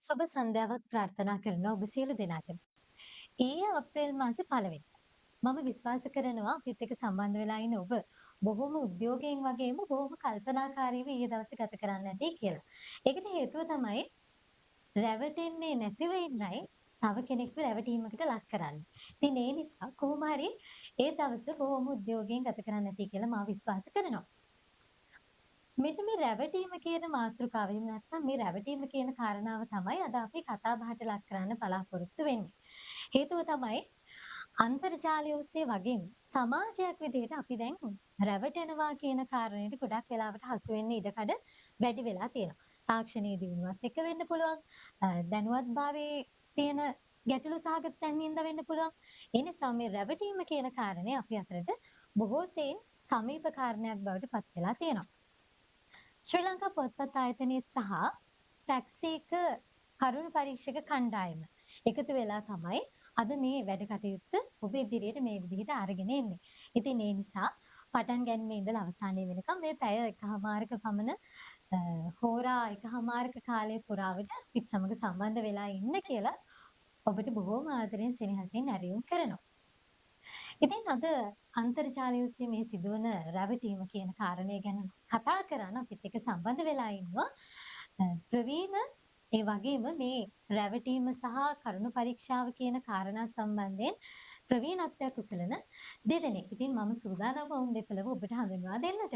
සුබ සන්ධ්‍යාවක් ප්‍රාර්ථනා කරන ඔබ සියලු දෙනාටම. ඊයේ අප්‍රේල් මාසේ 1 වෙනිදා. මම විශ්වාස කරනවා අපිත් එක්ක සම්බන්ධ වෙලා ඉන්න ඔබ බොහොම උද්‍යෝගයෙන් වගේම බොහොම කල්පනාකාරීව ඊයේ දවසේ ගත කරන්න ඇති කියලා. ඒකට හේතුව තමයි රැවටෙන්නේ නැතිව ඉන්නයි තව කෙනෙක්ව රැවටීමකට ලක් කරන්නේ. ඉතින් ඒ නිසා කොහොම හරි ඒ දවස බොහොම උද්‍යෝගයෙන් ගත කරන්න ඇති කියලා මම විශ්වාස කරනවා. මෙන්න මේ රැවටීම කියන මාතෘකාව එහෙම නැත්නම් මේ රැවටීම කියන කාරණාව තමයි අද අපි කතා බහට ලක් කරන්න බලාපොරොත්තු වෙන්නේ. හේතුව තමයි අන්තර්ජාලය ඔස්සේ වගේම සමාජයක් විදිහට අපි දැන් රැවටෙනවා කියන කාරණයට ගොඩක් වෙලාවට හසු වෙන්න ඉඩකඩ වැඩි වෙලා තියෙනවා. තාක්ෂණයේ දියුණුවත් එක්ක වෙන්න පුළුවන්. දැනුවත්භාවයේ තියෙන ගැටලු සහගත තැන්හින්ද වෙන්න පුළුවන්. ඒ නිසා මේ රැවටීම කියන කාරණේ අපි අතරට බොහෝ සෙයින් සමීප කාරණයක් බවට පත් වෙලා තියෙනවා. ශ්‍රී ලංකා පොත්පත් ආයතනයේ සහ ටැක්සේක කරුණු පරීක්ෂක කණ්ඩායම එකතු වෙලා තමයි අද මේ වැඩ කටයුත්ත ඔබ ඉදිරියට මේ විදිහට අරගෙන එන්නේ. ඉතින් ඒ නිසා පටන් ගැනීමේ ඉඳලා අවසානයේ වෙනකම් මේ පැය එකහමාරක පමණ හෝරා එකහමාරක කාලය පුරාවට අපිත් සමග සම්බන්ධ වෙලා ඉන්න කියලා ඔබට බොහෝම ආදරෙන් සෙනෙහසින් ඇරයුම් කරනවා. ඉතින් අද අන්තර්ජාලය ඔස්සේ මේ සිදුවන රැවටීම කියන කාරණය ගැන කතා කරන්න අපිත් එක්ක සම්බන්ධ වෙලා ඉන්නවා ප්‍රවීණ ඒ වගේම මේ රැවටීම සහ කරුණු පරීක්ෂාව කියන කාරණා සම්බන්ධයෙන් ප්‍රවීණත්වයක් උසලන දෙදෙනෙක්. ඉතින් මම සූදානම් වුන් දෙපළව ඔබට හඳුන්වා දෙන්නට.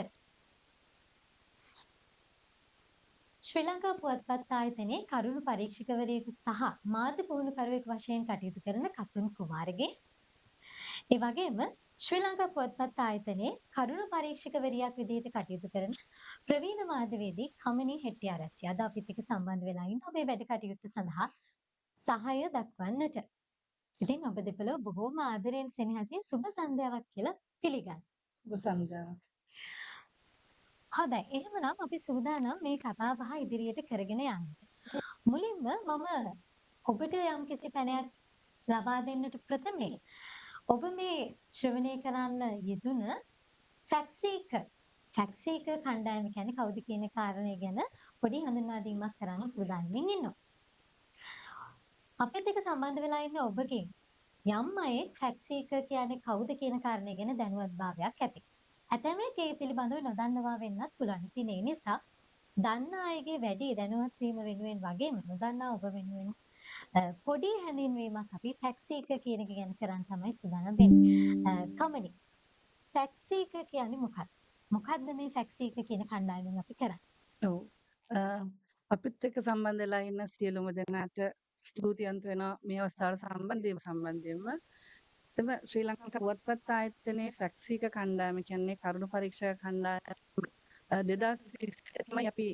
ශ්‍රී ලංකා පුවත්පත් ආයතනයේ කරුණු පරීක්ෂකවරයෙකු සහ මාධ්‍ය පුහුණුකරුවෙකු වශයෙන් කටයුතු කරන කසුන් කුමාරගේ ඒ වගේම ශ්‍රී ලංකා පුවත්පත් ආයතනයේ කරුණු පරීක්ෂකවරියක් විදිහට කටයුතු කරන ප්‍රවීණ මාධ්‍යවේදී කමනී හෙට්ටිආරච්චි අද අපිත් එක්ක සම්බන්ධ වෙලා ඉන්න ඔබේ වැඩ කටයුත්ත සඳහා සහාය දක්වන්නට. ඉතින් ඔබ දෙපළ බොහෝම ආදරයෙන් සෙනෙහසින් සුබ සන්ධ්‍යාවක් කියලා පිළිගන්න. සුබ සන්ධ්‍යාවක්. හොඳයි. එහෙමනම් අපි සූදානම් මේ කතා බහ ඉදිරියට කරගෙන යන්න. මුලින්ම මම ඔබට යම්කිසි පැනයක් ලබා දෙන්නට ප්‍රථමයෙන් ඔබ මේ ශ්‍රවණය කරන්න යෙදුන ෆැක්සීක කණ්ඩායම කියන්නේ කවුද කියන කාරණය ගැන පොඩි හඳුන්වා දීමක් කරන්න සූදානම්ින් ඉන්නවා. අපිත් එක්ක සම්බන්ධ වෙලා ඉන්න ඔබගේ යම් අයෙක් ෆැක්සීක කියන්නේ කවුද කියන කාරණය ගැන දැනුවත්භාවයක් ඇති. ඇතැමෙක් ඒ පිළිබඳව නොදන්නවා වෙන්නත් පුළුවන්. ඉතින් ඒ නිසා දන්න අයගේ වැඩි දැනුවත් වීම වෙනුවෙන් වගේම නොදන්නා ඔබ වෙනුවෙන් පොඩි හැඳින්වීමක් අපි ෆැක්සීක කියන එක ගැන කරන්න තමයි සූදානම් වෙන්නේ. කමනි. ෆැක්සීක කියන්නේ මොකක්ද? මොකක්ද මේ ෆැක්සීක කියන කණ්ඩායමෙන් අපි කරන්නේ? ඔව්. අපිත් එක්ක සම්බන්ධ වෙලා ඉන්න සියලුම දෙනාට ස්තුතිවන්ත වෙනවා මේ අවස්ථාවට සම්බන්ධයෙන්ම. එතම ශ්‍රී ලංකා පුවත්පත් ආයතනයේ ෆැක්සීක කණ්ඩායම කියන්නේ කරුණු පරීක්ෂක කණ්ඩායම 2020 තමයි අපි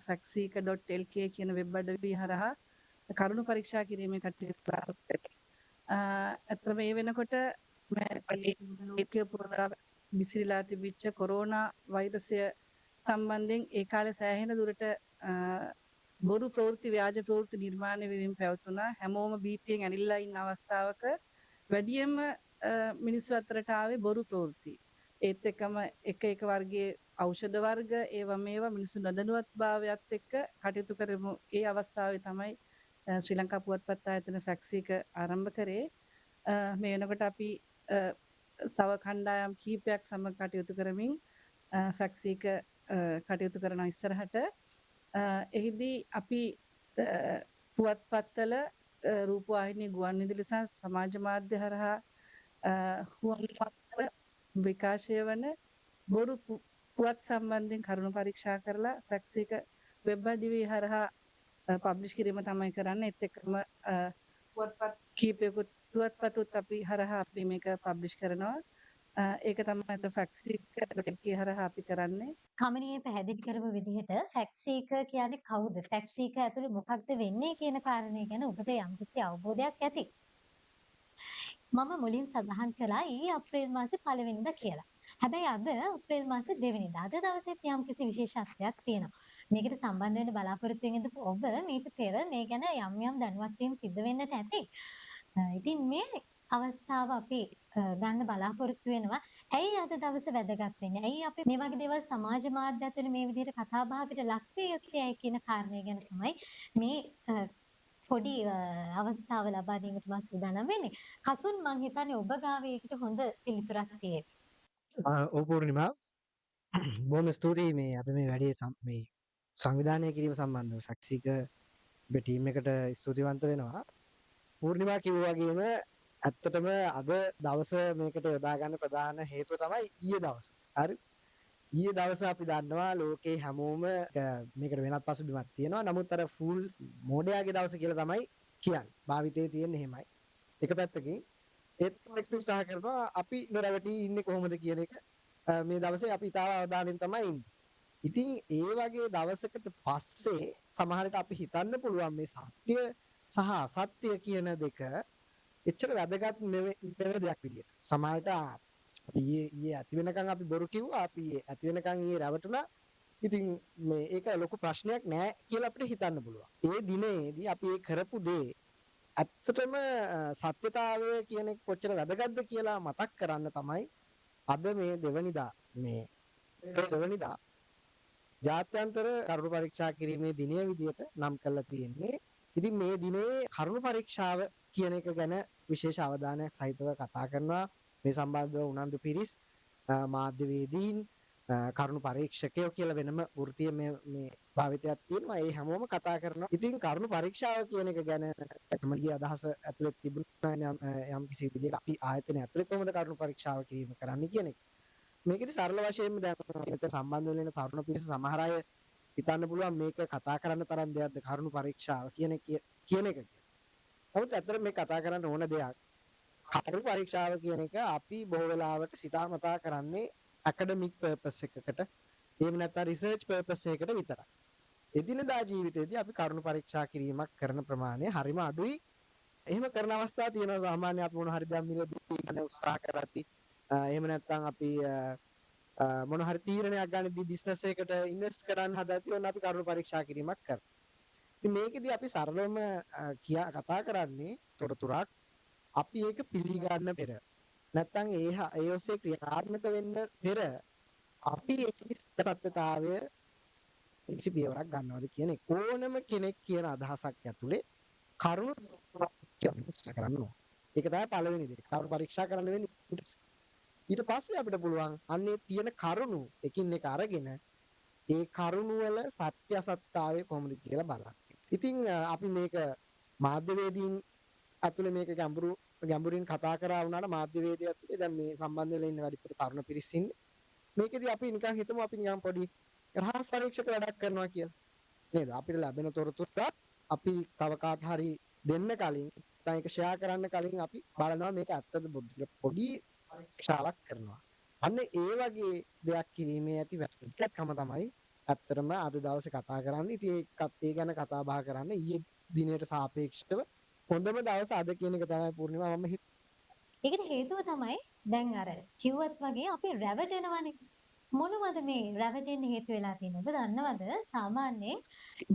faxseeker.lk කියන වෙබ් අඩවිය හරහා කරුණු පරීක්ෂා කිරීමේ කටයුතු ආරම්භ කළේ. අතන මේ වෙනකොට මේක පුරා විසිරීලා තිබිච්ච කොරෝනා වෛරසය සම්බන්ධයෙන් ඒ කාලේ සෑහෙන දුරට බොරු ප්‍රවෘත්ති ව්‍යාජ ප්‍රවෘත්ති නිර්මාණය වෙමින් පැවතුණා. හැමෝම භීතියෙන් ඇනිලා ඉන්න අවස්ථාවක වැඩියෙන්ම මිනිස්සු අතරට ආවේ බොරු ප්‍රවෘත්ති. ඒත් එක්කම එක වර්ගයේ ඖෂධ වර්ග ඒවා මේවා මිනිස්සු නොදැනුවත්භාවයත් එක්ක කටයුතු කරමු. ඒ අවස්ථාවේ තමයි ශ්‍රී ලංකා පුවත්පත් ආයතන ෆැක්සීක ආරම්භ කරේ. මේ වෙනකොට අපි තව කණ්ඩායම් කීපයක් සමග කටයුතු කරමින් ෆැක්සීක කටයුතු කරන ඉස්සරහට එහිදී අපි පුවත්පත්වල රූපවාහිනී ගුවන්විදුලි සහ සමාජ මාධ්‍ය හරහා විකාශය වන බොරු පුවත් සම්බන්ධයෙන් කරුණු පරීක්ෂා කරලා ෆැක්සීක වෙබ් අඩවිය හරහා පබ්ලිෂ් කිරීම තමයි කරන්නේ. ඒත් එක්කම පුවත්පත් කීපයකුත් පුවත්පතුත් අපි හරහා අපි මේක පබ්ලිෂ් කරනවා. ඒක තමයි ෆැක්සීක හරහා අපි කරන්නේ. කමනියේ පැහැදිලි කරපු විදිහට ෆැක්සීක කියන්නේ කවුද? ෆැක්සීක ඇතුලේ මොකක්ද වෙන්නේ කියන කාරණේ ගැන ඔබට යම්කිසි අවබෝධයක් ඇති. මම මුලින් සඳහන් කළා ඊයේ අප්‍රේල් මාසේ 1 වෙනිදා කියලා. හැබැයි අද අප්‍රේල් මාසේ 2 වෙනිදා. අද දවසේත් යම්කිසි විශේෂත්වයක් තියෙනවා. මේකට සම්බන්ධ වෙන්න බලාපොරොත්තු වෙන ඉඳපු ඔබ මේක පෙර මේ ගැන යම් දැනුවත් වීම සිද්ධ වෙන්නට ඇති. ඉතින් මේ අවස්ථාව අපි ගන්න බලාපොරොත්තු වෙනවා. ඇයි අද දවස වැදගත් වෙන්නේ? ඇයි අපි මේ වගේ දේවල් සමාජ මාධ්‍ය ඇතුලේ මේ විදිහට කතා බහකට ලක් විය යුත්තේ කියන කාරණය ගැන තමයි මේ පොඩි අවස්ථාව ලබා දීමට මම සූදානම් වෙන්නේ. කසුන් මං හිතන්නේ ඔබ ගාව ඒකට හොඳ පිළිතුරක් තියෙයි. ඔව් පූර්ණිමා බොහොම ස්තුතියි මේ අද මේ වැඩේ මේ සංවිධානය කිරීම සම්බන්ධව ෆැක්සික ඔබේ ටීම් එකට ස්තුතිවන්ත වෙනවා. පූර්ණිමා කිව්වා වගේම ඇත්තටම අද දවස මේකට යොදා ගන්න ප්‍රධාන හේතුව තමයි ඊයේ දවස. හරි. ඊයේ දවස අපි දන්නවා ලෝකේ හැමෝම මේකට වෙනත් පසුබිමක් තියෙනවා. නමුත් අර ෆූල්ස් මෝඩයාගේ දවස කියලා තමයි කියන්නේ. භාවිතයේ තියෙන එහෙමයි. එක පැත්තකින් ඒත් එක්ක උත්සාහ කරනවා අපි නොරැවටි ඉන්නේ කොහොමද කියන එක මේ දවසේ අපි ඉතාල අවධානයෙන් තමයි ඉන්නේ. ඉතින් ඒ වගේ දවසකට පස්සේ සමහර විට අපි හිතන්න පුළුවන් මේ සත්‍ය සහ අසත්‍ය කියන දෙක එච්චර වැදගත් නෙවෙයි දෙයක් විදියට. සමහර විට අපි ඊයේ ඇති වෙනකන් අපි බොරු කිව්වා, අපි ඇති වෙනකන් ඊයේ රැවටුණා. ඉතින් මේ ඒක ලොකු ප්‍රශ්නයක් නෑ කියලා අපිට හිතන්න පුළුවන්. ඒ දිනේදී අපි ඒ කරපු දේ ඇත්තටම සත්‍යතාවය කියන එක කොච්චර වැදගත්ද කියලා මතක් කරන්න තමයි අද මේ දෙවනිදා ජාත්‍යන්තර කරුණු පරීක්ෂා කිරීමේ දිනය විදියට නම් කරලා තියෙන්නේ. ඉතින් මේ දිනේ කරුණු පරීක්ෂාව කියන එක ගැන විශේෂ අවධානයක් සහිතව කතා කරනවා. මේ සම්බන්ධව උනන්දු පිරිස් මාධ්‍යවේදීන් කරුණු පරීක්ෂකයෝ කියලා වෙනම වෘත්තීය මේ භාවිතයක් තියෙනවා. ඒ හැමෝම කතා කරනවා. ඉතින් කරුණු පරීක්ෂාව කියන එක ගැන තමන්ගේ අදහස ඇතුළත් තිබුණා යම් කිසි විදිහක අපි ආයතනය ඇතුළේ කොහොමද කරුණු පරීක්ෂාව කිරීම කරන්න කියන එක. මේකෙදි සරල වශයෙන්ම දැන් මෙතන සම්බන්ධ වෙන තරුණ පිරිස සමහර අය හිතන්න පුළුවන් මේක කතා කරන්න තරම් දෙයක්ද කරුණු පරීක්ෂාව කියන එක කියලා. නමුත් ඇත්තට මේ කතා කරන්න ඕන දෙයක්. කරුණු පරීක්ෂාව කියන එක අපි බොහෝ වෙලාවට සිතාමතා කරන්නේ ඇකඩමික් පර්පස් එකකට එහෙම නැත්නම් රිසර්ච් පර්පස් එකකට විතරයි. එදිනදා ජීවිතේදී අපි කරුණු පරීක්ෂා කිරීමක් කරන ප්‍රමාණය හරිම අඩුයි. එහෙම කරන අවස්ථා තියෙනවා සාමාන්‍ය අපි මොන හරි දෙයක් මිලදී ගන්න උත්සාහ කරද්දී එහෙම නැත්නම් අපි මොන හරි තීරණයක් ගන්නදී බිස්නස් එකකට ඉන්වෙස්ට් කරන්න හදද්දී ඔන්න අපි කරුණු පරීක්ෂා කිරීමක් කරනවා. ඉතින් මේකෙදී අපි සරලවම කතා කරන්නේ තොරතුරක් අපි ඒක පිළිගන්න පෙර නැත්නම් ඒ ඔස්සේ ක්‍රියාත්මක වෙන්න පෙර අපි ඒකේ සත්‍යතාවය කිසි පියවරක් ගන්නවද කියන එක. ඕනම කෙනෙක් කියන අදහසක් ඇතුලේ කරුණු පරීක්ෂා කරන්න ඕන. ඒක තමයි පළවෙනි දේ. කරුණු පරීක්ෂා කරන්න වෙන්නේ ඊට පස්සේ අපිට පුළුවන් අන්නේ තියෙන කරුණු එකින් එක අරගෙන ඒ කරුණු වල සත්‍ය අසත්‍යතාවය කොහොමද කියලා බලන්න. ඉතින් අපි මේක මාධ්‍යවේදීන් ඇතුලේ මේක ගැඹුරින් කතා කරා වුණාට මාධ්‍යවේදී ඇතුලේ දැන් මේ සම්බන්ධ වෙලා ඉන්න වැඩිපුර තරුණ පිරිස ඉන්නේ. මේකෙදි අපි නිකන් හිතමු අපි නිකන් පොඩි රහස් පරීක්ෂක වැඩක් කරනවා කියලා. නේද? අපිට ලැබෙන තොරතුරු අපි තව කාට හරි දෙන්න කලින් නැත්නම් ඒක ෂෙයා කරන්න කලින් අපි බලනවා මේක ඇත්තද පොඩි පරීක්ෂාවක් කරනවා. අන්න ඒ වගේ දෙයක් කිරීමේ ඇති වැදගත්කම තමයි ඇත්තටම අද දවසේ කතා කරන්නේ. ඉතින් ඒ ගැන කතා බහ කරන්න ඊයේ දිනයට සාපේක්ෂව හොඳම දවස අද කියන එක තමයි පූර්ණිමා මම ඒකට හේතුව තමයි දැන් අර කිව්වත් වගේ අපි රැවටෙනවනේ. මොනවද මේ රැවටෙන්න හේතු වෙලා තියෙන්නේ? ඔබ දන්නවද? සාමාන්‍යයෙන්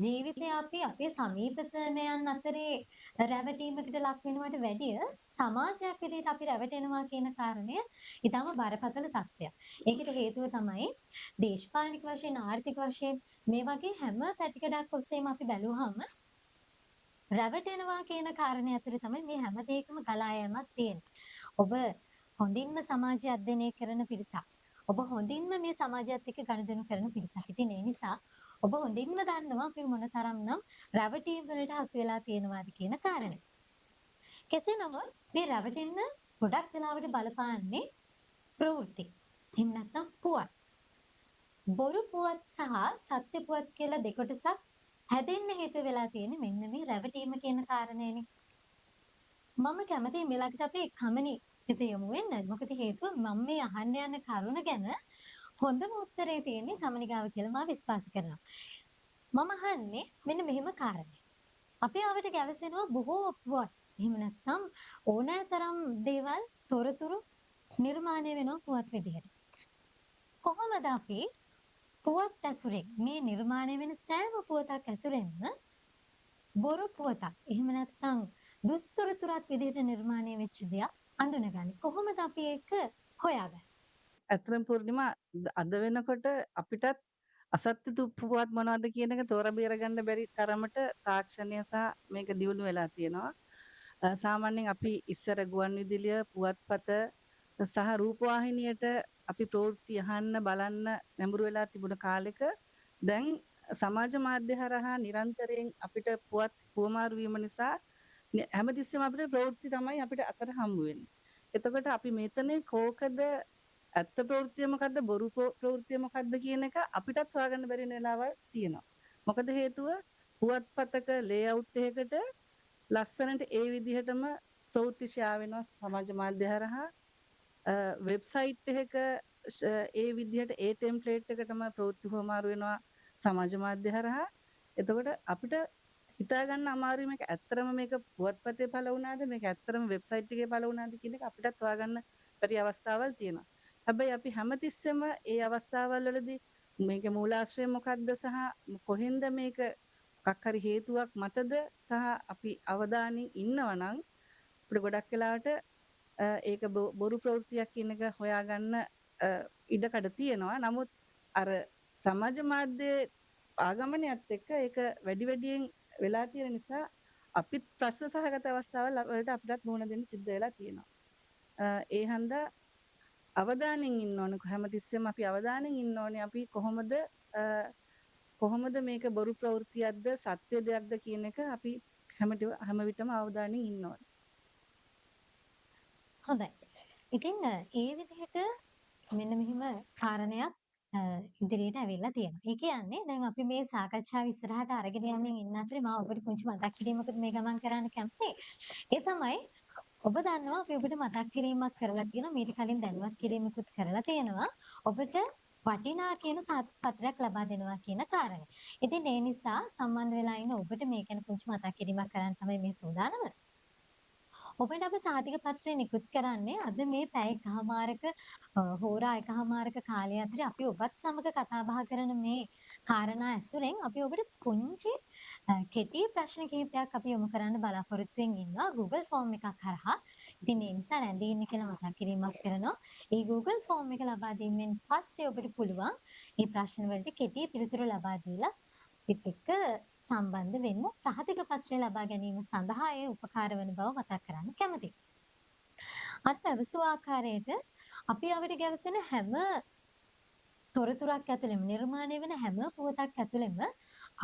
ජීවිතේ අපි අපේ සමීපතමයන් අතරේ රැවටීමකට ලක් වෙනවට වැඩිය සමාජයක් විදිහට අපි රැවටෙනවා කියන කාරණය ඊටම බරපතල තත්ත්වයක්. ඒකට හේතුව තමයි දේශපාලනික වශයෙන් ආර්ථික වශයෙන් මේ වගේ හැම පැතිකඩක් ඔස්සේම අපි බැලුවහම රැවටෙනවා කියන කාරණේ ඇතුලේ තමයි මේ හැම දෙයකම ගලා යෑමක් තියෙන්නේ. ඔබ හොඳින්ම සමාජය අධ්‍යයනය කරන පිරිසක්. ඔබ හොඳින්ම මේ සමාජයත් එක්ක ගනුදෙනු කරන පිරිසක්. ඉතින් ඒ නිසා ඔබ හොඳින්ම දන්නවා අපි මොනතරම්නම් රැවටීම් වලට හසු වෙලා තියෙනවාද කියන කාරණේ. කෙසේ නමුත් මේ රැවටෙන්න ගොඩක් වෙලාවට බලපාන්නේ ප්‍රවෘත්ති. එහෙම නැත්නම් පුවත්. බොරු පුවත් සහ සත්‍ය පුවත් කියලා දෙකොටසක් හැදෙන්න හේතු වෙලා තියෙන්නේ මෙන්න මේ රැවටීම කියන කාරණේනේ. මම කැමතියි මෙලකට අපි කමනි හිත යමු වෙන්න. මොකද හේතුව මම මේ අහන්න යන කරුණ ගැන හොඳම උත්තරේ තියෙන්නේ කමනි ගාව කියලා මම විශ්වාස කරනවා. මම අහන්නේ මෙන්න මෙහෙම කාරණේ. අපි ආවට ගැවසෙනවා බොහෝ පුවත්. එහෙම නැත්නම් ඕනෑතරම් දේවල් තොරතුරු නිර්මාණය වෙනවා පුවත් විදිහට. කොහොමද අපි පුවත් ඇසුරෙන් මේ නිර්මාණය වෙන සෑම පුවතක් ඇසුරෙන්ම බොරු පුවතක් එහෙම නැත්නම් දුස්තොරතුරක් විදිහට නිර්මාණය වෙච්ච දෙයක් අඳුනගන්නේ. කොහොමද අපි ඒක හොයාගන්නේ? ඇත්තටම පූර්ණිමා අද වෙනකොට අපිටත් අසත්‍ය පුවත් මොනවද කියන එක තෝර බේරගන්න බැරි තරමට තාක්ෂණය සහ මේක දියුණු වෙලා තියෙනවා. සාමාන්‍යයෙන් අපි ඉස්සර ගුවන්විදුලිය පුවත්පත සහ රූපවාහිනියට අපි ප්‍රවෘත්ති අහන්න බලන්න නැඹුරු වෙලා තිබුණ කාලෙක දැන් සමාජ මාධ්‍ය හරහා නිරන්තරයෙන් අපිට පුවත් හුවමාරු වීම නිසා හැමතිස්සෙම අපිට ප්‍රවෘත්ති තමයි අපිට අතට හම්බ වෙන්නේ. එතකොට අපි මෙතනේ කෝකද ඇත්ත ප්‍රවෘත්තිය මොකද්ද බොරු ප්‍රවෘත්තිය මොකද්ද කියන එක අපිටත් හොයාගන්න බැරි වෙලාවල් තියෙනවා. මොකද හේතුව පුවත්පතක ලේඅවුට් එකකට ලස්සනට ඒ විදිහටම ප්‍රවෘත්ති ෂෙයා වෙනවා සමාජ මාධ්‍ය හරහා. වෙබ්සයිට් එකක ඒ විදිහට ඒ ටෙම්ප්ලේට් එකටම ප්‍රවෘත්ති හොමාරු වෙනවා සමාජ මාධ්‍ය හරහා. එතකොට අපිට හිතා ගන්න අමාරුයි මේක ඇත්තරම මේක පුවත්පතේ පළ වුණාද මේක ඇත්තරම වෙබ්සයිට් එකේ පළ වුණාද කියන එක අපිටත් හොයාගන්න බැරි අවස්ථාවල් තියෙනවා. හැබැයි අපි හැමතිස්සෙම ඒ අවස්ථාවල් වලදී මේකේ මූලාශ්‍රය මොකක්ද සහ කොහෙන්ද මේක මොකක් හරි හේතුවක් මතද සහ අපි අවධානයෙන් ඉන්නවා නම් අපිට ගොඩක් වෙලාවට ඒක බොරු ප්‍රවෘත්තියක් කියන එක හොයාගන්න ඉඩකඩ තියෙනවා. නමුත් අර සමාජ මාධ්‍යයේ ආගමනයත් එක්ක ඒක වැඩි වැඩියෙන් වෙලා තියෙන නිසා අපිත් ප්‍රශ්න සහගත අවස්ථාවල් වලට අපිටත් මුහුණ දෙන්න සිද්ධ වෙලා තියෙනවා. ඒ හන්දා අවධානයෙන් ඉන්න ඕනේ. හැමතිස්සෙම අපි අවධානයෙන් ඉන්න ඕනේ. අපි කොහොමද මේක බොරු ප්‍රවෘත්තියක්ද සත්‍ය දෙයක්ද කියන එක අපි හැම විටම අවධානයෙන් ඉන්න ඕනේ. හොඳයි. ඉතින් ඒ විදිහට මෙන්න මෙහිම කාරණයක් ඉදිරියට ඇවිල්ලා තියෙනවා. ඒ කියන්නේ දැන් අපි මේ සාකච්ඡාව ඉස්සරහට අරගෙන යමින් ඉන්න අතරේ මම ඔබට පුංචි මතක් කිරීමකට මේ ගමන් කරන්න කැමතියි. ඒ තමයි ඔබ දන්නවා අපි ඔබට මතක් කිරීමක් කරලා තියෙනවා. මීට කලින් දැනුවත් කිරීමකුත් කරලා තියෙනවා. ඔබට වටිනා කියන සාතික පත්‍රයක් ලබා දෙනවා කියන කාරණය. ඉතින් ඒ නිසා සම්බන්ධ වෙලා ඉන්න ඔබට මේ ගැන පුංචි මතක් කිරීමක් කරන්න තමයි මේ සූදානම. ඔබට අප සාතික පත්‍රය නිකුත් කරන්නේ අද මේ පැය එකහමාරක හෝරා එකහමාරක කාලය ඇතුලේ අපි ඔබත් සමග කතා බහ කරන මේ කාරණා ඇසුරෙන් අපි ඔබට පුංචි කෙටි ප්‍රශ්න කිහිපයක් අපි යොමු කරන්න බලාපොරොත්තු වෙමින් ඉන්නවා Google ෆෝම් එකක් හරහා. ඉතින් ඒ නිසා රැඳී ඉන්න කියලා මතක් කිරීමක් කරනවා. ඒ Google ෆෝම් එක ලබා දීමෙන් පස්සේ ඔබට පුළුවන් මේ ප්‍රශ්න වලට කෙටි පිළිතුරු ලබා දීලා පිට එක්ක සම්බන්ධ වෙන්න සහතික පත්‍රය ලබා ගැනීම සඳහා ඒ උපකාර වන බව මතක් කරන්න කැමතියි. අත් පැවසු ආකාරයට අපි අපිට ගැවසෙන හැම තොරතුරක් ඇතුළෙම නිර්මාණය වෙන හැම පුවතක් ඇතුළෙම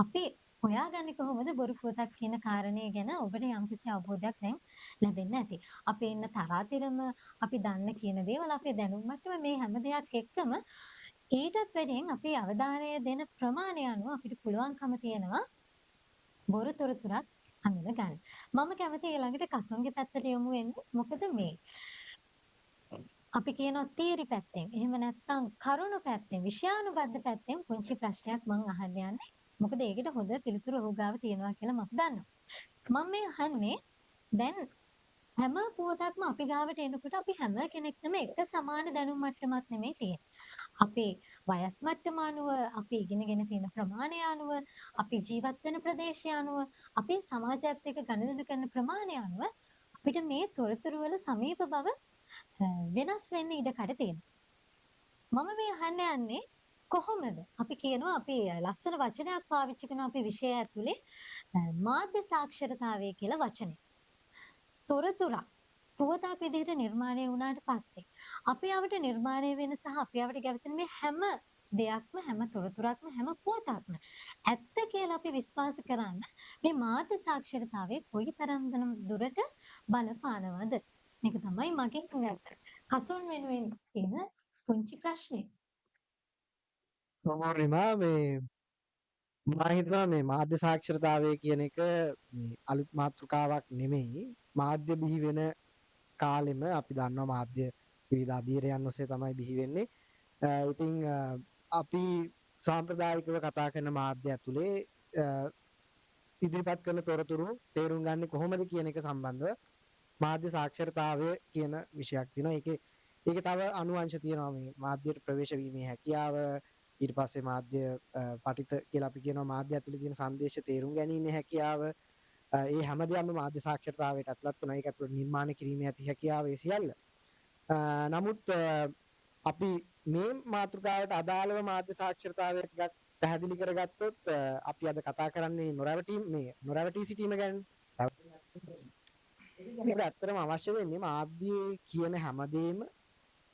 අපි හොයාගන්නේ කොහොමද බොරු පුවතක් කියන කාරණේ ගැන ඔබට යම්කිසි අවබෝධයක් දැන් ලැබෙන්න ඇති. අපි ඉන්න තරාතිරම අපි දන්න කියන දේවල් අපේ දැනුම් මට්ටම මේ හැම දෙයක් එක්කම ඊටත් වැඩියෙන් අපේ අවධානය දෙන ප්‍රමාණය අනුව අපිට පුළුවන්කම තියෙනවා බොරු තොරතුරක් හඳුන ගන්න. මම කැමති ඊළඟට කසුන්ගේ පැත්තට යමු වෙන්නේ. මොකද මේ අපි කියනවා තීරි පැත්තෙන්. එහෙම නැත්නම් කරුණු පැත්තෙන්, විෂයානුබද්ධ පැත්තෙන් පුංචි ප්‍රශ්නයක් මම අහන්න යන්නේ. මොකද ඒකට හොඳ පිළිතුරු ඔහු ගාව තියෙනවා කියලා මම දන්නවා. මම මේ අහන්නේ දැන් හැම පුවතක්ම අපි ගාවට එනකොට අපි හැම කෙනෙක්ටම එක සමාන දැනුම් මට්ටමක් නෙමෙයි තියෙන්නේ. අපේ වයස් මට්ටම අනුව, අපි ඉගෙනගෙන තියෙන ප්‍රමාණය අනුව, අපි ජීවත් වෙන ප්‍රදේශය අනුව, අපේ සමාජයත් එක්ක ගනුදෙනු කරන ප්‍රමාණය අනුව අපිට මේ තොරතුරු වල සමීප බව වෙනස් වෙන්න ඉඩ කඩ තියෙනවා. මම මේ අහන්න යන්නේ කොහොමද? අපි කියනවා අපි ලස්සන වචනයක් පාවිච්චි කරන අපේ විෂය ඇතුලේ මාධ්‍ය සාක්ෂරතාවය කියලා වචනය. තොරතුරක් පුවතක් විදිහට නිර්මාණය වුණාට පස්සේ අපි අපිට නිර්මාණය වෙන සහ අපි අපිට ගැවසෙන මේ හැම දෙයක්ම හැම තොරතුරක්ම හැම පුවතක්ම ඇත්ත කියලා අපි විශ්වාස කරන්න මේ මාධ්‍ය සාක්ෂරතාවයේ කොයිතරම් දුරට බලපානවද? මේක තමයි මගේ කසුන් වෙනුවෙන් තියෙන පුංචි ප්‍රශ්නේ. සමහරවිට මේ මම හිතනවා මේ මාධ්‍ය සාක්ෂරතාවය කියන එක මේ අලුත් මාතෘකාවක් නෙමෙයි. මාධ්‍ය බිහි වෙන කාලෙම අපි දන්නවා මාධ්‍ය විවිධ අධීරයන් ඔස්සේ තමයි බිහි වෙන්නේ. ඉතින් අපි සාම්ප්‍රදායිකව කතා කරන මාධ්‍ය ඇතුලේ ඉදිරිපත් කරන තොරතුරු තේරුම් ගන්න කොහොමද කියන එක සම්බන්ධව මාධ්‍ය සාක්ෂරතාවය කියන විෂයක් තියෙනවා. ඒකේ තව අනුංශ තියෙනවා මේ මාධ්‍යයට ප්‍රවේශ වීමේ හැකියාව ඊට පස්සේ මාධ්‍ය පඨිත කියලා අපි කියනවා මාධ්‍ය ඇතුලේ තියෙන සංදේශ තේරුම් ගැනීමේ හැකියාව ඒ හැමදේම මාධ්‍ය සාක්ෂරතාවයට ඇතුළත් වෙනවා. ඒක ඇතුළේ නිර්මාණය කිරීමේ ඇති හැකියාව ඒ සියල්ල. නමුත් අපි මේ මාතෘකාවට අදාළව මාධ්‍ය සාක්ෂරතාවය ටිකක් පැහැදිලි කරගත්තොත් අපි අද කතා කරන්නේ නොරැවටී සිටීම ගැන. ඒක ඇත්තටම අවශ්‍ය වෙන්නේ මාධ්‍යයේ කියන හැමදේම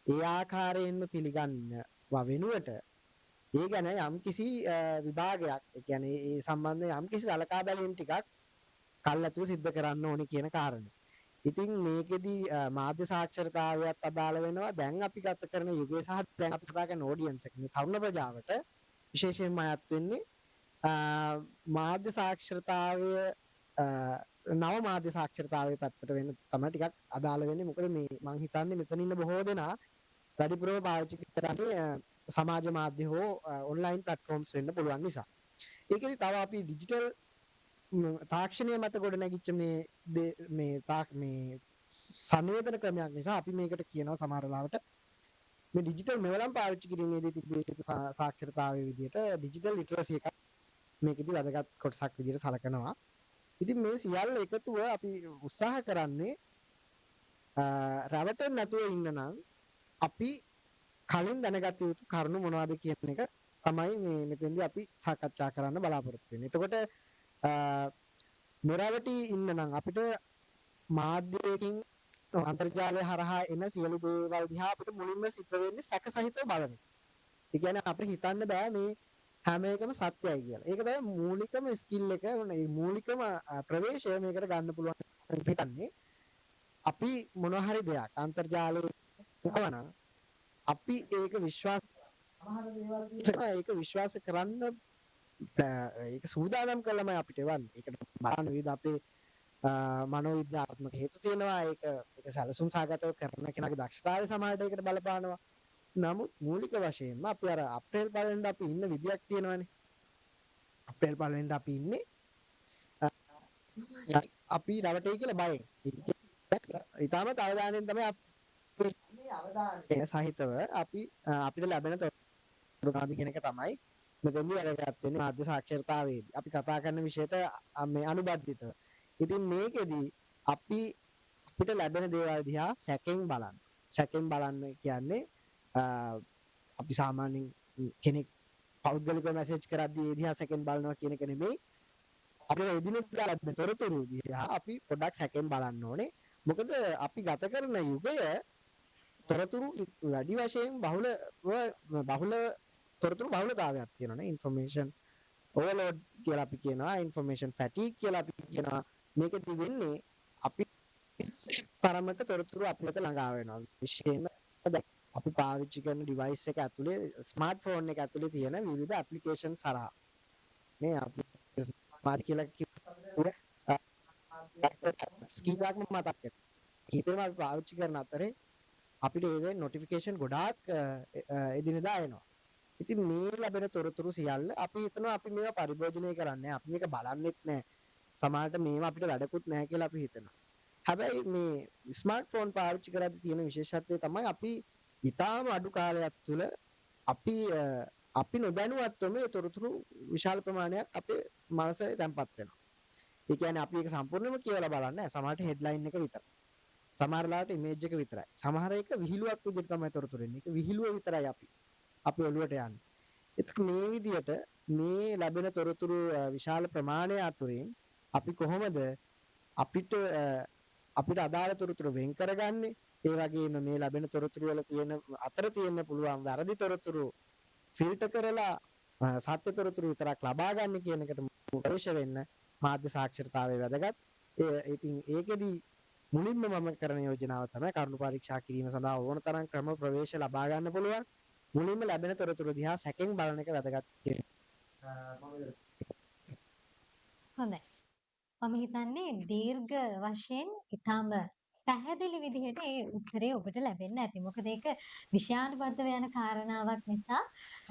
ඒ ආකාරයෙන්ම පිළිගන්නවා වෙනුවට ඒ ගැන යම්කිසි විභාගයක් ඒ කියන්නේ ඒ සම්බන්ධ යම්කිසි සලකා බැලීම් ටිකක් කල්ැතුව සිද්ධ කරන්න ඕනේ කියන කාරණේ. ඉතින් මේකෙදි මාධ්‍ය සාක්ෂරතාවයත් අදාළ වෙනවා. දැන් අපි ගත කරන යුගයේ සහ දැන් අපි කතා කරන ඔඩියන්ස් එක මේ තරුණ ප්‍රජාවට විශේෂයෙන්ම අයත් වෙන්නේ මාධ්‍ය සාක්ෂරතාවය නව මාධ්‍ය සාක්ෂරතාවයේ පැත්තට වෙන්න තමයි ටිකක් අදාළ වෙන්නේ. මොකද මේ මම හිතන්නේ මෙතන ඉන්න බොහෝ දෙනා වැඩිපුරම පාවිච්චි කරන්නේ සමාජ මාධ්‍ය හෝ ඔන්ලයින් ප්ලැට්ෆෝම්ස් වෙන්න පුළුවන් නිසා. ඒකෙදි තව අපි ඩිජිටල් තාක්ෂණය මත ගොඩ නැගිච්ච මේ සංවේදන ක්‍රමයක් නිසා අපි මේකට කියනවා සමහර වෙලාවට මේ ඩිජිටල් මෙවලම් පාවිච්චි කිරීමේදී තිබිය යුතු සාක්ෂරතාවයේ විදිහට ඩිජිටල් ලිටරසි එකක් මේකෙදි වැදගත් කොටසක් විදිහට සලකනවා. ඉතින් මේ සියල්ල එකතුව අපි උත්සාහ කරන්නේ රැවටෙන්නේ නැතුව ඉන්න නම් අපි කලින් දැනගත යුතු කරුණු මොනවද කියන එක තමයි මේ මෙතෙන්දී අපි සාකච්ඡා කරන්න බලාපොරොත්තු වෙන්නේ. එතකොට නොරැවටී ඉන්න නම් අපිට මාධ්‍යයකින් අන්තර්ජාලය හරහා එන සියලු දේවල් දිහා අපිට මුලින්ම සිද්ධ වෙන්නේ සැකසහිතව බලන එක. ඒ කියන්නේ අපිට හිතන්න බෑ මේ හැම එකම සත්‍යයි කියලා. ඒක තමයි මූලිකම ස්කිල් එක. මේ මූලිකම ප්‍රවේශය මේකට ගන්න පුළුවන් හිතන්නේ. අපි මොනවා හරි දෙයක් අන්තර්ජාලයේ කරනවා අපි ඒක විශ්වාස ඒක විශ්වාස කරන්න ඒක සූදානම් කළමයි අපිට එවන්නේ. ඒකට බලන්න විවිධ අපේ මනෝවිද්‍යාත්මක හේතු තියෙනවා. ඒක සැලසුම් සාගතව කරන කෙනාගේ දක්ෂතාවය සමාජයට ඒකට බලපානවා. නමුත් මූලික වශයෙන්ම අපි අර අප්‍රේල් 1 වෙනිදා අපි ඉන්න විදියක් තියෙනවානේ. අප්‍රේල් 1 වෙනිදා අපි ඉන්නේ අපි රවටේ කියලා බයෙන්. ඊටමත් අවධානයෙන් තමයි අපි මේ අවධානය සහිතව අපි අපිට ලැබෙන තොරතුරු කියන එක තමයි මෙතනදී වැදගත් වෙන්නේ මාධ්‍ය සාක්ෂරතාවයේදී. අපි කතා කරන විෂයට මේ අනුබද්ධිතව. ඉතින් මේකෙදි අපිට ලැබෙන දේවල් දිහා සැකෙන් බලන්න. සැකෙන් බලන්න කියන්නේ අපි සාමාන්‍යයෙන් කෙනෙක් පෞද්ගලිකව මැසේජ් කරද්දී ඒ දිහා සැකෙන් බලනවා කියන එක නෙමෙයි. අපේ එදිනෙදා ලැබෙන තොරතුරු දිහා අපි පොඩ්ඩක් සැකෙන් බලන්න ඕනේ. මොකද අපි ගත කරන යුගය තොරතුරු වැඩි වශයෙන් බහුල තොරතුරු බහුලතාවයක් තියෙනවානේ. ඉන්ෆර්මේෂන් ඕවර්ලෝඩ් කියලා අපි කියනවා, ඉන්ෆර්මේෂන් ෆැටිග් කියලා අපි කියනවා. මේකෙදි වෙන්නේ අපි තරමට තොරතුරු අපිට ළඟා වෙනවා. විශේෂයෙන්ම අපි පාවිච්චි කරන ඩිවයිස් එක ඇතුලේ ස්මාර්ට්ෆෝන් එක ඇතුලේ තියෙන විවිධ ඇප්ලිකේෂන්ස් හරහා නේ අපි ස්මාර්ට් කියලා කිව්වේ ස්කීප්ක්ම මතක් කරගන්න. කීපෙම අපි පාවිච්චි කරන අතරේ අපිට ඒකේ නොටිෆිකේෂන් ගොඩාක් එදිනෙදා එනවා. ඉතින් මේ ලැබෙන තොරතුරු සියල්ල අපි හිතනවා අපි මේවා පරිභෝජනය කරන්නේ අපි මේක බලන්නෙත් නැහැ. සමහරට මේවා අපිට වැඩකුත් නැහැ කියලා අපි හිතනවා. හැබැයි මේ ස්මාර්ට්ෆෝන් පාවිච්චි කරද්දී තියෙන විශේෂත්වය තමයි අපි ඊටාම අඩු කාලයක් තුළ අපි නොදැනුවත්වම මේ තොරතුරු විශාල ප්‍රමාණයක් අපේ මනසේ තැම්පත් වෙනවා. ඒ කියන්නේ අපි ඒක සම්පූර්ණයෙන්ම කියවලා බලන්නේ නැහැ. සමහරට හෙඩ්ලයින් එක විතරයි. සමහර ලාට ඉමේජ් එක විතරයි. සමහර එක විහිළුවක් විදිහට තමයි තොරතුරු එන්නේ. ඒක විහිළුව විතරයි අපි ඔළුවට යන්නේ. ඒත් මේ විදිහට මේ ලැබෙන තොරතුරු විශාල ප්‍රමාණය අතුරින් අපි කොහොමද අපිට අදාළ තොරතුරු වෙන් කරගන්නේ? ඒ වගේම මේ ලැබෙන තොරතුරු වල තියෙන පුළුවන් වැරදි තොරතුරු ෆිල්ටර් කරලා සත්‍ය තොරතුරු විතරක් ලබා ගන්න කියන එකට ප්‍රවේශ වෙන්න මාධ්‍ය සාක්ෂරතාවය වැදගත්. ඉතින් ඒකෙදි මුලින්ම මම කරන යෝජනාව තමයි කරුණු පරීක්ෂා කිරීම සඳහා ඕන තරම් ක්‍රම ප්‍රවේශ ලබා ගන්න පුළුවන්. මුලින්ම ලැබෙන තොරතුරු දිහා සැකෙන් බලන එක වැදගත් හොඳයි. මම හිතන්නේ දීර්ඝ වශයෙන් ඊටම පැහැදිලි විදිහට ඒ උත්තරේ ඔබට ලැබෙන්න ඇති. මොකද ඒක විෂයානුබද්ධව යන කාරණාවක් නිසා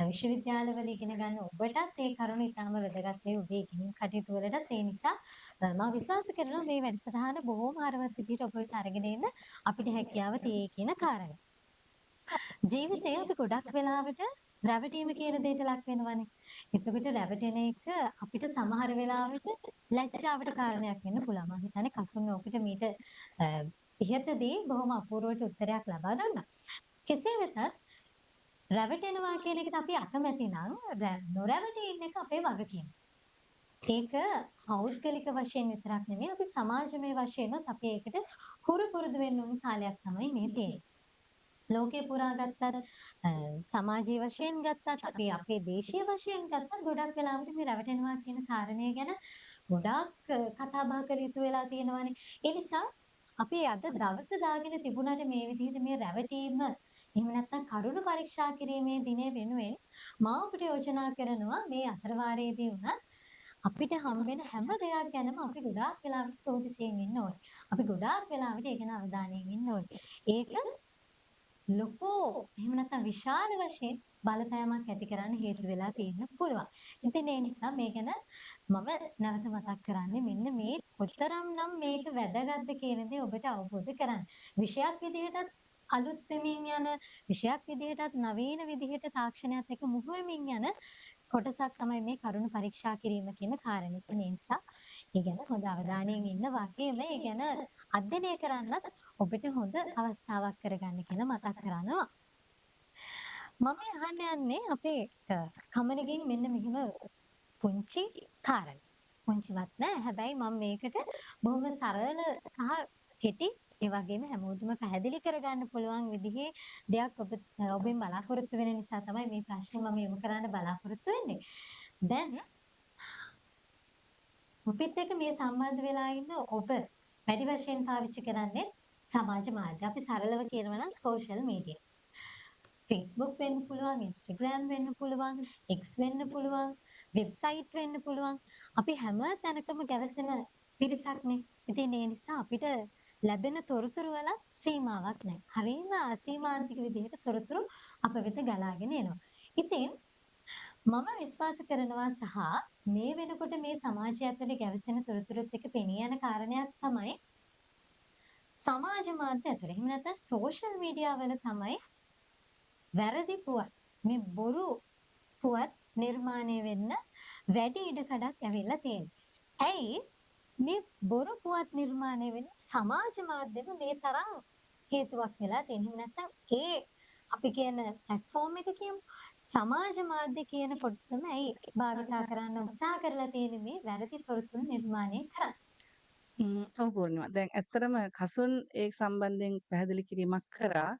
විශ්වවිද්‍යාලවල ඉගෙන ගන්න ඔබටත් ඒ කරුණ ඊටම වැදගත් වේ ඔබේ ඉගෙනීම් කටයුතු වලට. ඒ නිසා මම විශ්වාස කරනවා මේ වැඩසටහන බොහොම හරවත් විදිහට ඔබ වෙත අරගෙන එන්න අපිට හැකියාව තියෙයි කියන කාරණය. ජීවිතේ අපි ගොඩක් වෙලාවට රැවටීම කියන දෙයට ලක් වෙනවනේ. එතකොට රැවටෙන එක අපිට සමහර වෙලාවට ලැජ්ජාවට කාරණයක් වෙන්න පුළුවන්. මම හිතන්නේ කසුන් ඔකට මීට ඉහතදී බොහොම අපූර්වට උත්තරයක් ලබා දුන්නා. කෙසේ වෙතත් රැවටෙනවා කියන එකට අපි අකමැති නම් නොරැවටී ඉන්න එක අපේ වගකීම. ඒක පෞද්ගලික වශයෙන් විතරක් නෙමෙයි අපි සමාජමය වශයෙන්ත් අපි ඒකට හුරු පුරුදු වෙන්න ඕන කාලයක් තමයි මේ තියෙන්නේ. ලෝකේ පුරා ගත්තත් සමාජීය වශයෙන් ගත්තත් අපි අපේ දේශීය වශයෙන් ගත්තත් ගොඩක් වෙලාවට මේ රැවටෙනවා කියන කාරණය ගැන ගොඩාක් කතා බහ කළ යුතු වෙලා තියෙනවානේ. ඒ නිසා අපි අද දවස දාගෙන තිබුණාට මේ විදිහට මේ රැවටීම එහෙම නැත්නම් කරුණු පරීක්ෂා කිරීමේ දිනය වෙනුවෙන් මා ඔබට යෝජනා කරනවා මේ අතරවාරයේදී උනත් අපිට හම්බෙන හැම දෙයක් ගැනම අපි ගොඩාක් වෙලාවට සෝදිසියෙන් ඉන්න ඕනේ. අපි ගොඩාක් වෙලාවට ඒ ගැන අවධානයෙන් ඉන්න ඕනේ. ඒක ලොකෝ එහෙම නැත්නම් විශාල වශයෙන් බලපෑමක් ඇති කරන්න හේතු වෙලා තියෙන්න පුළුවන්. ඉතින් ඒ නිසා මේ ගැන මම නැවත මතක් කරන්නේ මෙන්න මේ කොතරම්නම් මේක වැදගත්ද කියන දේ ඔබට අවබෝධ කරගන්න. විෂයක් විදිහටත් අලුත් වෙමින් යන විෂයක් විදිහටත් නවීන විදිහට තාක්ෂණයත් එක්ක මුහු වෙමින් යන කොටසක් තමයි මේ කරුණු පරීක්ෂා කිරීම කියන කාරණේ. ඒ නිසා ඒ ගැන හොඳ අවධානයෙන් ඉන්න වගේම ඒ ගැන අධ්‍යයනය කරන්නත් ඔබට හොඳ අවස්ථාවක් කරගන්න කියලා මතක් කරනවා. මම අහන්න යන්නේ අපේ කමලගෙන් මෙන්න මෙහෙම පුංචි කාරණා. පුංචිවත් නෑ. හැබැයි මම මේකට බොහොම සරල සහ කෙටි ඒ වගේම හැමෝටම පැහැදිලි කරගන්න පුළුවන් විදිහේ දෙයක් ඔබෙන් බලාපොරොත්තු වෙන නිසා තමයි මේ ප්‍රශ්නේ මම යොමු කරන්න බලාපොරොත්තු වෙන්නේ. දැන් ඔබත් එක්ක මේ සම්බන්ධ වෙලා ඉන්න ඔබ වැඩි වශයෙන් පාවිච්චි කරන්නේ සමාජ මාධ්‍ය. අපි සරලව කියනවා නම් සෝෂල් මීඩියා. Facebook වෙන්න පුළුවන්, Instagram වෙන්න පුළුවන්, X වෙන්න පුළුවන්, වෙබ්සයිට් වෙන්න පුළුවන්. අපි හැම තැනකම ගැවසෙන පිරිසක්නේ. ඉතින් ඒ නිසා අපිට ලැබෙන තොරතුරු වල සීමාවක් නැහැ. හරියම අසීමාන්තික විදිහට තොරතුරු අප වෙත ගලාගෙන එනවා. ඉතින් මම විශ්වාස කරනවා සහ මේ වෙනකොට මේ සමාජය ඇතුලේ ගැවසෙන තොරතුරුත් එක්ක පෙනී යන කාරණයක් තමයි සමාජ මාධ්‍ය ඇතුලේ. එහෙම නැත්නම් සෝෂල් මීඩියා වල තමයි වැරදි පුවත් මේ බොරු පුවත් නිර්මාණය වෙන්න වැඩි ඉඩකඩක් ඇවිල්ලා තියෙනවා. ඇයි මේ බොරු පුවත් නිර්මාණය වෙන්න සමාජ මාධ්‍යෙම මේ තරම් හේතුවක් වෙලා තියෙන්නේ? නැත්නම් ඒ අපි කියන platform එක කියමු සමාජ මාධ්‍ය කියන කොටසම ඇයි භාවිතා කරන්න උත්සාහ කරලා තියෙන්නේ මේ වැරදි තොරතුරු නිර්මාණය කරන්න? ඔව් පූර්ණිමා. දැන් ඇත්තටම කසුන් ඒ සම්බන්ධයෙන් පැහැදිලි කිරීමක් කරා.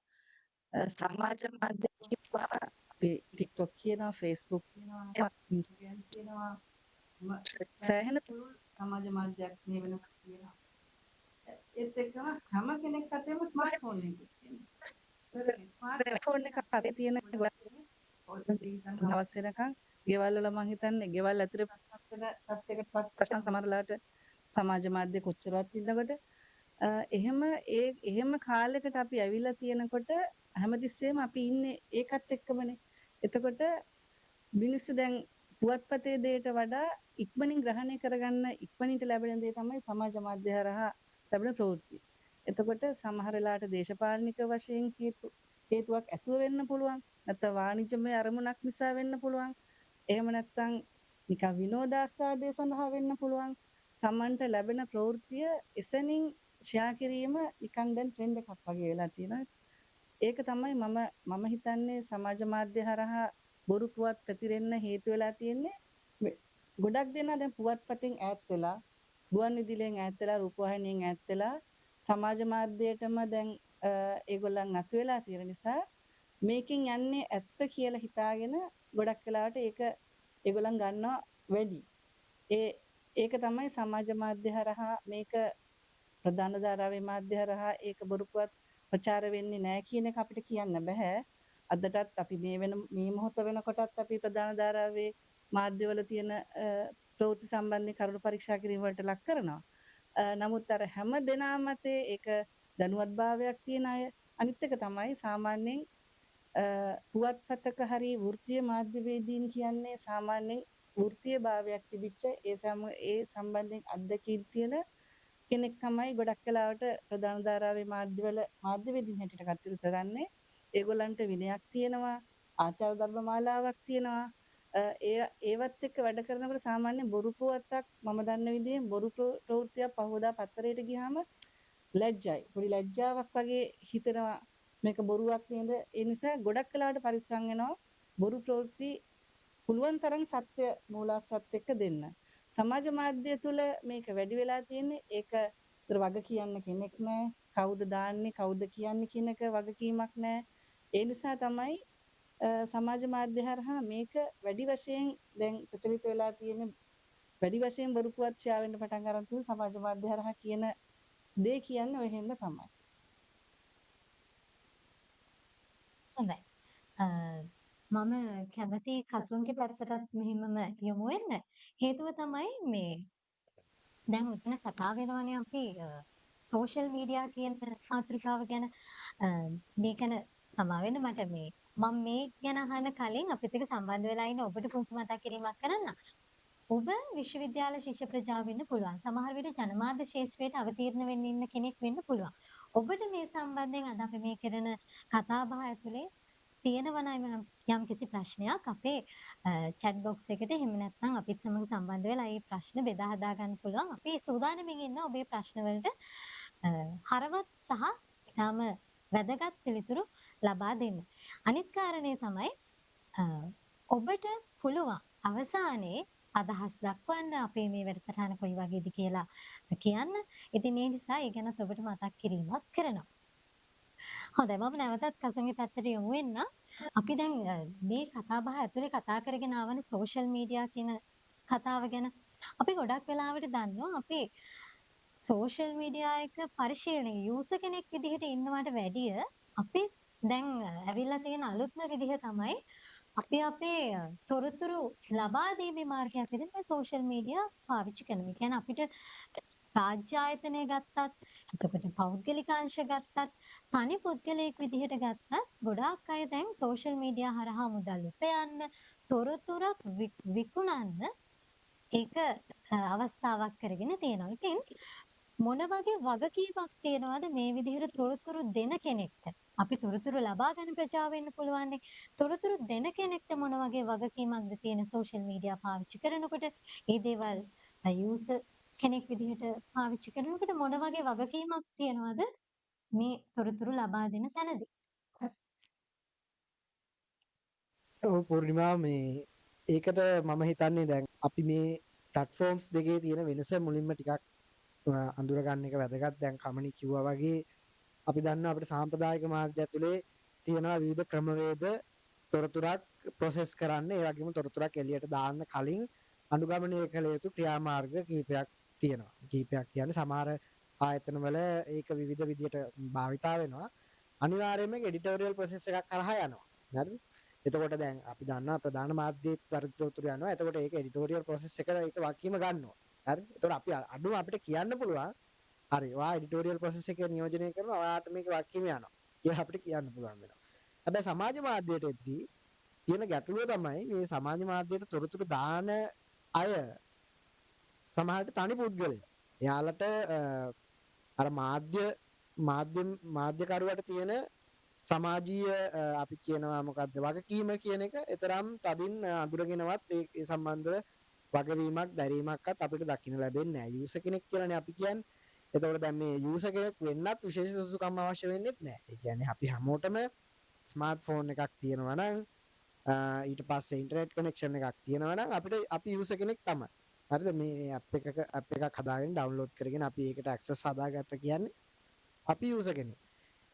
සමාජ මාධ්‍ය කිව්වා අපි TikTok කියනවා, Facebook කියනවා, Instagram කියනවා. සෑහෙන පුළුල් සමාජ මාධ්‍යයක් මේ වෙනකොට තියෙනවා. ඒත් එක්කම හැම කෙනෙක් අතේම ස්මාර්ට්ෆෝන් එකක් තියෙනවා. ස්මාර්ට්ෆෝන් එක අතේ තියෙන දවස් වෙනකන් ගෙවල් වල මං හිතන්නේ ගෙවල් ඇතුලේ ප්‍රශ්න සමහරලාට සමාජ මාධ්‍ය කොච්චරවත් ඉන්නකොට එහෙම කාලයකට අපි ඇවිල්ලා තියෙනකොට හැමතිස්සෙම අපි ඉන්නේ ඒකත් එක්කමනේ. එතකොට මිනිස්සු දැන් පුවත්පතේ දෙයට වඩා ඉක්මනින් ග්‍රහණය කරගන්න ඉක්මනින්ට ලැබෙන දේ තමයි සමාජ මාධ්‍ය හරහා ලැබෙන ප්‍රවෘත්ති. එතකොට සමහර වෙලාවට දේශපාලනික වශයෙන් හේතුවක් ඇතුව වෙන්න පුළුවන්. නැත්නම් වාණිජමය අරමුණක් නිසා වෙන්න පුළුවන්. එහෙම නැත්නම් නිකන් විනෝදාස්වාදය සඳහා වෙන්න පුළුවන්. Tamanට ලැබෙන ප්‍රවෘත්තිය එසැනින් ෂෙයා කිරීම නිකන් දැන් ට්‍රෙන්ඩ් එකක් වගේ වෙලා තියෙනවා. ඒක තමයි මම හිතන්නේ සමාජ මාධ්‍ය හරහා බොරු පුවත් පැතිරෙන්න හේතු වෙලා තියෙන්නේ. ගොඩක් දෙනා දැන් පුවත්පතෙන් ඈත් වෙලා, ගුවන් විදුලියෙන් ඈත් වෙලා, රූපවාහිනියෙන් ඈත් වෙලා සමාජ මාධ්‍යයටම දැන් ඒගොල්ලන් අතු වෙලා තියෙන නිසා මේකෙන් යන්නේ ඇත්ත කියලා හිතාගෙන ගොඩක් වෙලාවට ඒක ඒගොල්ලන් ගන්නවා වැඩි. ඒක තමයි සමාජ මාධ්‍ය හරහා මේක ප්‍රධාන ධාරාවේ මාධ්‍ය හරහා ඒක බොරු පුවත් ප්‍රචාර වෙන්නේ නැහැ කියන එක අපිට කියන්න බෑ. අදටත් අපි මේ මොහොත වෙනකොටත් අපි ප්‍රධාන ධාරාවේ මාධ්‍යවල තියෙන ප්‍රවෘත්ති සම්බන්ධයෙන් කරුණු පරීක්ෂා කිරීම වලට ලක් කරනවා. නමුත් අර හැම දෙනාම මතේ ඒක දැනුවත්භාවයක් තියෙන අය අනිත් එක තමයි සාමාන්‍යයෙන් පුවත්පතක හරි වෘත්තීය මාධ්‍යවේදීන් කියන්නේ සාමාන්‍යයෙන් වෘත්තීය භාවයක් තිබිච්ච ඒ සම්බන්ධයෙන් අත්දැකීම් තියෙන කෙනෙක් තමයි ගොඩක් වෙලාවට ප්‍රධාන ධාරාවේ මාධ්‍යවල මාධ්‍යවේදීන් හැටියට කටයුතු කරන්නේ. ඒගොල්ලන්ට විනයක් තියෙනවා, ආචාර ධර්ම මාලාවක් තියෙනවා. ඒවත් එක්ක වැඩ කරනකොට සාමාන්‍ය බොරු පුවතක් මම දන්න විදිහෙන් බොරු ප්‍රවෘත්තියක් පහවදා පත්තරේට ගියාම ලැජ්ජයි. පොඩි ලැජ්ජාවක් වගේ හිතෙනවා. මේක බොරුවක් නේද? ඒ නිසා ගොඩක් වෙලාවට පරිස්සම් වෙනවා බොරු ප්‍රවෘත්ති පුළුවන් තරම් සත්‍ය මූලාශ්‍රත් එක්ක දෙන්න. සමාජ මාධ්‍ය තුල මේක වැඩි වෙලා තියෙන්නේ ඒක වග කියන්න කෙනෙක් නැහැ. කවුද දාන්නේ කවුද කියන්නේ කියන එක වගකීමක් නැහැ. ඒ නිසා තමයි සමාජ මාධ්‍ය හරහා මේක වැඩි වශයෙන් දැන් ප්‍රචලිත වෙලා තියෙන්නේ වැඩි වශයෙන් බොරු පුවත් ෂෙයා වෙන්න පටන් ගන්න තියෙන සමාජ මාධ්‍ය හරහා කියන දේ කියන්නේ ඔය හින්දා තමයි. හොඳයි. මම කැමති කසුන්ගේ පැත්තටත් මෙහෙමම යොමු වෙන්න. හේතුව තමයි මේ දැන් උතන කතා වෙනවනේ අපි සෝෂල් මීඩියා කියන මාතෘකාව ගැන මේකන සමා වෙන්න මට මේ මම මේ ගැන අහන්න කලින් අපිත් එක්ක සම්බන්ධ වෙලා ඉන්න ඔබට පුංචි මතක් කිරීමක් කරන්න. ඔබ විශ්වවිද්‍යාල ශිෂ්‍ය ප්‍රජාව වෙන්න පුළුවන්. සමහර විට ජනමාධ්‍ය ශාස්ත්‍රයට අවතීර්ණ වෙන්න ඉන්න කෙනෙක් වෙන්න පුළුවන්. ඔබට මේ සම්බන්ධයෙන් අද අපි මේ කරන කතා බහ ඇතුලේ තියෙනවා නම් යම් කිසි ප්‍රශ්නයක් අපේ chat box එකට එහෙම නැත්නම් අපිත් සමග සම්බන්ධ වෙලා මේ ප්‍රශ්න බෙදා හදා ගන්න පුළුවන්. අපි සූදානම්ින් ඉන්න ඔබේ ප්‍රශ්න වලට හරවත් සහ ඊටාම වැදගත් පිළිතුරු ලබා දෙන්න. අනිත් කාරණේ තමයි ඔබට පුළුවන් අවසානයේ අදහස් දක්වන්න අපේ මේ වැඩසටහන කොයි වගේද කියලා කියන්න. ඉතින් ඒ නිසා ඒ ගැන ඔබට මතක් කිරීමක් කරනවා. හොඳයි මම නැවතත් කසුන්ගේ පැත්තට යමු වෙන්න. අපි දැන් මේ කතා බහ ඇතුලේ කතා කරගෙන ආවනේ සෝෂල් මීඩියා කියන කතාව ගැන. අපි ගොඩක් වෙලාවට දන්නවා අපි සෝෂල් මීඩියා එක පරිශීලනය යූසර් කෙනෙක් විදිහට ඉන්නවට වැඩිය අපි දැන් ඇවිල්ලා තියෙන අලුත්ම විදිහ තමයි අපි අපේ තොරතුරු ලබා දීමේ මාර්ගයක් විදිහට මේ සෝෂල් මීඩියා පාවිච්චි කරනවා. ඒ කියන්නේ අපිට රාජ්‍ය ආයතනය ගත්තත්, එතකොට පෞද්ගලික අංශ ගත්තත්, තනි පුද්ගලයෙක් විදිහට ගත්තත් ගොඩාක් අය දැන් සෝෂල් මීඩියා හරහා මුදල් උපයන්න, තොරතුරක් විකුණන්න ඒක අවස්ථාවක් කරගෙන තියෙනවා. ඉතින් මොන වගේ වගකීමක් තියෙනවද මේ විදිහට තොරතුරු දෙන කෙනෙක්ට? අපි තොරතුරු ලබා ගන්න ප්‍රජාව වෙන්න පුළුවන්නේ. තොරතුරු දෙන කෙනෙක්ට මොන වගේ වගකීමක්ද තියෙන සෝෂල් මීඩියා පාවිච්චි කරනකොට? ඒ දේවල් යූසර් කෙනෙක් විදිහට පාවිච්චි කරනකොට මොන වගේ වගකීමක් තියෙනවද මේ තොරතුරු ලබා දෙන තැනදී? ඔව් පූර්ණිමා මේ ඒකට මම හිතන්නේ දැන් අපි මේ platforms දෙකේ තියෙන වෙනස මුලින්ම ටිකක් අඳුර ගන්න එක වැදගත්. දැන් කමනි කිව්වා වගේ අපි දන්නවා අපේ සාම්ප්‍රදායික මාධ්‍ය ඇතුලේ තියෙනවා විවිධ ක්‍රමවේද තොරතුරක් ප්‍රොසෙස් කරන්න, ඒ වගේම තොරතුරක් එළියට දාන්න කලින් අනුගමනය කළ යුතු ක්‍රියාමාර්ග කිහිපයක් තියෙනවා. කිහිපයක් කියන්නේ සමහර ආයතනවල ඒක විවිධ විදියට භාවිතා වෙනවා. අනිවාර්යයෙන්ම එඩිටෝරියල් ප්‍රොසෙස් එකක් කරහා යනවා. හරිද? එතකොට දැන් අපි දන්නවා ප්‍රධාන මාධ්‍යයේ පරිතෝතුරු යනවා. එතකොට ඒක එඩිටෝරියල් ප්‍රොසෙස් එක ඒක වගකීම ගන්නවා. හරි? එතකොට අපි අඩුව අපිට කියන්න පුළුවන්. හරි. ඔයා එඩිටෝරියල් ප්‍රොසෙස් එක නියෝජනය කරනවා. ඔයාට මේක වගකීම යනවා. කියලා අපිට කියන්න පුළුවන් වෙනවා. හැබැයි සමාජ මාධ්‍යයට එද්දී තියෙන ගැටලුව තමයි මේ සමාජ මාධ්‍යයට තොරතුරු දාන අය සමහරට තනි පුද්ගලයෝ. එයාලට අර මාධ්‍යකරුවට තියෙන සමාජීය අපි කියනවා මොකද්ද වගකීම කියන එක තරම් තදින් අඳුරගෙනවත් ඒ සම්බන්ධව වගවීමක් දැරීමක්වත් අපිට දකින්න ලැබෙන්නේ නැහැ. යූසර් කෙනෙක් කියලානේ අපි කියන්නේ. එතකොට දැන් මේ යූසර් කෙනෙක් වෙන්නත් විශේෂ සුසුකම් අවශ්‍ය වෙන්නේ නැහැ. ඒ කියන්නේ අපි හැමෝටම ස්මාර්ට්ෆෝන් එකක් තියෙනවා නම් ඊට පස්සේ ඉන්ටර්නෙට් කනෙක්ෂන් එකක් තියෙනවා නම් අපි යූසර් කෙනෙක් තමයි. හරිද? මේ ඇප් එකක් හදාගෙන ඩවුන්ලෝඩ් කරගෙන අපි ඒකට ඇක්සස් හදාගත්ත කියන්නේ අපි යූසර් කෙනෙක්.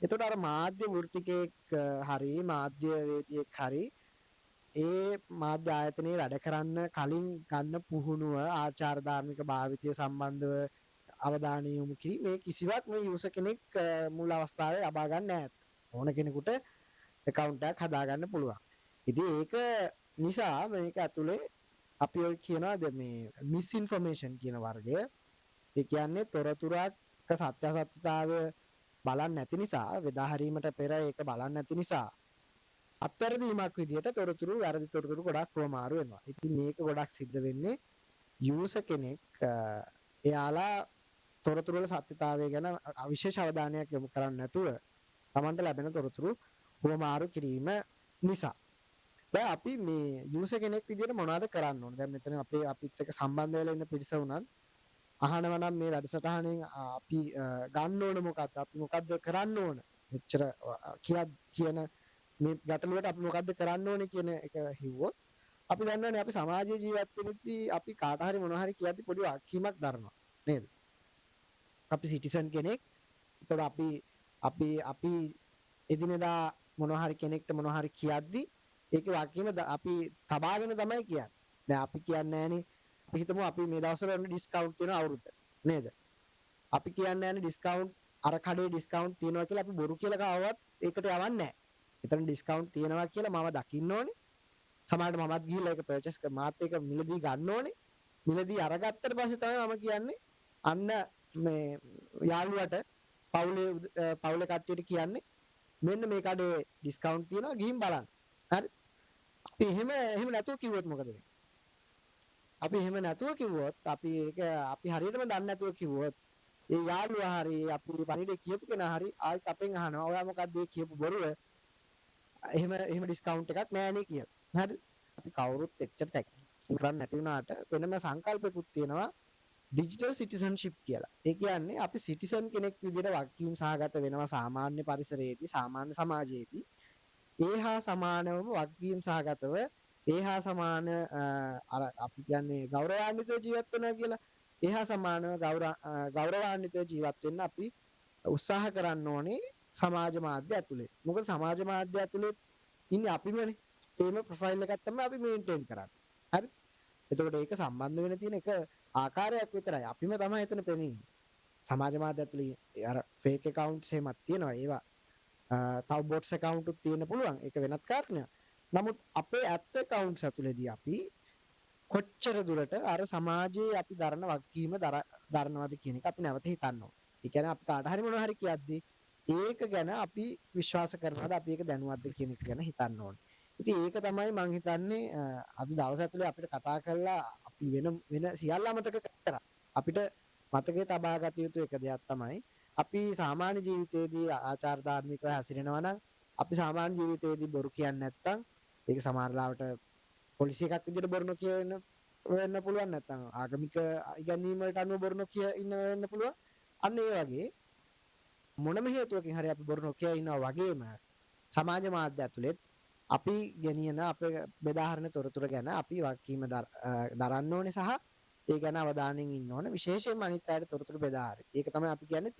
එතකොට අර මාධ්‍ය වෘත්තිකයෙක් හරි මාධ්‍යවේදියෙක් හරි ඒ මාධ්‍ය ආයතනයේ වැඩ කරන්න කලින් ගන්න පුහුණුව ආචාර ධාර්මික භාවිතය සම්බන්ධව අවධානය යොමු කිරීම මේ කිසිවක් මේ යූසර් කෙනෙක් මූල අවස්ථාවේ ලබා ගන්න නැහැ. ඕන කෙනෙකුට account එකක් හදා ගන්න පුළුවන්. ඉතින් ඒක නිසා මේක ඇතුලේ අපි ඔය කියනවා මේ misinformation කියන වර්ගය. ඒ කියන්නේ තොරතුරක් සත්‍ය සත්‍යතාවය බලන්නේ නැති නිසා වෙදාහරීමට පෙර ඒක බලන්නේ නැති නිසා අත්වැරදීමක් විදියට තොරතුරු වැරදි තොරතුරු ගොඩක් ප්‍රමාරු වෙනවා. ඉතින් මේක ගොඩක් සිද්ධ වෙන්නේ යූසර් කෙනෙක් එයාලා තොරතුරු වල සත්‍යතාවය ගැන විශේෂ අවධානයක් යොමු කරන්නේ නැතුව Tamanට ලැබෙන තොරතුරු ප්‍රමාරු කිරීම නිසා. දැන් අපි මේ යූසර් කෙනෙක් විදියට මොනවද කරන්න ඕනේ? දැන් මෙතන අපිත් එක්ක සම්බන්ධ වෙලා ඉන්න පිරිස උනත් අහනවා නම් මේ වැඩසටහනෙන් අපි ගන්න ඕන මොකක්ද? අපි මොකද්ද කරන්න ඕන? එච්චර කියන මේ ගැටලුවට අපි මොකද්ද කරන්න ඕනේ කියන එක හිව්වොත් අපි දන්නවනේ අපි සමාජයේ ජීවත් වෙද්දී අපි කාට හරි මොනවා හරි කියද්දි පොඩි වගකීමක් දරනවා නේද? අපි සිටිසන් කෙනෙක්. ඒතකොට අපි එදිනෙදා මොනවා හරි කෙනෙක්ට මොනවා හරි කියද්දි ඒකේ වගකීම අපි තබාගෙන තමයි කියන්නේ. දැන් අපි කියන්නේ නැහනේ අපි හිතමු අපි මේ දවස්වල ඔන්න ඩිස්කවුන්ට් තියෙන අවුරුද්ද නේද? අපි කියන්නේ නැහනේ ඩිස්කවුන්ට් අර කඩේ ඩිස්කවුන්ට් තියෙනවා කියලා අපි බොරු කියලා කාවවත් ඒකට යවන්නේ නැහැ. එතන ඩිස්කවුන්ට් තියෙනවා කියලා මම දකින්න ඕනේ. සමහරවිට මමත් ගිහිල්ලා ඒක පර්චේස් කර මාත් ඒක මිලදී ගන්න ඕනේ. මිලදී අරගත්තට පස්සේ තමයි මම කියන්නේ අන්න මේ යාළුවට පවුලේ කට්ටියට කියන්නේ මෙන්න මේ කඩේ ඩිස්කවුන්ට් තියෙනවා ගිහින් බලන්න. හරි? අපි එහෙම නැතුව කිව්වොත් මොකද වෙන්නේ? අපි එහෙම නැතුව කිව්වොත් අපි හරියටම දන්නේ නැතුව කිව්වොත් ඒ යාළුවා හරි අපි පණිවිඩය කියපු කෙනා හරි ආයෙත් අපෙන් අහනවා ඔයා මොකක්ද මේ කියපු බොරුව? එහෙම ඩිස්කවුන්ට් එකක් නෑනේ කියලා. හරිද? අපි කවුරුත් එච්චර තැකීම් කරන්නේ නැති වුණාට වෙනම සංකල්පයකුත් තියෙනවා ඩිජිටල් සිටිසන්ෂිප් කියලා. ඒ කියන්නේ අපි සිටිසන් කෙනෙක් විදිහට වගකීම් සහගත වෙනවා සාමාන්‍ය පරිසරයේදී සාමාන්‍ය සමාජයේදී ඒ හා සමානවම වගකීම් සහගතව ඒ හා සමාන අර අපි කියන්නේ ගෞරවාන්විතව ජීවත් වෙනවා කියලා ඒ හා සමානව ගෞරවාන්විතව ජීවත් වෙන්න අපි උත්සාහ කරන්න ඕනේ සමාජ මාධ්‍ය ඇතුලේ. මොකද සමාජ මාධ්‍ය ඇතුලේ ඉන්නේ අපිමනේ. ඒම ප්‍රොෆයිල් එකක් තමයි අපි මේන්ටේන් කරන්නේ. හරි? එතකොට ඒක සම්බන්ධ වෙන තියෙන එක ආකාරයක් විතරයි. අපිම තමයි එතන පෙනෙන්නේ. සමාජ මාධ්‍ය ඇතුලේ අර ෆේක් accountස් එහෙමත් තියෙනවා. ඒවා තව බොට්ස් account උත් තියෙන්න පුළුවන්. ඒක වෙනත් කාරණයක්. නමුත් අපේ ඇත්ත accounts ඇතුලේදී අපි කොච්චර දුරට අර සමාජයේ අපි දරන වගකීම දරනවද කියන එක අපි නැවත හිතන්න ඕනේ. ඒ කියන්නේ අපි කාට හරි මොනවා හරි කියද්දී ඒක ගැන අපි විශ්වාස කරනවද අපි ඒක දැනුවත්ද කියන එක ගැන හිතන්න ඕනේ. ඉතින් ඒක තමයි මම හිතන්නේ අද දවස් ඇතුලේ අපිට කතා කරලා අපි වෙන සියල්ල අමතක කරා. අපිට මතකයේ තබා ගත යුතු එක දෙයක් තමයි අපි සාමාන්‍ය ජීවිතයේදී ආචාර ධාර්මිකව හැසිරෙනවා නම් අපි සාමාන්‍ය ජීවිතයේදී බොරු කියන්නේ නැත්නම් ඒක සමහර ලාවට පොලිසිය එකක් විදිහට බොරු නොකිය වෙන්න පුළුවන් නැත්නම් ආගමික ඉගැන්වීම් වලට අනුව බොරු නොකිය ඉන්න වෙන්න පුළුවන්. අන්න ඒ වගේ මොනම හේතුවකින් හරි අපි බොරු නොකිය ඉන්නවා වගේම සමාජ මාධ්‍ය ඇතුළේ අපි ගෙනියන අපේ බෙදාහරන තොරතුරු ගැන අපි වගකීම දරන්න ඕනේ සහ ඒ ගැන අවධානයෙන් ඉන්න ඕනේ. විශේෂයෙන්ම අනිත් අයට තොරතුරු බෙදා හරින්න. ඒක තමයි අපි කියන්නේ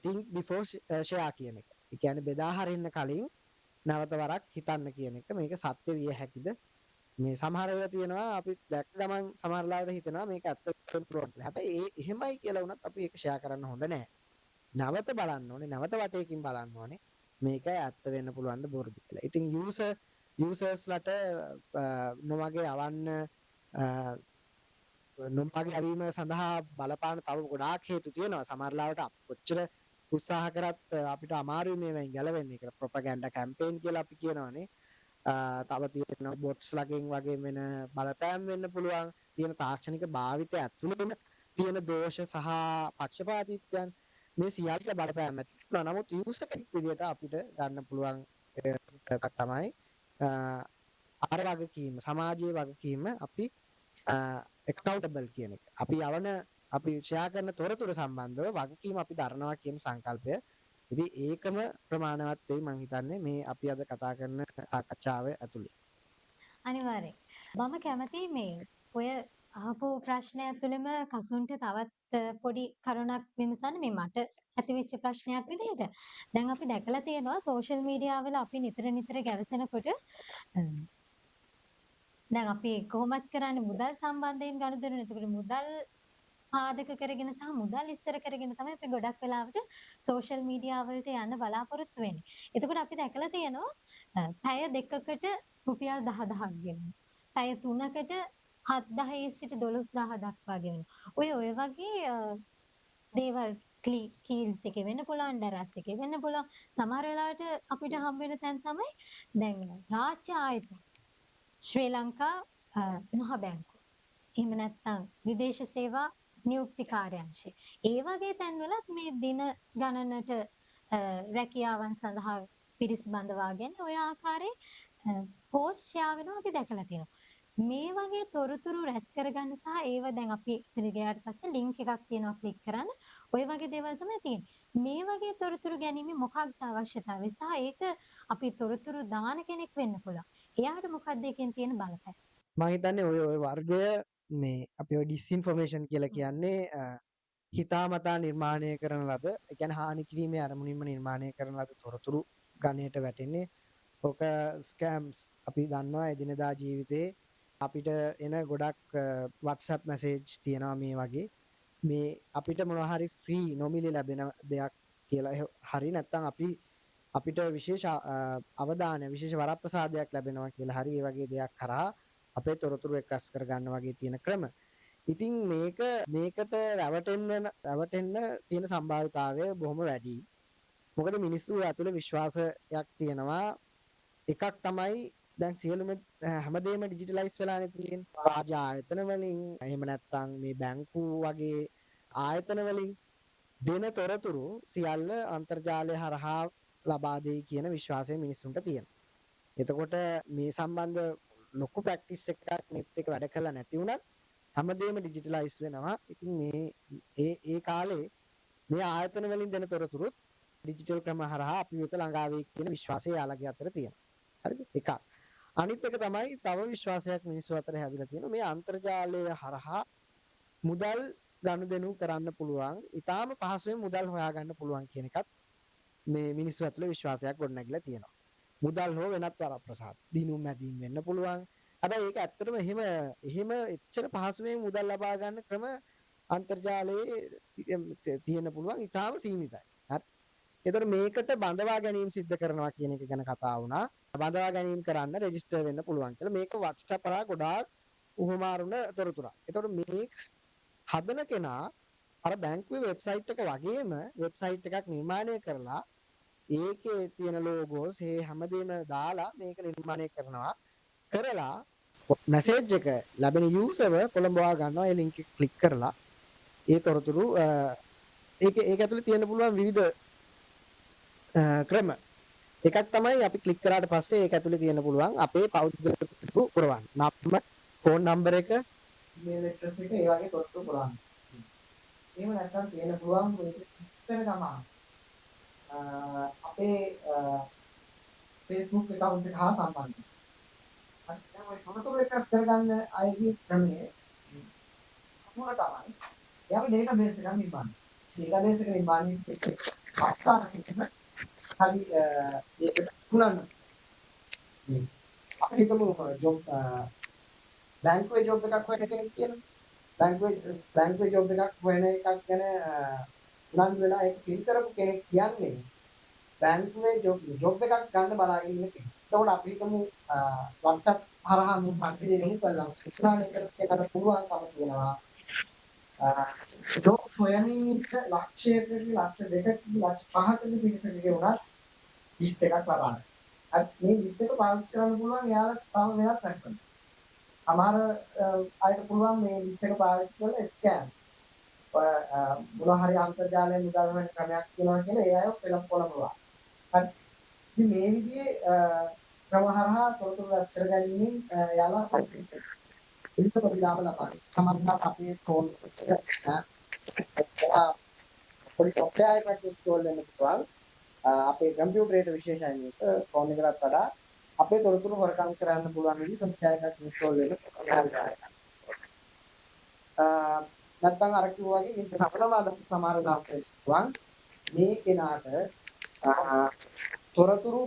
think before share කියන එක. ඒ කියන්නේ බෙදා හරින්න කලින් නැවත වරක් හිතන්න කියන එක. මේක සත්‍ය විය හැකිද? මේ සමහර ඒවා තියෙනවා අපි දැක්ක ගමන් සමහර ලාවට හිතෙනවා මේක ඇත්ත වෙන්න පුළුවන් කියලා. හැබැයි ඒ එහෙමයි කියලා වුණත් අපි ඒක ෂෙයා කරන්න හොඳ නැහැ. නැවත බලන්න ඕනේ. නැවත වටේකින් බලන්න ඕනේ. මේක ඇත්ත වෙන්න පුළුවන්ද බොරුද කියලා. ඉතින් යූසර්ස්ලට නොමගේ යවන්න නොමගේ යවීම සඳහා බලපාන තව ගොඩාක් හේතු තියෙනවා. සමහර ලාවට කොච්චර උත්සාහ කරත් අපිට අමාරුයි මේවෙන් ගැලවෙන්න. ඒකට ප්‍රොපගැන්ඩා කැම්පේන් කියලා අපි කියනවානේ. තව තියෙනවා බොට්ස් ලගෙන් වගේ වෙන බලපෑම් වෙන්න පුළුවන්. තියෙන තාක්ෂණික භාවිතය ඇතුළේම තියෙන දෝෂ සහ පක්ෂපාතීත්වයන් මේ සියල්ල බලපෑම් ඇති කරනවා. නමුත් යූසර් කෙනෙක් විදිහට අපිට ගන්න පුළුවන් එකක් තමයි අර වගකීම සමාජයේ වගකීම අපි accountable කියන එක. අපි ෂෙයා කරන තොරතුරු සම්බන්ධව වගකීම අපි දරනවා කියන සංකල්පය. ඉතින් ඒකම ප්‍රමාණවත් වෙයි මම හිතන්නේ මේ අපි අද කතා කරන සාකච්ඡාව ඇතුලේ. අනිවාර්යෙන්. මම කැමතියි මේ ඔය අහපු ප්‍රශ්නය ඇතුළෙම කසුන්ට තවත් පොඩි කරුණක් විමසන්න මේ මට ඇතිවෙච්ච ප්‍රශ්නයක් විදිහට. දැන් අපි දැකලා තියෙනවා සෝෂල් මීඩියා වල අපි නිතර ගැවසෙනකොට දැන් අපි කොහොමත් කරන්නේ මුදල් සම්බන්ධයෙන් ගනුදෙනු. එතකොට මුදල් පාදක කරගෙන සහ මුදල් ඉස්සර කරගෙන තමයි අපි ගොඩක් වෙලාවට සෝෂල් මීඩියා වලට යන්න බලාපොරොත්තු වෙන්නේ. එතකොට අපි දැකලා තියෙනවා පැය දෙකකට රුපියල් 10000ක් ගෙවන. පැය 3කට 7000 සිට 12000 දක්වා ගෙවන. ඔය වගේ දේවල් කීල්ස් එකේ වෙන්න පුළුවන්, ඩරස් එකේ වෙන්න පුළුවන්. සමහර වෙලාවට අපිට හම්බ වෙන තැන් තමයි දැන් රාජ්‍ය ආයතන ශ්‍රී ලංකා මහ බැංකුව. එහෙම නැත්නම් විදේශ සේවා නියුක්ති කාර්යාංශය. ඒ වගේ තැන්වලත් මේ දින ගණනට රැකියාවන් සඳහා පිරිස් බඳවාගෙන ඔය ආකාරයේ පෝස්ට් ෂෙයා වෙනවා අපි දැකලා තියෙනවා. මේ වගේ තොරතුරු රැස් කරගන්න සහ ඒව දැන් අපි ඉතින් ගියාට පස්සේ ලින්ක් එකක් තියෙනවා ක්ලික් කරන්න. ඔය වගේ දේවල් තමයි තියෙන්නේ. මේ වගේ තොරතුරු ගැනීමේ මොකක්ද අවශ්‍යතාවය සහ ඒක අපි තොරතුරු දාන කෙනෙක් වෙන්න පුළුවන්. එයාට මොකක්ද ඒකෙන් තියෙන බලපෑම? මම හිතන්නේ ඔය වර්ගය මේ අපි ඔය ඩිස්ඉන්ෆර්මේෂන් කියලා කියන්නේ හිතාමතා නිර්මාණය කරන ලද, ඒ කියන්නේ හානි කිරීමේ අරමුණින්ම නිර්මාණය කරන ලද තොරතුරු ගණයට වැටෙන්නේ. ඔක ස්කෑම්ස් අපි දන්නවා එදිනදා ජීවිතේ අපිට එන ගොඩක් WhatsApp මැසේජ් තියෙනවා මේ වගේ. මේ අපිට මොනවා හරි ෆ්‍රී නොමිලේ ලැබෙන දෙයක් කියලා හරි නැත්නම් අපිට විශේෂ අවධානය විශේෂ වරප්‍රසාදයක් ලැබෙනවා කියලා හරි ඒ වගේ දෙයක් කරා අපේ තොරතුරු එක්රැස් කරගන්න වගේ තියෙන ක්‍රම. ඉතින් මේකට රැවටෙන්න තියෙන සම්භාවිතාවය බොහොම වැඩි. මොකද මිනිස්සු ඇතුලේ විශ්වාසයක් තියෙනවා. එකක් තමයි දැන් සියලුම හැමදේම ඩිජිටලයිස් වෙලානේ තියෙන්නේ. රාජ්‍ය ආයතන වලින් එහෙම නැත්නම් මේ බැංකු වගේ ආයතන වලින් දෙන තොරතුරු සියල්ල අන්තර්ජාලය හරහා ලබා දෙයි කියන විශ්වාසය මිනිස්සුන්ට තියෙනවා. එතකොට මේ සම්බන්ධ ලොකු ප්‍රැක්ටිස් එකක් නෙත් එක වැඩ කළා නැති වුණත් හැමදේම ඩිජිටලයිස් වෙනවා. ඉතින් මේ කාලේ මේ ආයතන වලින් දෙන තොරතුරුත් ඩිජිටල් ක්‍රම හරහා අපි වෙත ළඟා වෙයි කියන විශ්වාසය යාළගේ අතර තියෙනවා. හරිද? එකක්. අනිත් එක තමයි තව විශ්වාසයක් මිනිස්සු අතර හැදිලා තියෙනවා. මේ අන්තර්ජාලය හරහා මුදල් ගනුදෙනු කරන්න පුළුවන්. ඊටාම පහසුවෙන් මුදල් හොයාගන්න පුළුවන් කියන එකත් මේ මිනිස්සු ඇතුළේ විශ්වාසයක් ගොඩනැගිලා තියෙනවා. මුදල් හෝ වෙනත් වරප්‍රසාද දිනුම් මැදීම් වෙන්න පුළුවන්. හැබැයි ඒක ඇත්තටම එහෙම එච්චර පහසුවෙන් මුදල් ලබා ගන්න ක්‍රම අන්තර්ජාලයේ තියෙන්න පුළුවන්. ඊටාම සීමිතයි. හරි. ඒතර මේකට බඳවා ගැනීම සිද්ධ කරනවා කියන එක ගැන කතා වුණා. බඳවා ගැනීම කරන්න රෙජිස්ටර් වෙන්න පුළුවන් කියලා. මේක WhatsApp කරා ගොඩාක් උහුමාරුන තොරතුරක්. ඒතකොට මේ හදන කෙනා අර බැංකුවේ වෙබ්සයිට් එක වගේම වෙබ්සයිට් එකක් නිර්මාණය කරලා ඒකේ තියෙන ලෝගෝස් ඒ හැමදේම දාලා මේක නිර්මාණය කරලා මැසේජ් එක ලැබෙන යූසර්ව කොළඹවා ගන්නවා. ඒ ලින්ක් එක ක්ලික් කරලා ඒ තොරතුරු ඒක ඇතුලේ තියෙන්න පුළුවන් විවිධ ක්‍රම. එකක් තමයි අපි ක්ලික් කරාට පස්සේ ඒක ඇතුලේ තියෙන්න පුළුවන් අපේ පෞද්ගලික තොරතුරු පුරවන්න. නම, ෆෝන් නම්බර් එක, ඊමේල් ඇඩ්‍රස් එක, ඒ වගේ තොරතුරු පුරවන්න. එහෙම නැත්නම් තියෙන්න පුළුවන් මේක ඉස්සර ගමන් අපේ Facebook account එක හා සම්බන්ධයි. හරි. දැන් ඔය තොරතුරු එක්රැස් කරගන්න අයගේ ක්‍රමයේ මොන තමයි? යාගේ database එකක් නිර්මාණය. database එක නිර්මාණය හරි ඒක පුරන්න. අපි හිතමු ජොබ් බැංකුවේ ජොබ් එකක් හොයන කෙනෙක් කියලා. බැංකුවේ ජොබ් එකක් හොයන එකක් ගැන උනන්දු වෙලා ඒක ෆිල් කරපු කෙනෙක් කියන්නේ බැංකුවේ ජොබ් එකක් ගන්න බලාගෙන ඉන්න කෙනෙක්. එතකොට අපි හිතමු WhatsApp හරහා මේ පන්තිලේ යොමු කළා. ස්නානය කරලා පුළුවන්කම තියෙනවා. ජොබ් හොයන්නේ ලක්ෂයකදී ලක්ෂ දෙකකදී ලක්ෂ පහකදී පිටසකදී උනත් ලිස්ට් එකක් ලබන්න. අර මේ ලිස්ට් එක පාවිච්චි කරන්න පුළුවන් යාළුවා තව වෙනත් නැත්නම්. අමාර අයිට පුළුවන් මේ ලිස්ට් එක පාවිච්චි කරලා ස්කෑම්ස් මොනවා හරි අන්තර්ජාලයෙන් මුදල් හොයන ක්‍රමයක් තියෙනවා කියලා ඒ අය පොළඹවනවා. හරි. ඉතින් මේ විදිහේ ක්‍රම හරහා තොරතුරු රැස් කරගැනීමෙන් යාළුවා ඒක ප්‍රතිලාභ ලබනවා. සමහරවිට අපේ ෆෝන් පොඩි software එකක් install වෙන්න පුළුවන්. අපේ කම්පියුටරේට විශේෂයි මේක. ෆෝන් එකකට වඩා අපේ තොරතුරු හොරකම් කරන්න පුළුවන් විදිහ software එකක් install වෙන්න නැත්නම් අර කිව්වා වගේ මේ සමනවාද සමහර දාපේ පුළුවන්. මේ කෙනාට තොරතුරු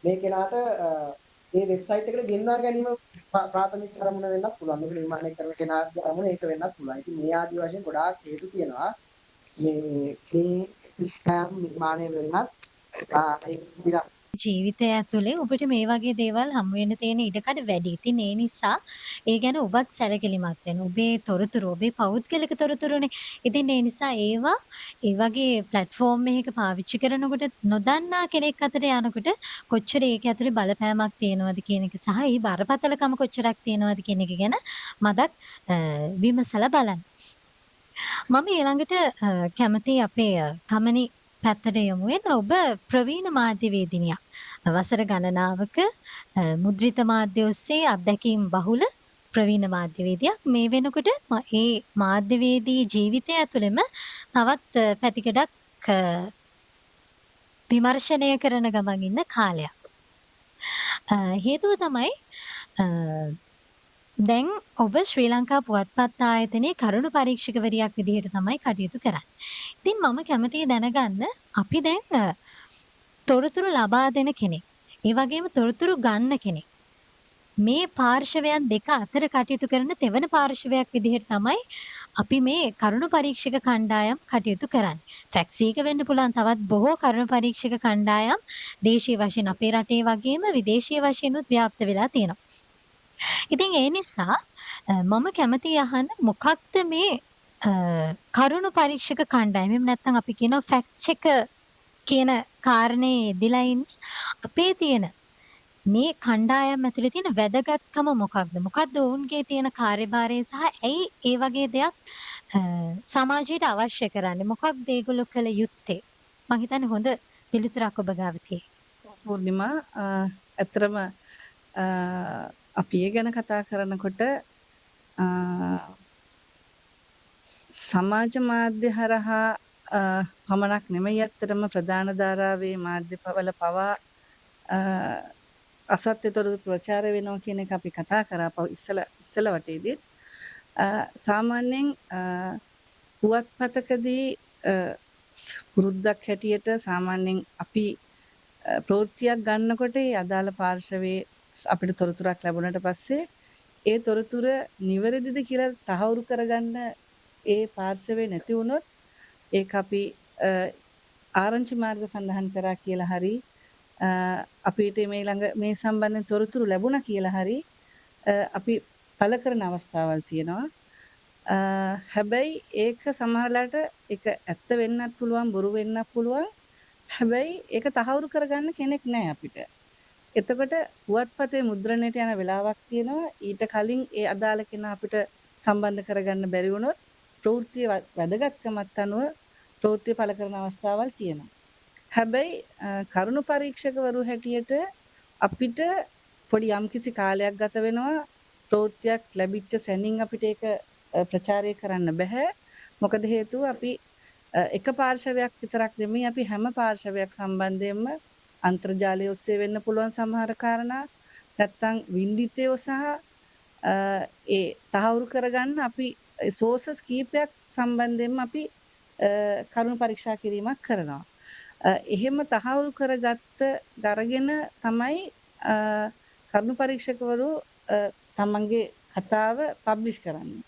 මේ කෙනාට ඒ වෙබ්සයිට් එකට ගෙන්වා ගැනීම ප්‍රාථමික අරමුණ වෙන්නත් පුළුවන්. මේක නිර්මාණය කරන කෙනාගේ අරමුණ ඒක වෙන්නත් පුළුවන්. ඉතින් මේ ආදී වශයෙන් ගොඩාක් හේතු තියෙනවා. මේ ස්කෑම් නිර්මාණය වෙන්නත් ඒක ජීවිතය ඇතුලේ ඔබට මේ වගේ දේවල් හමු වෙන්න තියෙන ඉඩකඩ වැඩි. ඉතින් ඒ නිසා ඒ ගැන ඔබත් සැලකිලිමත් වෙන්න. ඔබේ තොරතුරු, ඔබේ පෞද්ගලික තොරතුරුනේ. ඉතින් ඒ නිසා ඒවා ඒ වගේ ප්ලැට්ෆෝම් එකක පාවිච්චි කරනකොට නොදන්නා කෙනෙක් අතට යනකොට කොච්චර ඒක ඇතුලේ බලපෑමක් තියෙනවද කියන එක සහ ඒ බරපතලකම කොච්චරක් තියෙනවද කියන එක ගැන මදක් විමසලා බලන්න. මම ඊළඟට කැමති අපේ කමනි පැත්තට යමු වෙන ඔබ ප්‍රවීණ මාධ්‍යවේදිනියක්. වසර ගණනාවක මුද්‍රිත මාධ්‍ය ඔස්සේ අත්දැකීම් බහුල ප්‍රවීණ මාධ්‍යවේදියක්. මේ වෙනකොට ඒ මාධ්‍යවේදී ජීවිතය ඇතුළෙම තවත් පැතිකඩක් විමර්ශනය කරන ගමන් ඉන්න කාලයක්. හේතුව තමයි දැන් ඔබ ශ්‍රී ලංකා පුවත්පත් ආයතනයේ කරුණු පරීක්ෂකවරියක් විදිහට තමයි කටයුතු කරන්නේ. ඉතින් මම කැමතියි දැනගන්න අපි දැන් තොරතුරු ලබා දෙන කෙනෙක්. ඒ වගේම තොරතුරු ගන්න කෙනෙක්. මේ පාර්ශවයන් දෙක අතර කටයුතු කරන තෙවන පාර්ශවයක් විදිහට තමයි අපි මේ කරුණු පරීක්ෂක කණ්ඩායම් කටයුතු කරන්නේ. ෆැක්සීක වෙන්න පුළුවන් තවත් බොහෝ කරුණු පරීක්ෂක කණ්ඩායම් දේශීය වශයෙන් අපේ රටේ වගේම විදේශීය වශයෙන් උත් ව්‍යාප්ත වෙලා තියෙනවා. ඉතින් ඒ නිසා මම කැමතියි අහන්න මොකක්ද මේ කරුණු පරීක්ෂක කණ්ඩායම එහෙම නැත්නම් අපි කියනවා ෆැක්ට් චෙකර් කියන කාරණේ යෙදිලා ඉන්නේ අපේ තියෙන මේ කණ්ඩායම් ඇතුලේ තියෙන වැදගත්කම මොකක්ද? මොකක්ද ඔවුන්ගේ තියෙන කාර්යභාරය සහ ඇයි ඒ වගේ දෙයක් සමාජයට අවශ්‍ය කරන්නේ? මොකක්ද ඒගොල්ලෝ කළ යුත්තේ? මම හිතන්නේ හොඳ පිළිතුරක් ඔබ ගාව තියෙයි. පූර්ණිමා ඇත්තටම අපි ඒ ගැන කතා කරනකොට සමාජ මාධ්‍ය හරහා පමණක් නෙමෙයි ඇත්තටම ප්‍රධාන ධාරාවේ මාධ්‍යවල පවා අසත්‍ය තොරතුරු ප්‍රචාර වෙනවා කියන එක අපි කතා කරා ඉස්සල වටේදී. සාමාන්‍යයෙන් පුවත්පතකදී පුරුද්දක් හැටියට සාමාන්‍යයෙන් අපි ප්‍රවෘත්තියක් ගන්නකොට ඒ අදාළ පාර්ශවයේ අපිට තොරතුරක් ලැබුණට පස්සේ ඒ තොරතුර නිවැරදිද කියලා තහවුරු කරගන්න ඒ පාර්ශවයේ නැති වුණොත් ඒක අපි ආරංචි මාර්ග සඳහන් කරා කියලා හරි අපිට මේ ළඟ මේ සම්බන්ධ තොරතුරු ලැබුණා කියලා හරි අපි පළ කරන අවස්ථාවල් තියෙනවා. හැබැයි ඒක සමහරලාට ඒක ඇත්ත වෙන්නත් පුළුවන් බොරු වෙන්නත් පුළුවන්. හැබැයි ඒක තහවුරු කරගන්න කෙනෙක් නැහැ අපිට. එතකොට පුවත්පතේ මුද්‍රණයට යන වෙලාවක් තියෙනවා. ඊට කලින් ඒ අදාළ කෙනා අපිට සම්බන්ධ කරගන්න බැරි වුණොත් ප්‍රවෘත්ති වැදගත්කමත් අනුව ප්‍රවෘත්ති පළ කරන අවස්ථාවල් තියෙනවා. හැබැයි කරුණු පරීක්ෂකවරු හැටියට අපිට පොඩි යම්කිසි කාලයක් ගත වෙනවා ප්‍රවෘත්තියක් ලැබිච්ච සැනින් අපිට ඒක ප්‍රචාරය කරන්න බෑ. මොකද හේතුව අපි එක පාර්ශවයක් විතරක් නෙමෙයි අපි හැම පාර්ශවයක් සම්බන්ධයෙන්ම අන්තර්ජාලය ඔස්සේ වෙන්න පුළුවන් සමහර කාරණා නැත්තම් වින්දිතයෝ සහ ඒ තහවුරු කරගන්න අපි සෝසස් කීපයක් සම්බන්ධයෙන්ම අපි කරුණු පරීක්ෂා කිරීමක් කරනවා. එහෙම තහවුරු කරගත්ත දරගෙන තමයි කරුණු පරීක්ෂකවරු තමන්ගේ කතාව පබ්ලිෂ් කරන්නේ.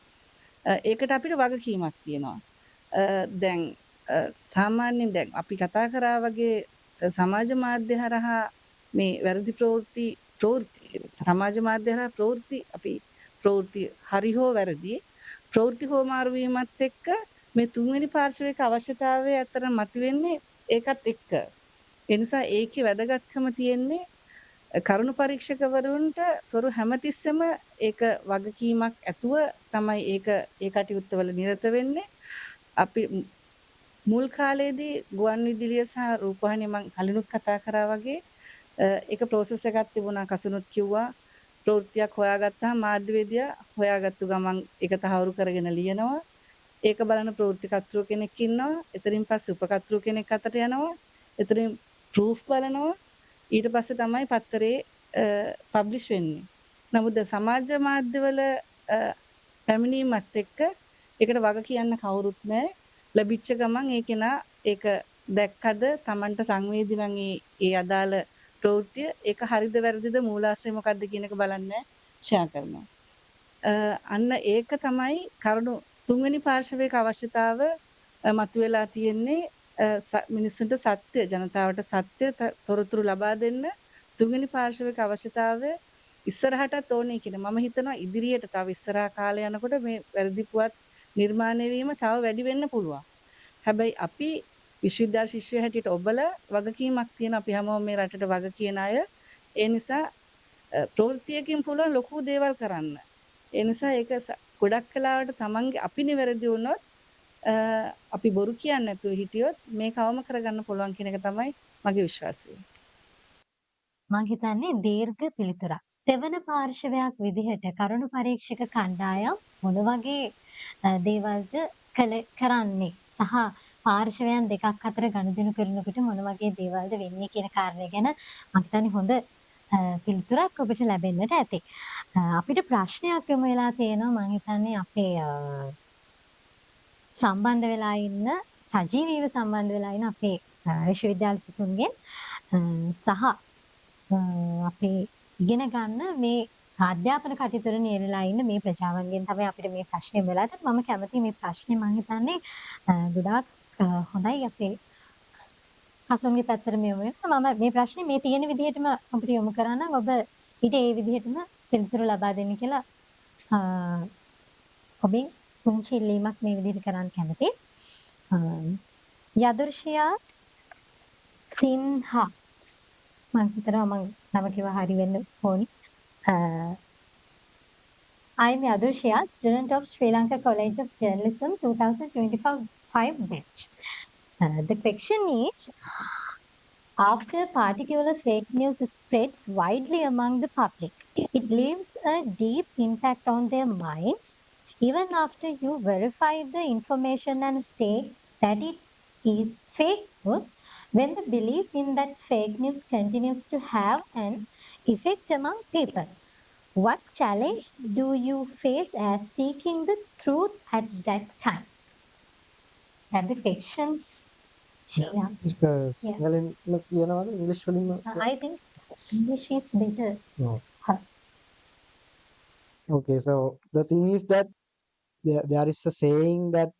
ඒකට අපිට වගකීමක් තියෙනවා. දැන් සාමාන්‍යයෙන් දැන් අපි කතා කරා වගේ සමාජ මාධ්‍ය හරහා මේ වැරදි ප්‍රවෘත්ති සමාජ මාධ්‍ය හරහා අපි ප්‍රවෘත්ති හරි හෝ වැරදි ප්‍රවෘත්ති හෝමාරු වීමත් එක්ක මේ තුන්වෙනි පාර්ශවයක අවශ්‍යතාවය අතර මතුවෙන්නේ ඒකත් එක්ක. ඒ නිසා ඒකේ වැදගත්කම තියෙන්නේ කරුණු පරීක්ෂකවරුන්ට කරු හැමතිස්සෙම ඒක වගකීමක් ඇතුව තමයි ඒ කටයුත්තවල නිරත වෙන්නේ. අපි මුල් කාලේදී ගුවන් විදුලිය සහ රූපවාහිනිය මම කලිනුත් කතා කරා වගේ ඒක ප්‍රොසෙස් එකක් තිබුණා. කසුනුත් කිව්වා ප්‍රවෘත්තියක් හොයාගත්තාම මාධ්‍යවේදියා හොයාගත්තු ගමන් ඒක තහවුරු කරගෙන ලියනවා. ඒක බලන ප්‍රවෘත්ති කර්තෘ කෙනෙක් ඉන්නවා. එතනින් පස්සේ උපකර්තෘ කෙනෙක් අතට යනවා. එතනින් ප්‍රූෆ් බලනවා. ඊට පස්සේ තමයි පත්තරේ පබ්ලිෂ් වෙන්නේ. නමුත් සමාජ මාධ්‍යවල පැමිණීමත් එක්ක ඒකට වග කියන්න කවුරුත් නැහැ. ලැබිච්ච ගමන් ඒක දැක්කද Tamanට සංවේදී නම් ඒ අදාළ ප්‍රවෘත්තිය ඒක හරිද වැරදිද මූලාශ්‍රය මොකක්ද කියන එක බලන්නේ ෂෙයා කරනවා. අන්න ඒක තමයි කරුණු තුන්වෙනි පාර්ශවයක අවශ්‍යතාව මතුවලා තියෙන්නේ මිනිස්සුන්ට සත්‍ය ජනතාවට සත්‍ය තොරතුරු ලබා දෙන්න තුන්වෙනි පාර්ශවයක අවශ්‍යතාවය ඉස්සරහටත් ඕනේ කියන මම හිතනවා ඉදිරියට තව ඉස්සරහා කාලය යනකොට මේ වැරදි පුවත් නිර්මාණය වීම තව වැඩි වෙන්න පුළුවන්. හැබැයි අපි විශ්වවිද්‍යාල ශිෂ්‍යයෝ හැටියට ඔබලා වගකීමක් තියෙන අපි හැමෝම මේ රටට වග කියන අය. ඒ නිසා ප්‍රවෘත්තියකින් පුළුවන් ලොකු දේවල් කරන්න. ඒ නිසා ඒක ගොඩක් කලාවට තමන්ගේ අපි නිවැරදි වුණොත් අපි බොරු කියන්නේ නැතුව හිටියොත් මේක අවම කරගන්න පුළුවන් කියන එක තමයි මගේ විශ්වාසය. මම හිතන්නේ දීර්ඝ පිළිතුරක්. දෙවන පාර්ශවයක් විදිහට කරුණු පරීක්ෂක කණ්ඩායම් මොන වගේ දේවල්ද කරන්නේ සහ පාර්ශවයන් දෙකක් අතර ගනුදෙනු කරනකොට මොන වගේ දේවල්ද වෙන්නේ කියන කාරණය ගැන මම හිතන්නේ හොඳ පිළිතුරක් ඔබට ලැබෙන්නට ඇති. අපිට ප්‍රශ්නයක් යොමු වෙලා තියෙනවා මම හිතන්නේ අපේ සම්බන්ධ වෙලා ඉන්න සජීවීව සම්බන්ධ වෙලා ඉන්න අපේ විශ්වවිද්‍යාල සිසුන්ගෙන් සහ අපේ ඉගෙන ගන්න මේ අධ්‍යාපන කටයුතු වල නියැලලා ඉන්න මේ ප්‍රජාවන්ගෙන් තමයි අපිට මේ ප්‍රශ්නේ වෙලා තියෙන්නේ. මම කැමතියි මේ ප්‍රශ්නේ මම හිතන්නේ ගොඩාක් හොඳයි අපේ හසුන්ගේ පැත්තට යොමු වෙනවා. මම මේ ප්‍රශ්නේ මේ තියෙන විදිහටම අපිට යොමු කරා නම් ඔබ ඊට ඒ විදිහටම පිළිතුරු ලබා දෙන්න කියලා ඔබෙන් පුංචි ඉල්ලීමක් මේ විදිහට කරන්න කැමතියි. යදුර්ෂියා සින්හා මම හිතනවා මම නම කිව්වා හරි වෙන්න ඕනි. I'm Yadushya, student of Sri Lanka College of Journalism 2025 batch. The question is, after particular fake news spreads widely among the public, it leaves a deep impact on their minds even after you verify the information and state that it is fake news. When the belief in that fake news continues to have an effect among people, what challenge do you face as seeking the truth at that time? Have the questions? Yeah. සිංහලෙන් කියනවද ඉංග්‍රීසි වලින්ම I think English is better. No. Huh. Okay, so the thing is that there is a saying that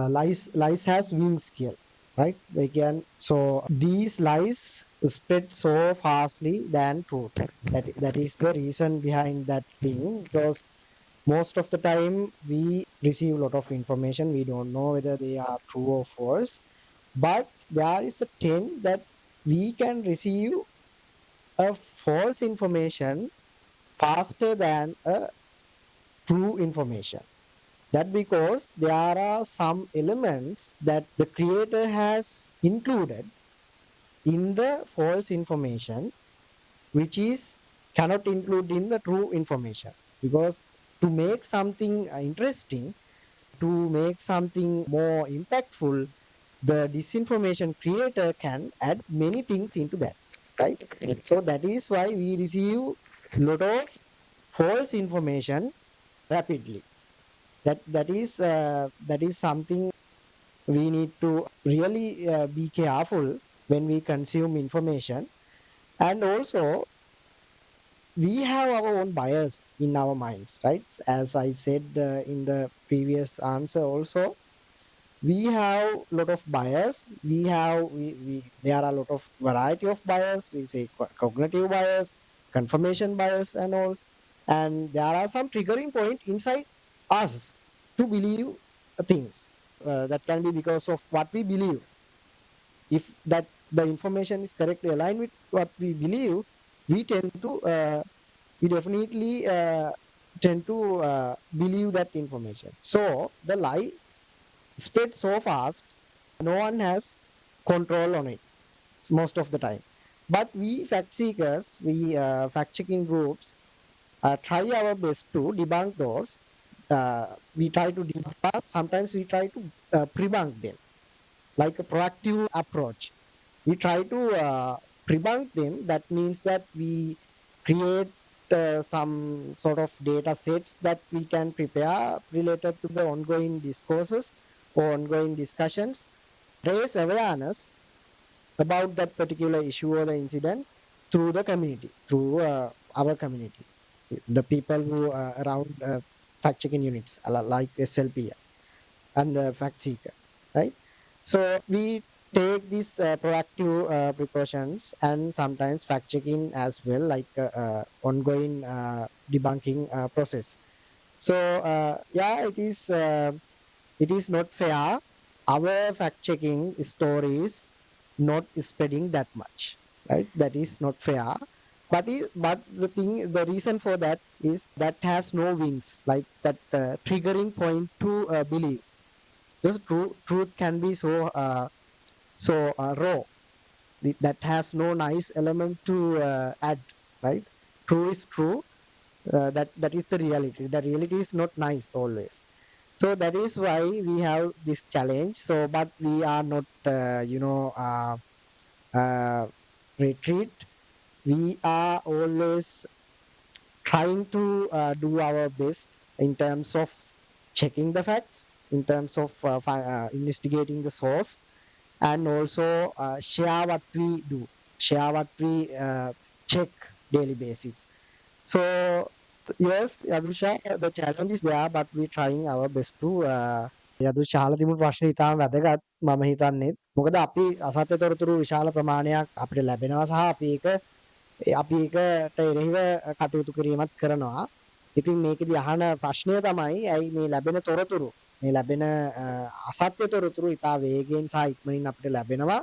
lies has wings here, right? They can, so these lies spread so fastly than truth. That is the reason behind that thing, because most of the time we receive a lot of information, we don't know whether they are true or false, but there is a trend that we can receive a false information faster than a true information. That because there are some elements that the creator has included in the false information which is cannot include in the true information. Because to make something interesting, to make something more impactful, the disinformation creator can add many things into that, right? So that is why we receive lot of false information rapidly. That is something we need to really be careful when we consume information. And also we have our own bias in our minds, right? As I said in the previous answer also, we have lot of bias. There are a lot of variety of bias. We say cognitive bias, confirmation bias and all, and there are some triggering point inside us to believe things. That can be because of what we believe. If that the information is correctly aligned with what we believe, we definitely tend to believe that information. So the lie spread so fast, no one has control on it most of the time. But we fact seekers, we fact checking groups try our best to debunk those. We try to debunk, sometimes we try to prebunk them, like a proactive approach. We try to prebunk them. That means that we create some sort of data sets that we can prepare related to the ongoing discourses or ongoing discussions, raise awareness about that particular issue or the incident through the community, through our community, the people who are around fact checking units like SLP and the fact seeker, right? So we take these proactive precautions and sometimes fact checking as well, like ongoing debunking process. So yeah, it is not fair. Our fact checking stories not spreading that much, right? That is not fair. But the reason for that is that has no wings, like that triggering point to believe. Because truth can be so raw. That has no nice element to add, right? true is true. That is the reality. The reality is not nice always. So that is why we have this challenge. So but we are not uh, retreat. We are always trying to do our best in terms of checking the facts, in terms of investigating the source, and also share what we do, share what we check daily basis. So yes, Yadusha, the challenge is there, but we're trying our best to යදුෂ අහලා තිබුණු ප්‍රශ්නේ ඉතාම වැදගත් මම හිතන්නේ. මොකද අපි අසත්‍ය තොරතුරු විශාල ප්‍රමාණයක් අපිට ලැබෙනවා සහ අපි ඒකට එරෙහිව කටයුතු කිරීමත් කරනවා. ඉතින් මේකෙදි අහන ප්‍රශ්නය තමයි ඇයි මේ ලැබෙන තොරතුරු මේ ලැබෙන අසත්‍ය තොරතුරු ඉතා වේගයෙන් සහ ඉක්මනින් අපිට ලැබෙනවා.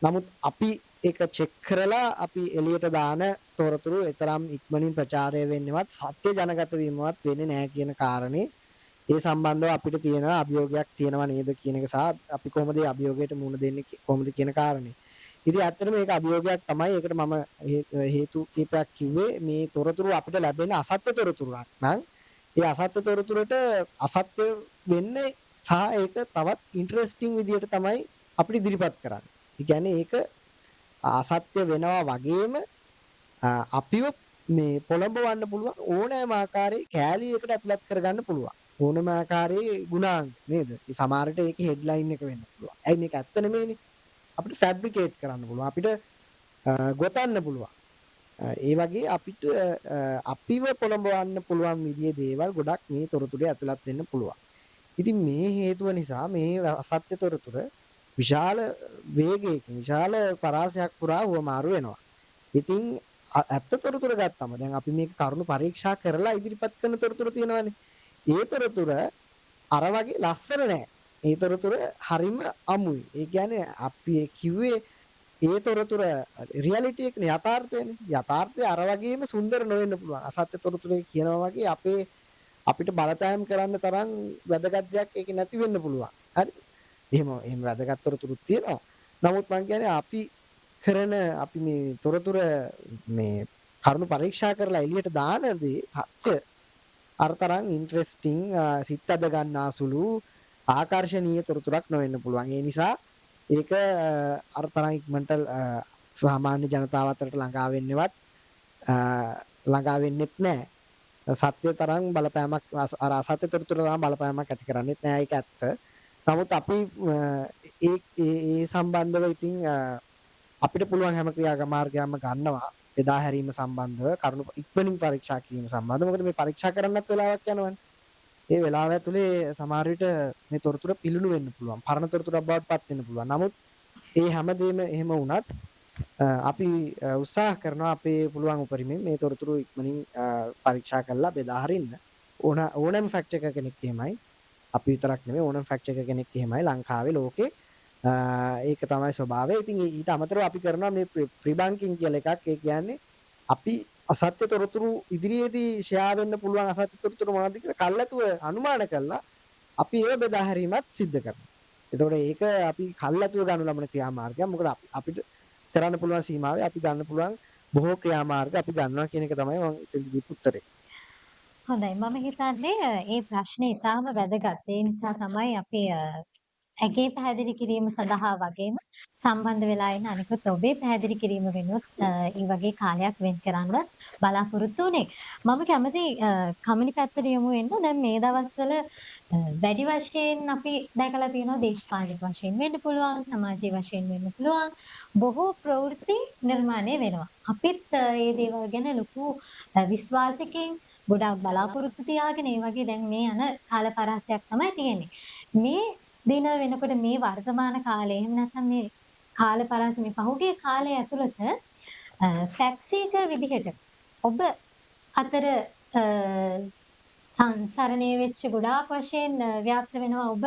නමුත් අපි ඒක චෙක් කරලා අපි එළියට දාන තොරතුරු එතරම් ඉක්මනින් ප්‍රචාරය වෙන්නවත් සත්‍ය ජනගත වීමවත් වෙන්නේ නැහැ කියන කාරණේ ඒ සම්බන්ධව අපිට තියෙන අභියෝගයක් තියෙනවා නේද කියන එක සහ අපි කොහොමද මේ අභියෝගයට මුහුණ දෙන්නේ කොහොමද කියන කාරණේ. ඉතින් ඇත්තටම මේක අභියෝගයක් තමයි. ඒකට මම හේතු කීපයක් කිව්වේ. මේ තොරතුරු අපිට ලැබෙන අසත්‍ය තොරතුරුක් නම් ඒ අසත්‍ය තොරතුරට අසත්‍ය වෙන්නේ සහ ඒක තවත් ඉන්ටරෙස්ටිං විදියට තමයි අපිට ඉදිරිපත් කරන්නේ. ඒ කියන්නේ ඒක අසත්‍ය වෙනවා වගේම අපිව මේ පොළඹවන්න පුළුවන් ඕනෑම ආකාරයේ කෑලියකට ඇතුළත් කරගන්න පුළුවන්. ඕනෑම ආකාරයේ ගුණාංග නේද? ඒ සමහරට ඒකේ හෙඩ්ලයින් එක වෙන්න පුළුවන්. ඇයි මේක ඇත්ත නෙමෙයිනේ. අපිට ෆැබ්‍රිකේට් කරන්න පුළුවන්. අපිට ගොතන්න පුළුවන්. ඒ වගේ අපිට අපිව පොළඹවන්න පුළුවන් විදිහේ දේවල් ගොඩක් මේ තොරතුරේ ඇතුළත් වෙන්න පුළුවන්. ඉතින් මේ හේතුව නිසා මේ අසත්‍ය තොරතුර විශාල වේගයකින් විශාල පරාසයක් පුරා වමාරු වෙනවා. ඉතින් ඇත්ත තොරතුර ගත්තම දැන් අපි මේක කරුණු පරීක්ෂා කරලා ඉදිරිපත් කරන තොරතුරු තියෙනවානේ. ඒ තොරතුර අර වගේ ලස්සන නෑ. ඒ තොරතුර හරිම අමුයි. ඒ කියන්නේ අපි කිව්වේ ඒ තොරතුර රියැලිටි එකනේ යථාර්ථයනේ. යථාර්ථය අර වගේම සුන්දර නොවෙන්න පුළුවන්. අසත්‍ය තොරතුරේ කියනවා වගේ අපිට බලපෑම් කරන්න තරම් වැදගත් දෙයක් ඒකේ නැති වෙන්න පුළුවන්. හරි. එහෙම වැදගත් තොරතුරුත් තියෙනවා. නමුත් මම කියන්නේ අපි මේ තොරතුර මේ කරුණු පරීක්ෂා කරලා එළියට දාන දේ සත්‍ය අර තරම් ඉන්ටරෙස්ටිං සිත් අද ගන්නාසුළු ආකර්ශනීය තොරතුරක් නොවෙන්න පුළුවන්. ඒ නිසා ඒක අර තරම් ඉක්මනට සාමාන්‍ය ජනතාව අතරට ළඟා වෙන්නෙත් නැහැ. සත්‍ය තරම් බලපෑමක් අර අසත්‍ය තොරතුර තරම් බලපෑමක් ඇති කරන්නේත් නැහැ. ඒක ඇත්ත. නමුත් අපි ඒ සම්බන්ධව ඉතින් අපිට පුළුවන් හැම ක්‍රියාමාර්ගයක්ම ගන්නවා බෙදා හැරීම සම්බන්ධව කරුණු ඉක්මනින් පරීක්ෂා කිරීම සම්බන්ධව. මොකද මේ පරීක්ෂා කරන්නත් වෙලාවක් යනවනේ. ඒ වෙලාව ඇතුලේ සමහර විට මේ තොරතුර පිළිණු වෙන්න පුළුවන්. පරණ තොරතුරක් බවට පත් වෙන්න පුළුවන්. නමුත් ඒ හැමදේම එහෙම වුණත් අපි උත්සාහ කරනවා අපේ පුළුවන් උපරිමයෙන් මේ තොරතුරු ඉක්මනින් පරීක්ෂා කරලා බෙදා හරින්න. ඕනෑම ෆැක්ට් චෙකර් කෙනෙක් එහෙමයි. අපි විතරක් නෙමෙයි ඕනෑම ෆැක්ට් චෙකර් කෙනෙක් එහෙමයි ලංකාවේ ලෝකේ. ඒක තමයි ස්වභාවය. ඉතින් ඊට අමතරව අපි කරනවා මේ ප්‍රිබැංකින් කියලා එකක්. ඒ කියන්නේ අපි අසත්‍ය තොරතුරු ඉදිරියේදී ෂෙයා වෙන්න පුළුවන් අසත්‍ය තොරතුරු මොනවද කියලා කල්ැතුව අනුමාන කරලා අපි ඒව බෙදා හැරීමත් සිද්ධ කරනවා. එතකොට ඒක අපි කල්ැතුව ගන්න ලබන ක්‍රියාමාර්ගයක්. මොකද අපිට කරන්න පුළුවන් සීමාවේ අපි ගන්න පුළුවන් බොහෝ ක්‍රියාමාර්ග අපි ගන්නවා කියන එක තමයි මම ඉතින් දීපු උත්තරේ. හොඳයි මම හිතන්නේ මේ ප්‍රශ්නේ ඉතාම වැදගත්. ඒ නිසා තමයි අපි ඇගේ පැහැදිලි කිරීම සඳහා වගේම සම්බන්ධ වෙලා ඉන්න අනිකුත් ඔබේ පැහැදිලි කිරීම වෙනුවත් මේ වගේ කාලයක් වෙන් කරන්න බලාපොරොත්තු වෙන්නේ. මම කැමති කමිනි පැත්තට යමු වෙන්න. දැන් මේ දවස්වල වැඩි වශයෙන් අපි දැකලා තියෙනවා දේශපාලනික වශයෙන් වෙන්න පුළුවන්, සමාජීය වශයෙන් වෙන්න පුළුවන්. බොහෝ ප්‍රවෘත්ති නිර්මාණය වෙනවා. අපිත් මේ දේවල් ගැන ලොකු විශ්වාසකින් ගොඩාක් බලාපොරොත්තු තියාගෙන මේ වගේ දැන් මේ යන කාල පරාසයක් තමයි තියෙන්නේ. මේ දින වෙනකොට මේ වර්තමාන කාලේ එහෙම නැත්නම් මේ කාල පරාස මේ පහුගිය කාලය ඇතුළත ෆැක්සීක විදිහට ඔබ අතර සංසරණය වෙච්ච ගොඩාක් වශයෙන් ව්‍යාප්ත වෙනවා ඔබ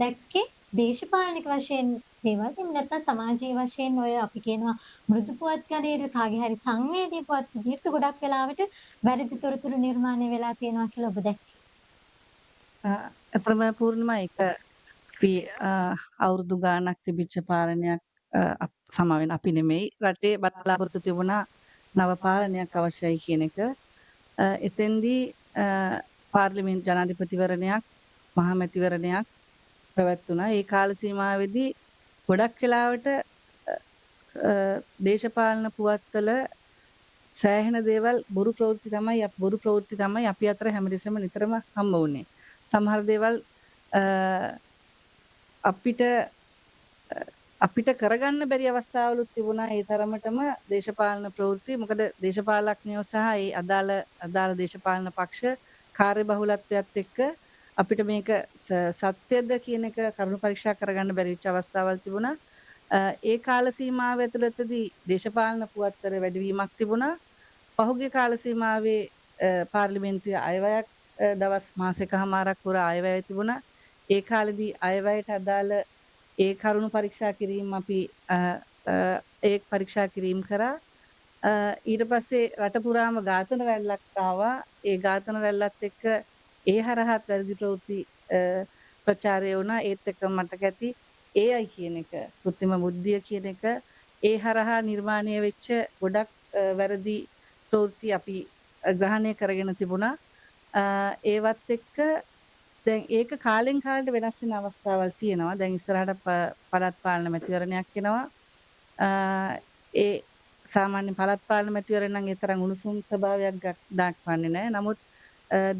දැක්කේ දේශපාලනික වශයෙන් දේවල් එහෙම නැත්නම් සමාජීය වශයෙන් ඔය අපි කියනවා මෘදු පුවත් ගණයේ කාගේ හරි සංවේදී පුවත් විදිහට ගොඩක් වෙලාවට වැරදි තොරතුරු නිර්මාණය වෙලා තියෙනවා කියලා ඔබ දැක්කේ. අතරම පූර්ණිමා ඒක අපි අවුරුදු ගාණක් තිබිච්ච පාලනයක් සමාවෙන් අපි නෙමෙයි රටේ බලාපොරොත්තු තිබුණා නව පාලනයක් අවශ්‍යයි කියන එක. එතෙන්දී පාර්ලිමේන්තු ජනාධිපතිවරණයක් මහා මැතිවරණයක් පැවැත්වුණා. ඒ කාල සීමාවෙදී ගොඩක් වෙලාවට දේශපාලන පුවත්වල සෑහෙන දේවල් බොරු ප්‍රවෘත්ති තමයි අපි අතර හැමදෙස්සම නිතරම හම්බ වුණේ. සමහර දේවල් අපිට කරගන්න බැරි අවස්ථාවලුත් තිබුණා ඒ තරමටම දේශපාලන ප්‍රවෘත්ති. මොකද දේශපාලඥයෝ සහ ඒ අදාළ දේශපාලන පක්ෂ කාර්යබහුලත්වයත් එක්ක අපිට මේක සත්‍යද කියන එක කරුණු පරීක්ෂා කරගන්න බැරි වෙච්ච අවස්ථාවල් තිබුණා. ඒ කාල සීමාව ඇතුළතදී දේශපාලන පුවත්වල වැඩිවීමක් තිබුණා. පහුගිය කාල සීමාවේ පාර්ලිමේන්තුවේ අයවැයක් දවස් මාසෙකමාරක් පුරා අයවැය තිබුණා. ඒ කාලෙදී අයවැයට අදාළ ඒ කරුණු පරීක්ෂා කිරීම අපි ඒ පරීක්ෂා කිරීම කරා. ඊට පස්සේ රට පුරාම ඝාතන රැල්ලක් ආවා. ඒ ඝාතන රැල්ලත් එක්ක ඒ හරහත් වැරදි ප්‍රවෘත්ති ප්‍රචාරය වුණා. ඒත් එක්ක මතක ඇති AI කියන එක, කෘත්‍රිම බුද්ධිය කියන එක, ඒ හරහා නිර්මාණය වෙච්ච ගොඩක් වැරදි ප්‍රවෘත්ති අපි ග්‍රහණය කරගෙන තිබුණා. ඒවත් එක්ක දැන් ඒක කාලෙන් කාලට වෙනස් වෙන අවස්ථාවල් තියෙනවා. දැන් ඉස්සරහට පළාත් පාලන මැතිවරණයක් එනවා. ඒ සාමාන්‍ය පළාත් පාලන මැතිවරණ නම් ඒ තරම් උණුසුම් ස්වභාවයක් දක්වන්නේ නැහැ. නමුත්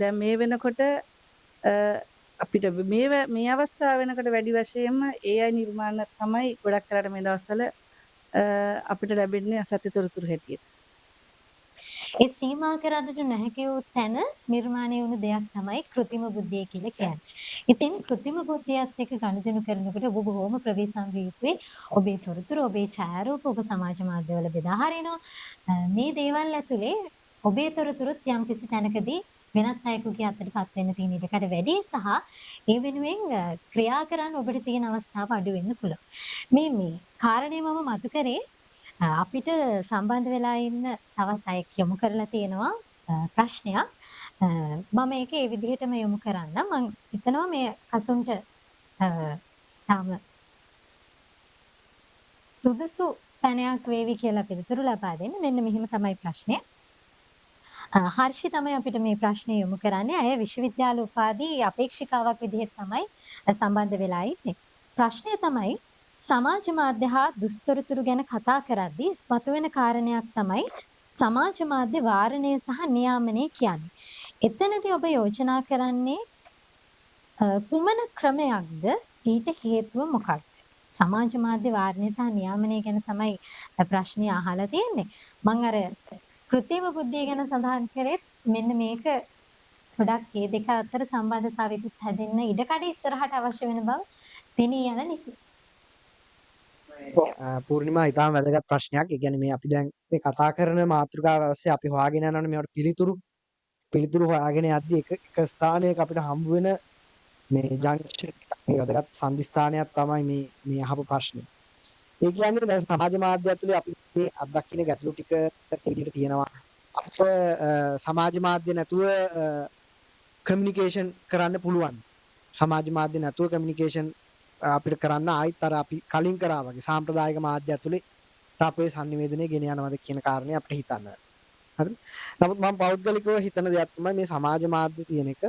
දැන් මේ වෙනකොට අපිට මේ අවස්ථාව වෙනකොට වැඩි වශයෙන්ම AI නිර්මාණ තමයි ගොඩක් කරලා මේ දවස්වල අපිට ලැබෙන්නේ අසත්‍ය තොරතුරු හැටියට. ඒ සීමා කරන්නට නොහැකි වූ තැන නිර්මාණය වුණු දෙයක් තමයි කෘත්‍රිම බුද්ධිය කියලා කියන්නේ. ඉතින් කෘත්‍රිම බුද්ධියත් එක්ක ගනුදෙනු කරනකොට ඔබ බොහොම ප්‍රවේශම් විය යුතුයි. ඔබේ තොරතුරු, ඔබේ ඡායාරූප ඔබ සමාජ මාධ්‍යවල බෙදා හරිනවා. මේ දේවල් ඇතුලේ ඔබේ තොරතුරුත් යම්කිසි තැනකදී වෙනත් අයෙකුගේ අතට පත් වෙන්න තියෙන ඉඩකඩ වැඩි සහ ඒ වෙනුවෙන් ක්‍රියා කරන්න ඔබට තියෙන අවස්ථාව අඩු වෙන්න පුළුවන්. මේ කාරණේ මම මතු කරේ අපිට සම්බන්ධ වෙලා ඉන්න තවත් අයෙක් යොමු කරලා තියෙනවා ප්‍රශ්නයක්. මම ඒක ඒ විදිහටම යොමු කරන්න. මම හිතනවා මේ කසුන්ට තාම සුදුසු පැනයක් වේවි කියලා පිළිතුරු ලබා දෙන්න. මෙන්න මෙහිම තමයි ප්‍රශ්නය. හර්ෂි තමයි අපිට මේ ප්‍රශ්නේ යොමු කරන්නේ. ඇය විශ්වවිද්‍යාල උපාධි අපේක්ෂිකාවක් විදිහට තමයි සම්බන්ධ වෙලා ඉන්නේ. ප්‍රශ්නය තමයි සමාජ මාධ්‍ය හා දුස්තොරතුරු ගැන කතා කරද්දී මතුවෙන කාරණයක් තමයි සමාජ මාධ්‍ය වාරණය සහ නියාමනය කියන්නේ. එතනදී ඔබ යෝජනා කරන්නේ කුමන ක්‍රමයක්ද? ඊට හේතුව මොකක්ද? සමාජ මාධ්‍ය වාරණය සහ නියාමනය ගැන තමයි ප්‍රශ්නේ අහලා තියෙන්නේ. මම අර කෘත්‍රිම බුද්ධිය ගැන සඳහන් කරේත් මෙන්න මේක ගොඩක් මේ දෙක අතර සම්බන්ධතාවයකුත් හැදෙන්න ඉඩකඩ ඉස්සරහට අවශ්‍ය වෙන බව පෙනී යන නිසා. පූර්ණිමා ඉතාම වැදගත් ප්‍රශ්නයක්. ඒ කියන්නේ මේ අපි දැන් මේ කතා කරන මාතෘකාව ඔස්සේ අපි හොයාගෙන යනවනේ මේවට පිළිතුරු හොයාගෙන යද්දී එක ස්ථානයක අපිට හම්බ වෙන මේ ජංක්ෂන් මේ වැදගත් සම්දිස්ථානයක් තමයි මේ අහපු ප්‍රශ්නේ. ඒ කියන්නේ දැන් සමාජ මාධ්‍ය ඇතුලේ අපි මේ අත්දකින්න ගැටලු ටික විදිහට තියෙනවා. අපිට සමාජ මාධ්‍ය නැතුව කමියුනිකේෂන් කරන්න පුළුවන්. සමාජ මාධ්‍ය නැතුව කමියුනිකේෂන් අපිට කරන්න ආයිත් අර අපි කලින් කරා වගේ සාම්ප්‍රදායික මාධ්‍ය ඇතුලේ අපේ sannivedanaya ගෙන යනවාද කියන කාරණේ අපිට හිතන්න. හරිද? නමුත් මම පෞද්ගලිකව හිතන දෙයක් තමයි මේ සමාජ මාධ්‍ය තියෙන එක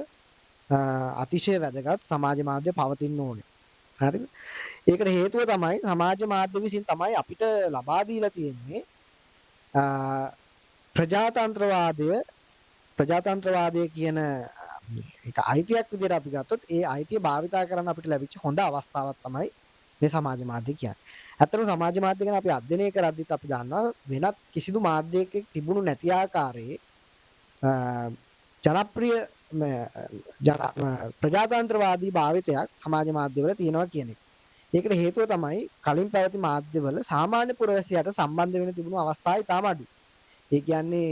අතිශය වැදගත්. සමාජ මාධ්‍ය පවතින්න ඕනේ. හරිද? ඒකට හේතුව තමයි සමාජ මාධ්‍ය විසින් තමයි අපිට ලබා දීලා තියෙන්නේ ප්‍රජාතන්ත්‍රවාදය කියන ඒක අයිතියක් විදිහට අපි ගත්තොත් ඒ අයිතිය භාවිතා කරන්න අපිට ලැබිච්ච හොඳ අවස්ථාවක් තමයි මේ සමාජ මාධ්‍ය කියන්නේ. ඇත්තටම සමාජ මාධ්‍ය ගැන අපි අධ්‍යයනය කරද්දිත් අපි දන්නවා වෙනත් කිසිදු මාධ්‍යයක තිබුණු නැති ආකාරයේ ජනප්‍රිය ප්‍රජාතන්ත්‍රවාදී භාවිතයක් සමාජ මාධ්‍යවල තියෙනවා කියන එක. ඒකට හේතුව තමයි කලින් පැවති මාධ්‍යවල සාමාන්‍ය පුරවැසියාට සම්බන්ධ වෙන්න තිබුණු අවස්ථා ඉතාම අඩුයි. ඒ කියන්නේ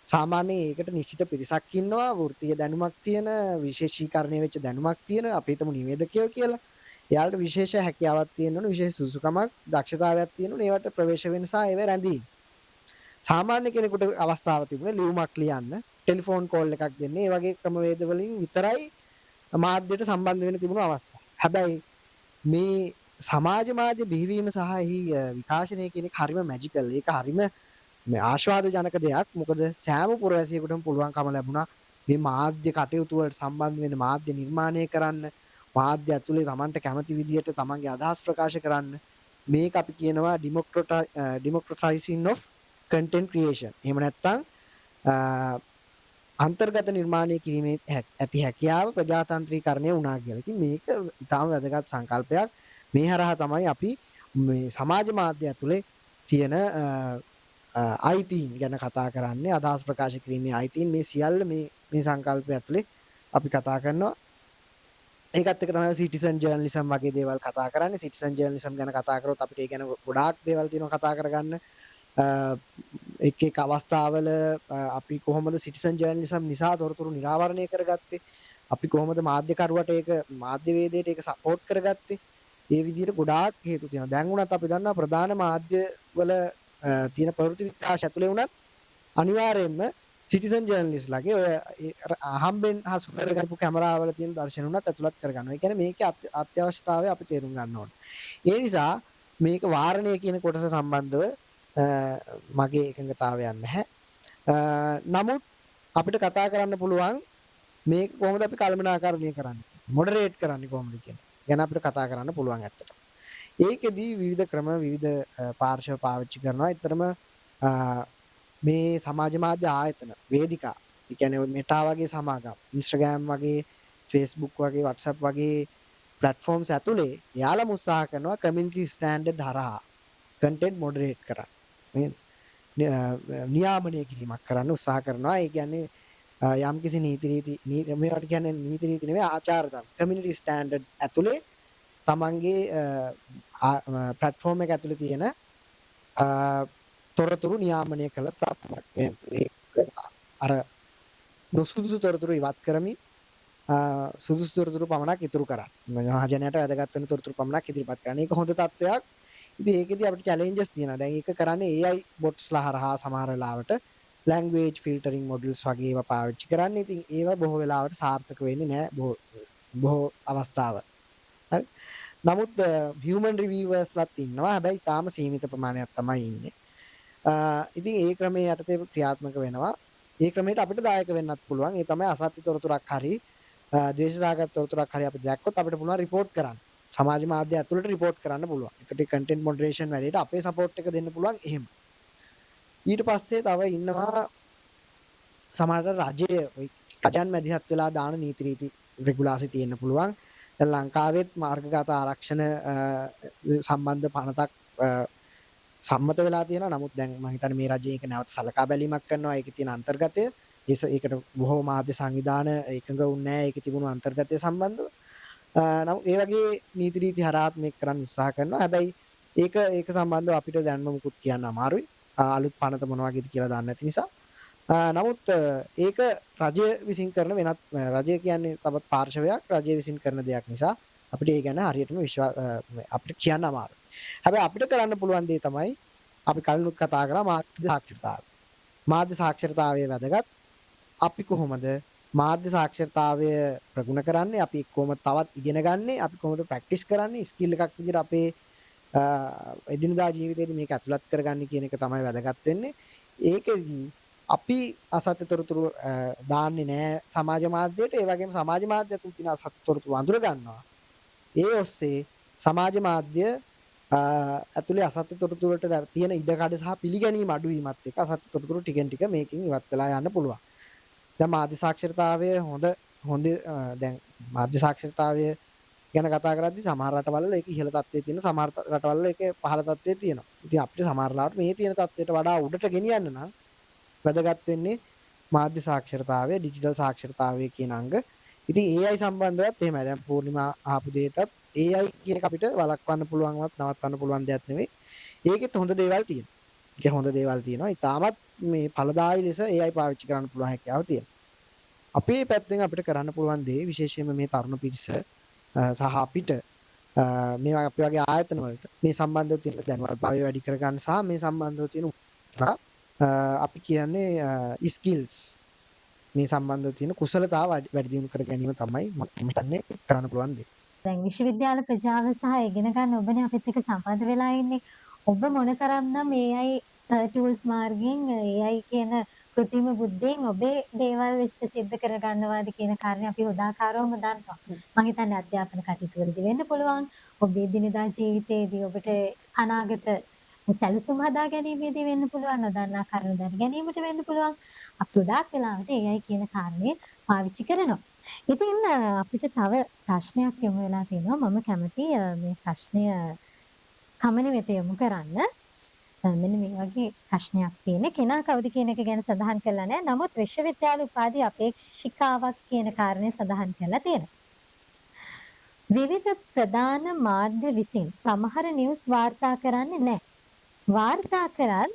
සාමාන්‍යයෙන් ඒකට නිශ්චිත පිරිසක් ඉන්නවා වෘත්තීය දැනුමක් තියෙන විශේෂීකරණය වෙච්ච දැනුමක් තියෙන අපි හිතමු නිවේදකයෝ කියලා. එයාලට විශේෂ හැකියාවක් තියෙන්න ඕනේ විශේෂ සුසුකමක් දක්ෂතාවයක් තියෙන්න ඕනේ ඒවට ප්‍රවේශ වෙන සහ ඒව රැඳී. සාමාන්‍ය කෙනෙකුට අවස්ථාවක් තිබුණේ ලියුමක් ලියන්න, ටෙලිෆෝන් කෝල් එකක් දෙන්න, ඒ වගේ ක්‍රමවේද වලින් විතරයි මාධ්‍යයට සම්බන්ධ වෙන්න තිබුණු අවස්ථා. හැබැයි මේ සමාජ මාධ්‍ය බිහිවීම සහ එහි විකාශනය කියන එක හරිම මැජිකල්. ඒක හරිම මේ ආශාදජනක දෙයක්. මොකද සෑම පුරවැසියෙකුටම පුළුවන්කම ලැබුණා මේ මාධ්‍ය කටයුතු වලට සම්බන්ධ වෙන්න, මාධ්‍ය නිර්මාණය කරන්න, මාධ්‍ය ඇතුලේ Tamanට කැමති විදියට තමන්ගේ අදහස් ප්‍රකාශ කරන්න. මේක අපි කියනවා democratizing of content creation. එහෙම නැත්නම් අන්තර්ගත නිර්මාණය කිරීමේ ඇති හැකියාව ප්‍රජාතන්ත්‍රීකරණය වුණා කියලා. ඉතින් මේක ඉතාම වැදගත් සංකල්පයක්. මේ හරහා තමයි අපි මේ සමාජ මාධ්‍ය ඇතුලේ තියෙන අයිතීන් ගැන කතා කරන්නේ, අදහස් ප්‍රකාශ කිරීමේ අයිතීන්. මේ සියල්ල මේ සංකල්පය ඇතුලේ අපි කතා කරනවා. ඒකත් එක්ක තමයි සිටිසන් ජර්නලිසම් වගේ දේවල් කතා කරන්නේ. සිටිසන් ජර්නලිසම් ගැන කතා කරොත් අපිට ඒ ගැන ගොඩාක් දේවල් තියෙනවා කතා කරගන්න. එක් අවස්ථාවල අපි කොහොමද සිටිසන් ජර්නලිසම් නිසා තොරතුරු නිරාවරණය කරගත්තේ? අපි කොහොමද මාධ්‍යකරුවට ඒක මාධ්‍ය වේදයට ඒක සපෝට් කරගත්තේ? ඒ විදිහට ගොඩාක් හේතු තියෙනවා. දැන් උනත් අපි දන්නවා ප්‍රධාන මාධ්‍ය වල තියෙන ප්‍රවෘත්ති විකාශ ඇතුලේ උනත් අනිවාර්යයෙන්ම සිටිසන් ජර්නලිස්ට්ලාගේ ඔය අහම්බෙන් හසු කරගන්නපු කැමරාවල තියෙන දර්ශන උනත් ඇතුළත් කරගන්නවා. ඒ කියන්නේ මේකේ අත්‍යවශ්‍යතාවය අපි තේරුම් ගන්න ඕනේ. ඒ නිසා මේක වාරණය කියන කොටස සම්බන්ධව මගේ එකඟතාවයක් නැහැ. නමුත් අපිට කතා කරන්න පුළුවන් මේක කොහොමද අපි කළමනාකරණය කරන්නේ? මොඩරේට් කරන්නේ කොහොමද කියන ගැන අපිට කතා කරන්න පුළුවන් ඇත්තට. ඒකෙදී විවිධ ක්‍රම විවිධ පාර්ශ්ව පාවිච්චි කරනවා. ඇත්තටම මේ සමාජ මාධ්‍ය ආයතන වේදිකා, ඒ කියන්නේ මෙටා වගේ සමාගම්, Instagram වගේ, Facebook වගේ, WhatsApp වගේ platforms ඇතුලේ එයාලම උත්සාහ කරනවා community standard හරහා content moderate කරන්න. මේ නියාමනය කිරීමක් කරන්න උත්සාහ කරනවා. ඒ කියන්නේ යම්කිසි නීති රීති මේවට කියන්නේ නීති රීති නෙවෙයි ආචාර ධර්ම. community standard ඇතුලේ තමන්ගේ platform එක ඇතුලේ තියෙන තොරතුරු නියාමනය කළ තත්ත්වයක්. අර නොසුදුසු තොරතුරු ඉවත් කරමින් සුදුසු තොරතුරු පමණක් ඉතුරු කරන්න. මහජනයාට වැදගත් වෙන තොරතුරු පමණක් ඉදිරිපත් කරන්න. ඒක හොඳ තත්ත්වයක්. ඉතින් ඒකෙදී අපිට challenges තියෙනවා. දැන් ඒක කරන්නේ AI bots ලා හරහා සමහර වෙලාවට language filtering models වගේ ඒවා පාවිච්චි කරන්නේ. ඉතින් ඒවා බොහෝ වෙලාවට සාර්ථක වෙන්නේ නැහැ බොහෝ අවස්ථාවල. හරි. නමුත් human reviewers ලාත් ඉන්නවා. හැබැයි තාම සීමිත ප්‍රමාණයක් තමයි ඉන්නේ. ඉතින් ඒ ක්‍රමයේ යටතේ ක්‍රියාත්මක වෙනවා. ඒ ක්‍රමයට අපිට දායක වෙන්නත් පුළුවන්. ඒ තමයි අසත්‍ය තොරතුරක් හරි ද්වේෂසහගත තොරතුරක් හරි අපි දැක්කොත් අපිට පුළුවන් report කරන්න. සමාජ මාධ්‍ය ඇතුළට report කරන්න පුළුවන්. ඒකට content moderation වැඩේට අපේ support එක දෙන්න පුළුවන් එහෙම. ඊට පස්සේ තව ඉන්නවා සමහරට රජයේ රජයන් මැදිහත් වෙලා දාන නීති රීති රෙගුලාසි තියෙන්න පුළුවන්. දැන් ලංකාවෙත් මාර්ගගත ආරක්ෂණ සම්බන්ධ පනතක් සම්මත වෙලා තියෙනවා. නමුත් දැන් මම හිතන්නේ මේ රජයේ ඒක නැවත සලකා බැලීමක් කරනවා. ඒකේ තියෙන අන්තර්ගතය ඒකට බොහෝ මාධ්‍ය සංවිධාන එකඟ වුණේ නැහැ. ඒකේ තිබුණු අන්තර්ගතය සම්බන්ධව. නමුත් ඒ වගේ නීති රීති හරහාත් මේක කරන්න උත්සාහ කරනවා. හැබැයි ඒක සම්බන්ධව අපිට දැන්ම මුකුත් කියන්න අමාරුයි. අලුත් පනත මොන වගේද කියලා දන්නේ නැති නිසා. නමුත් ඒක රජය විසින් කරන වෙනත් රජය කියන්නේ තවත් පාර්ශවයක් රජය විසින් කරන දෙයක් නිසා අපිට ඒ ගැන හරියටම අපිට කියන්න අමාරුයි. හැබැයි අපිට කරන්න පුළුවන් දේ තමයි අපි කලිනුත් කතා කරා මාධ්‍ය සාක්ෂරතාවය. මාධ්‍ය සාක්ෂරතාවය වැදගත්. අපි කොහොමද මාධ්‍ය සාක්ෂරතාවය ප්‍රගුණ කරන්නේ? අපි කොහොමද තවත් ඉගෙන ගන්නෙ? අපි කොහොමද ප්‍රැක්ටිස් කරන්නේ? ස්කිල් එකක් විදිහට අපේ එදිනදා ජීවිතේදී මේක ඇතුළත් කරගන්නේ කියන එක තමයි වැදගත් වෙන්නේ. ඒකෙදී අපි අසත්‍ය තොරතුරු දාන්නේ නැහැ සමාජ මාධ්‍යයට. ඒ වගේම සමාජ මාධ්‍ය ඇතුළේ තියෙන අසත්‍ය තොරතුරු අඳුර ගන්නවා. ඒ ඔස්සේ සමාජ මාධ්‍ය ඇතුලේ අසත්‍ය තොරතුරු වලට තියෙන ඉඩකඩ සහ පිළිගැනීම අඩුවීමත් එක්ක අසත්‍ය තොරතුරු ටිකෙන් ටික මේකෙන් ඉවත් වෙලා යන්න පුළුවන්. දැන් මාධ්‍ය සාක්ෂරතාවය හොඳ දැන් මාධ්‍ය සාක්ෂරතාවය ගැන කතා කරද්දී සමහර රටවල ඒක ඉහළ තත්ත්වයේ තියෙන සමහර රටවල ඒක පහළ තත්ත්වයේ තියෙනවා. ඉතින් අපිට සමහර ලාවට මේ තියෙන තත්ත්වයට වඩා උඩට ගෙනියන්න නම් වැදගත් වෙන්නේ මාධ්‍ය සාක්ෂරතාවය, ඩිජිටල් සාක්ෂරතාවය කියන අංග. ඉතින් AI සම්බන්ධවත් එහෙමයි. දැන් පූර්ණිමා ආපු දෙයටත් AI කියන එක අපිට වළක්වන්න පුළුවන්වත් නවත්තන්න පුළුවන් දෙයක් නෙවෙයි. ඒකෙත් හොඳ දේවල් තියෙනවා. ඒකේ හොඳ දේවල් තියෙනවා. ඊටමත් මේ ඵලදායී ලෙස AI පාවිච්චි කරන්න පුළුවන් හැකියාව තියෙනවා. අපේ පැත්තෙන් අපිට කරන්න පුළුවන් දේ විශේෂයෙන්ම මේ තරුණ පිරිස සහ අපිට මේ අපි වගේ ආයතන වලට මේ සම්බන්ධව තියෙන දැනුවත් වැඩි කරගන්න සහ මේ සම්බන්ධව තියෙන අපි කියන්නේ ස්කිල්ස් මේ සම්බන්ධව තියෙන කුසලතා වැඩි දියුණු කර ගැනීම තමයි මම හිතන්නේ කරන්න පුළුවන් දේ. දැන් විශ්වවිද්‍යාල ප්‍රජාව සහ ඉගෙන ගන්න ඔබනේ අපිත් එක්ක සම්බන්ධ වෙලා ඉන්නේ. ඔබ මොනතරම්නම් AI ටූල්ස් මාර්ගයෙන් AI කියන කෘත්‍රිම බුද්ධියෙන් ඔබේ දේවල් ඉෂ්ට සිද්ධ කරගන්නවාද කියන කාරණේ අපි උදාකාරවම දන්නවා. මම හිතන්නේ අධ්‍යාපන කටයුතු වලදී වෙන්න පුළුවන්. ඔබේ දිනදා ජීවිතයේදී ඔබට අනාගත සැලසුම් හදා ගැනීමේදී වෙන්න පුළුවන්. නොදන්නා කරුණු දැන ගැනීමට වෙන්න පුළුවන්. අපි ගොඩාක් වෙලාවට AI කියන කාරණේ පාවිච්චි කරනවා. ඉතින් අපිට තව ප්‍රශ්නයක් යොමු වෙලා තියෙනවා. මම කැමති මේ ප්‍රශ්නය කමන වෙත යොමු කරන්න. මෙන්න මේ වගේ ප්‍රශ්නයක් තියෙන්නේ. කෙනා කවුද කියන එක ගැන සඳහන් කරලා නැහැ. නමුත් විශ්වවිද්‍යාල උපාධි අපේක්ෂිකාවක් කියන කාරණේ සඳහන් කරලා තියෙනවා. විවිධ ප්‍රධාන මාධ්‍ය විසින් සමහර නිවුස් වාර්තා කරන්නේ නැහැ. වාර්තා කරත්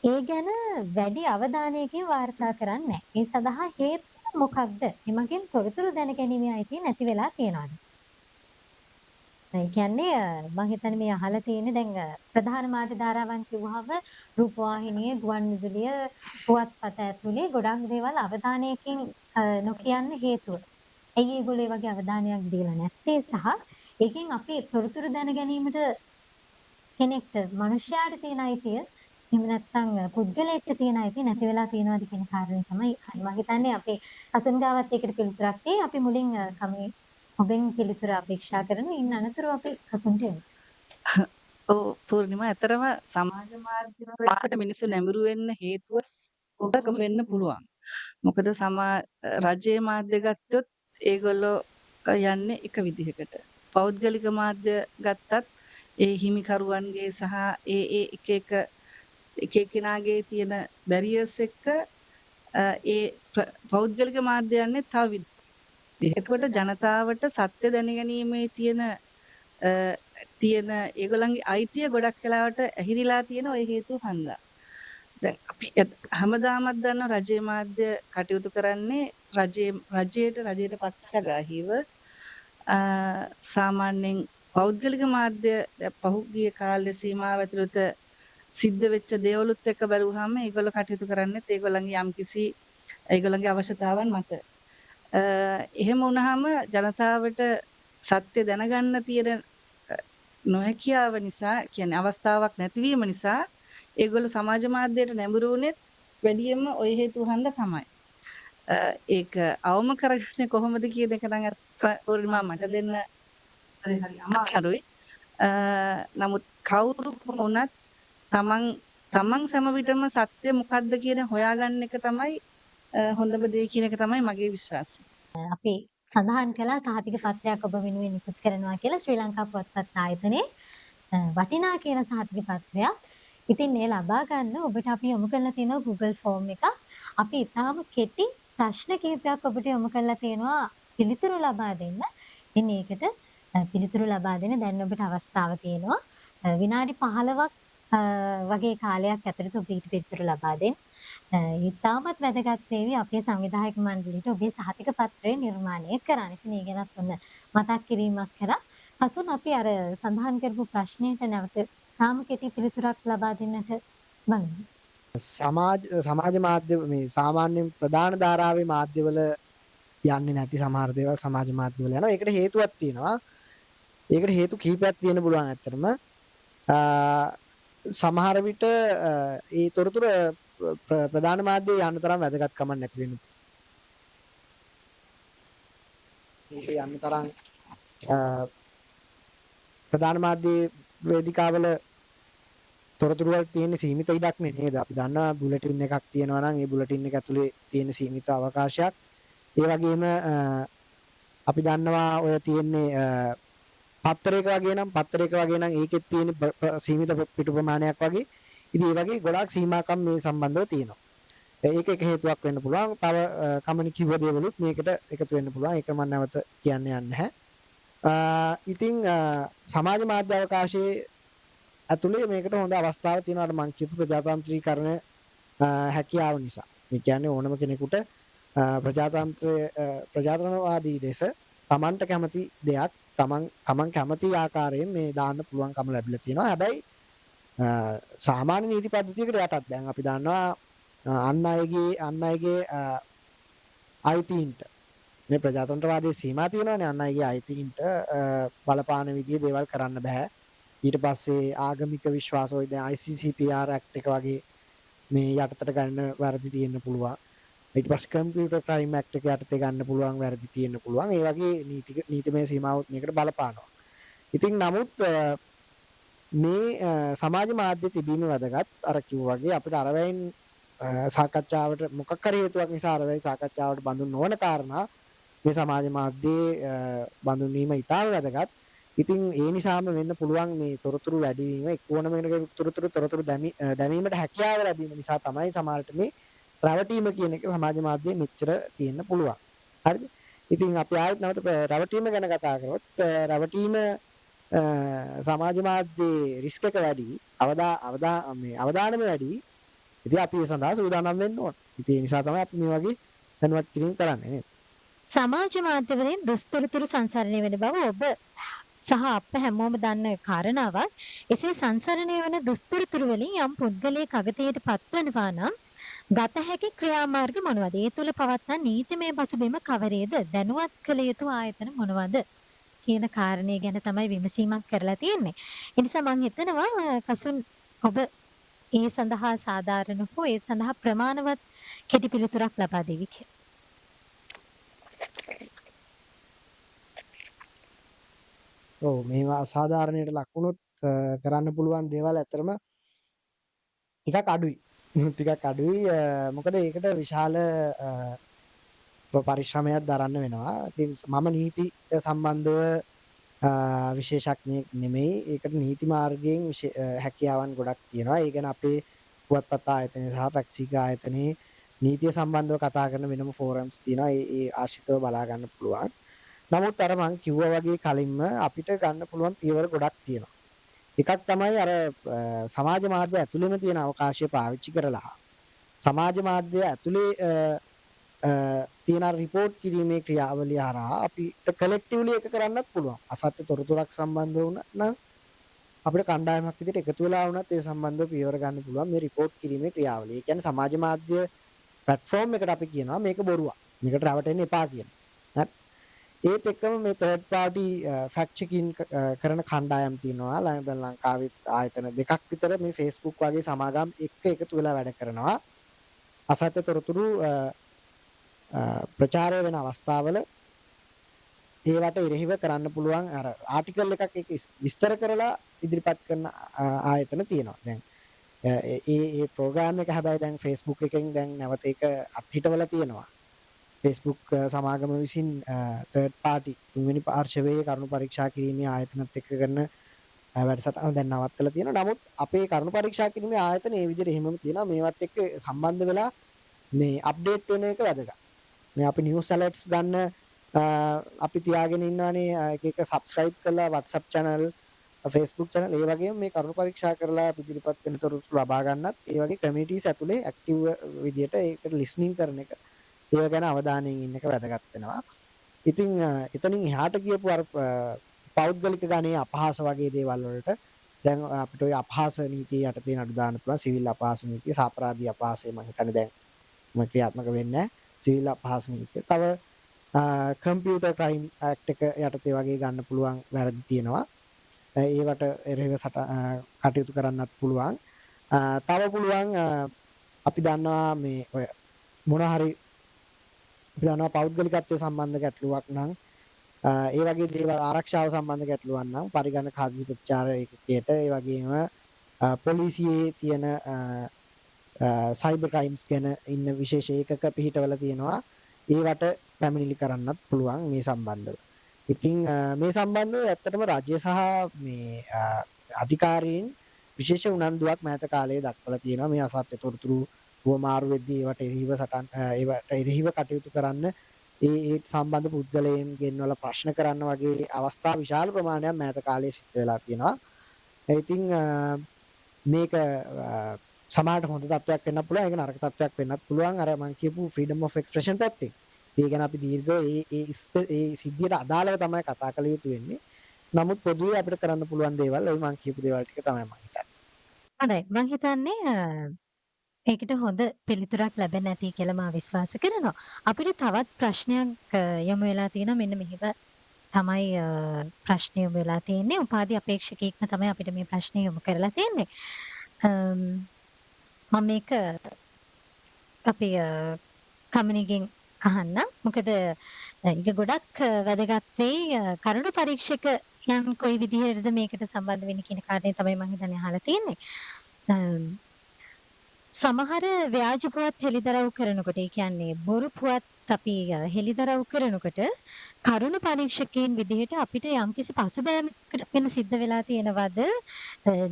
ඒ ගැන වැඩි අවධානයකින් වාර්තා කරන්නේ නැහැ. ඒ සඳහා හේතුව මොකක්ද? එමගින් තොරතුරු දැනගැනීමේ අයිතිය නැති වෙලා තියෙනවාද? ඒ කියන්නේ මම හිතන්නේ මේ අහලා තියෙන්නේ දැන් ප්‍රධාන මාධ්‍ය ධාරාවන් කිව්වහම රූපවාහිනිය, ගුවන්විදුලිය, පුවත්පත ඇතුලේ ගොඩක් දේවල් අවධානයකින් නොකියන්න හේතුව. ඇයි ඒගොල්ලෝ ඒ වගේ අවධානයක් දීලා නැත්තේ සහ ඒකෙන් අපි තොරතුරු දැන ගැනීමට කෙනෙක්ට මිනිස්යාට තියෙන අයිතිය එහෙම නැත්නම් පුද්ගලයෙක්ට තියෙන අයිතිය නැති වෙලා තියෙනවාද කියන කාරණේ තමයි මම හිතන්නේ අපේ අසුන්ගාවත් ඒකට පිළිතුරක් තියෙයි. අපි මුලින් කමේ ඔබෙන් පිළිතුර අපේක්ෂා කරන ඉන්න අනතුරු අපි කසුන්ට යමු. ඔව් පූර්ණිමා ඇතරම සමාජ මාධ්‍ය වලට මිනිස්සු නැඹුරු වෙන්න හේතුව ඔබකම වෙන්න පුළුවන්. මොකද රජයේ මාධ්‍ය ගත්තොත් ඒගොල්ලෝ යන්නේ එක විදිහකට. පෞද්ගලික මාධ්‍ය ගත්තත් ඒ හිමිකරුවන්ගේ සහ ඒ එක එක්කෙනාගේ තියෙන බැරියර්ස් එක්ක ඒ පෞද්ගලික මාධ්‍ය යන්නේ තව විදිහකට. එතකොට ජනතාවට සත්‍ය දැනගැනීමේ තියෙන ඒගොල්ලන්ගේ අයිතිය ගොඩක් වෙලාවට ඇහිරිලා තියෙන ওই හේතු හන්දා. දැන් අපි හැමදාමත් දන්න රජයේ මාධ්‍ය කටයුතු කරන්නේ රජයට පක්ෂග්‍රාහීව සාමාන්‍යයෙන් පෞද්ගලික මාධ්‍ය පහුගිය කාලේ සීමාව ඇතුළත සිද්ධ වෙච්ච දේවලුත් එක්ක බලුවාම ඒගොල්ලෝ කටයුතු කරන්නේ ඒගොල්ලන්ගේ අවශ්‍යතාවන් මත. එහෙම වුණාම ජනතාවට සත්‍ය දැනගන්න තියෙන නොහැකියාව නිසා කියන්නේ අවස්ථාවක් නැතිවීම නිසා ඒගොල්ලෝ සමාජ මාධ්‍යයට නැඹුරු වුණේ වැඩියෙන්ම ওই හේතු හන්දා තමයි. ඒක අවම කරගන්නේ කොහොමද කියන එක නම් පූර්ණිමා මට දෙන්න හරි අමාරුයි. නමුත් කවුරු වුණත් තමන් සෑම විටම සත්‍ය මොකද්ද කියන හොයාගන්න එක තමයි හොඳම දේ කියන එක තමයි මගේ විශ්වාසය. අපි සඳහන් කළා සහතික පත්‍රයක් ඔබ වෙනුවෙන් නිකුත් කරනවා කියලා ශ්‍රී ලංකා පුවත්පත් ආයතනයේ වටිනා කියන සහතික පත්‍රයක්. ඉතින් මේ ලබා ගන්න ඔබට අපි යොමු කරලා තියෙනවා Google form එක. අපි ඊටාම කෙටි ප්‍රශ්න කිහිපයක් ඔබට යොමු කරලා තියෙනවා පිළිතුරු ලබා දෙන්න. ඉතින් ඒකට පිළිතුරු ලබා දෙන්න දැන් ඔබට අවස්ථාව තියෙනවා. විනාඩි 15ක් වගේ කාලයක් ඇතුළත ඔබ ඊට පිළිතුරු ලබා දෙන්න. ඉතාමත් වැදගත් වේවි අපේ සංවිධායක මණ්ඩලයට ඔබේ සහතික පත්‍රය නිර්මාණය කරන්න. ඉතින් ඒ ගැනත් ඔන්න මතක් කිරීමක් කරා. පසුන් අපි අර සඳහන් කරපු ප්‍රශ්නයට නැවත සාම කෙටි පිළිතුරක් ලබා දෙන්නට බලමු. සමාජ මාධ්‍ය මේ සාමාන්‍යයෙන් ප්‍රධාන ධාරාවේ මාධ්‍යවල යන්නේ නැති සමහර දේවල් සමාජ මාධ්‍යවල යනවා. ඒකට හේතුවක් තියෙනවා. ඒකට හේතු කිහිපයක් තියෙන්න පුළුවන් ඇත්තටම. සමහර විට ඒ තොරතුරු ප්‍රධාන මාධ්‍යයේ යන්න තරම් වැදගත්කමක් නැති වෙන්න. ඒක යන්න තරම් ප්‍රධාන මාධ්‍යයේ වේදිකාවල තොරතුරු වල තියෙන සීමිත ඉඩක් නේද? අපි දන්නවා බුලටින් එකක් තියෙනවා නම් ඒ බුලටින් එක ඇතුලේ තියෙන සීමිත අවකාශයක්. ඒ වගේම අපි දන්නවා ඔය තියෙන්නේ පත්තරයක වගේ නම් ඒකෙත් තියෙන සීමිත පිටු ප්‍රමාණයක් වගේ. ඉතින් ඒ වගේ ගොඩාක් සීමාකම් මේ සම්බන්ධව තියෙනවා. ඒක එක හේතුවක් වෙන්න පුළුවන්. තව කමනි කිව්ව දේවලුත් මේකට එකතු වෙන්න පුළුවන්. ඒක මම නැවත කියන්න යන්නේ නැහැ. ඉතින් සමාජ මාධ්‍ය අවකාශයේ ඇතුලේ මේකට හොඳ අවස්ථාවක් තියෙනවා මම කියපු ප්‍රජාතන්ත්‍රීකරණ හැකියාව නිසා. ඒ කියන්නේ ඕනම කෙනෙකුට ප්‍රජාතන්ත්‍රවාදී දේශ Tamanට කැමති දෙයක් තමන් කැමති ආකාරයෙන් මේ දාන්න පුළුවන්කම ලැබිලා තියෙනවා. හැබැයි සාමාන්‍ය නීති පද්ධතියකට යටත් දැන් අපි දන්නවා අන් අයගේ අයිතීන්ට මේ ප්‍රජාතන්ත්‍රවාදයේ සීමා තියෙනවානේ. අන් අයගේ අයිතීන්ට බලපාන විදිහේ දේවල් කරන්න බෑ. ඊට පස්සේ ආගමික විශ්වාස ඔය දැන් ICCPR Act එක වගේ මේ යටතට ගන්න වැරදි තියෙන්න පුළුවන්. ඊට පස්සේ කම්පියුටර් ක්‍රයිම් ඇක්ට් එක යටතේ ගන්න පුළුවන් වැරදි තියෙන්න පුළුවන්. ඒ වගේ නීතිමය සීමාවුත් මේකට බලපානවා. ඉතින් නමුත් මේ සමාජ මාධ්‍ය තිබීම වැදගත්. අර කිව්වා වගේ අපිට අරවැයින් සාකච්ඡාවට මොකක් හරි හේතුවක් නිසා අරවැයි සාකච්ඡාවට බඳුන් නොවන කාරණා මේ සමාජ මාධ්‍යයේ බඳුන් වීම ඉතාම වැදගත්. ඉතින් ඒ නිසාම වෙන්න පුළුවන් මේ තොරතුරු වැඩි වීම එක්කෝනම වෙන තොරතුරු දැමීමට හැකියාව ලැබීම නිසා තමයි සමහරට මේ රැවටීම කියන එක සමාජ මාධ්‍යයේ මෙච්චර තියෙන්න පුළුවන්. හරිද? ඉතින් අපි ආයෙත් නැවත රැවටීම ගැන කතා කරොත් රැවටීම සමාජ මාධ්‍යයේ රිස්ක් එක වැඩි, අවදානම වැඩි. ඉතින් අපි ඒ සඳහා සූදානම් වෙන්න ඕන. ඉතින් ඒ නිසා තමයි අපි මේ වගේ දැනුවත් කිරීම කරන්නේ නේද? සමාජ මාධ්‍යවලින් දුස්තොරතුරු සංසරණය වෙන බව ඔබ සහ අප හැමෝම දන්න කාරණාවක්. එසේ සංසරණය වන දුස්තොරතුරු වලින් යම් පුද්ගලයෙක් අගතියට පත්වනවා නම් ගත හැකි ක්‍රියාමාර්ග මොනවද? ඒ තුල පවත්නා නීතිමය පසුබිම කවරේද? දැනුවත් කළ යුතු ආයතන මොනවද? කියන කාරණේ ගැන තමයි විමසීමක් කරලා තියෙන්නේ. ඒ නිසා මම හිතනවා කසුන් ඔබ ඒ සඳහා සාධාරණ හෝ ඒ සඳහා ප්‍රමාණවත් කෙටි පිළිතුරක් ලබා දෙවි කියලා. ඔව් මේවා අසාධාරණයට ලක් වුණොත් කරන්න පුළුවන් දේවල් ඇත්තටම ටිකක් අඩුයි. ටිකක් අඩුයි. මොකද ඒකට විශාල පරිශ්‍රමයක් දරන්න වෙනවා. ඉතින් මම නීති සම්බන්ධව විශේෂඥයෙක් නෙමෙයි. ඒකට නීති මාර්ගයෙන් හැකියාවන් ගොඩක් තියෙනවා. ඒ ගැන අපේ පුවත්පත් ආයතනය සහ පැක්සික ආයතනයේ නීතිය සම්බන්ධව කතා කරන වෙනම ෆෝරම්ස් තියෙනවා. ඒ ආශ්‍රිතව බලා ගන්න පුළුවන්. නමුත් අර මං කිව්වා වගේ කලින්ම අපිට ගන්න පුළුවන් පියවර ගොඩක් තියෙනවා. එකක් තමයි අර සමාජ මාධ්‍ය ඇතුළේම තියෙන අවකාශය පාවිච්චි කරලා සමාජ මාධ්‍ය ඇතුලේ තියෙන රිපෝට් කිරීමේ ක්‍රියාවලිය හරහා අපිට කලෙක්ටිව්ලි එක කරන්නත් පුළුවන්. අසත්‍ය තොරතුරක් සම්බන්ධ වුණා නම් අපිට කණ්ඩායමක් විදිහට එකතු වෙලා වුණත් ඒ සම්බන්ධව පියවර ගන්න පුළුවන් මේ රිපෝට් කිරීමේ ක්‍රියාවලිය. ඒ කියන්නේ සමාජ මාධ්‍ය platform එකට අපි කියනවා මේක බොරුවක්. මේකට රැවටෙන්න එපා කියනවා. හරි. ඒත් එක්කම මේ third party fact checking කරන කණ්ඩායම් තියෙනවා. ලංකාවේ ආයතන දෙකක් විතර මේ Facebook වගේ සමාගම් එක්ක එකතු වෙලා වැඩ කරනවා. අසත්‍ය තොරතුරු ප්‍රචාරය වෙන අවස්ථාවල ඒවට එරෙහිව කරන්න පුළුවන් අර ආටිකල් එකක් ඒක විස්තර කරලා ඉදිරිපත් කරන ආයතන තියෙනවා. දැන් ඒ ප්‍රෝග්‍රෑම් එක හැබැයි දැන් Facebook එකෙන් දැන් නැවත ඒක අත්හිටවල තියෙනවා. Facebook සමාගම විසින් third party තුන්වෙනි පාර්ශවයේ කරුණු පරීක්ෂා කිරීමේ ආයතනත් එක්ක කරන වැඩසටහන දැන් නවත්තලා තියෙනවා. නමුත් අපේ කරුණු පරීක්ෂා කිරීමේ ආයතන ඒ විදිහට එහෙමම තියෙනවා. මේවත් එක්ක සම්බන්ධ වෙලා මේ අප්ඩේට් වෙන එක වැදගත්. මේ අපි නිවුස් ඇලර්ට්ස් ගන්න අපි තියාගෙන ඉන්නවානේ එක එක සබ්ස්ක්‍රයිබ් කරලා WhatsApp channel Facebook channel ඒ වගේම මේ කරුණු පරීක්ෂා කරලා ඉදිරිපත් වෙන තොරතුරු ලබා ගන්නත් ඒ වගේ කමිටිස් ඇතුලේ ඇක්ටිව් විදියට ඒකට ලිස්නින් කරන එක ඒව ගැන අවධානයෙන් ඉන්න එක වැදගත් වෙනවා. ඉතින් එතනින් එහාට කියපු අර පෞද්ගලික ගණයේ අපහාස වගේ දේවල් වලට දැන් අපිට ওই අපහාස නීතිය යටතේ නඩු දාන්න පුළුවන්. සිවිල් අපහාස නීතිය, සාපරාධී අපහාසය මම හිතන්නේ දැන් ක්‍රියාත්මක වෙන්නේ නැහැ. සිවිල් අපහාස නීතිය. තව කම්පියුටර් ක්‍රයිම් ඇක්ට් එක යටතේ වගේ ගන්න පුළුවන් වැරදි තියෙනවා. ඒවට එරෙහිව කටයුතු කරන්නත් පුළුවන්. තව පුළුවන් අපි දන්නවා මේ ඔය මොන හරි අපි දන්නවා පෞද්ගලිකත්වය සම්බන්ධ ගැටලුවක් නම් ඒ වගේ දේවල් ආරක්ෂාව සම්බන්ධ ගැටලුවක් නම් පරිගණක හදිසි ප්‍රතිචාර ඒකකයට ඒ වගේම පොලිසියේ තියෙන සයිබර් ක්‍රයිම්ස් ගැන ඉන්න විශේෂ ඒකක පිහිටවල තියෙනවා. ඒවට පැමිණිලි කරන්නත් පුළුවන් මේ සම්බන්ධව. ඉතින් මේ සම්බන්ධව ඇත්තටම රාජ්‍ය සහ මේ අධිකාරීන් විශේෂ උනන්දුවක් මෑත කාලයේ දක්වලා තියෙනවා. මේ අසත්‍ය තොරතුරු වමාරු වෙද්දී ඒවට එරෙහිව කටයුතු කරන්න ඒ සම්බන්ධ පුද්ගලයන් ගෙන්වලා ප්‍රශ්න කරන්න වගේ අවස්ථා විශාල ප්‍රමාණයක් මෑත කාලයේ සිද්ධ වෙලා තියෙනවා. ඉතින් මේක සමාජයට හොඳ තත්ත්වයක් වෙන්නත් පුළුවන්, ඒක නරක තත්ත්වයක් වෙන්නත් පුළුවන්. අර මම කියපු freedom of expression පැත්තේ. ඒ ගැන අපි දීර්ඝව ඒ සිද්ධියට අදාළව තමයි කතා කළ යුතු වෙන්නේ. නමුත් පොදුවේ අපිට කරන්න පුළුවන් දේවල් ওই මම කියපු දේවල් ටික තමයි මම හිතන්නේ. හොඳයි. මම හිතන්නේ ඒකට හොඳ පිළිතුරක් ලැබෙන්න ඇති කියලා මම විශ්වාස කරනවා. අපිට තවත් ප්‍රශ්නයක් යොමු වෙලා තියෙනවා මෙන්න මෙහෙම තමයි ප්‍රශ්නය යොමු වෙලා තියෙන්නේ. උපාධි අපේක්ෂකයෙක්ම තමයි අපිට මේ ප්‍රශ්නය යොමු කරලා තියෙන්නේ. අම්, මම මේක අපේ කමිනිගෙන් අහන්නම්. මොකද ඒක ගොඩක් වැදගත් වෙයි. කරුණු පරීක්ෂකයන් කොයි විදිහටද මේකට සම්බන්ධ වෙන්නේ කියන කාරණේ තමයි මම හිතන්නේ අහලා තියෙන්නේ. අම්, සමහර ව්‍යාජ පුවත් හෙළිදරව් කරනකොට ඒ කියන්නේ බොරු පුවත් අපි හෙළිදරව් කරනකොට කරුණු පරීක්ෂකයන් විදිහට අපිට යම්කිසි පසුබෑමකට වෙන සිද්ධ වෙලා තියෙනවද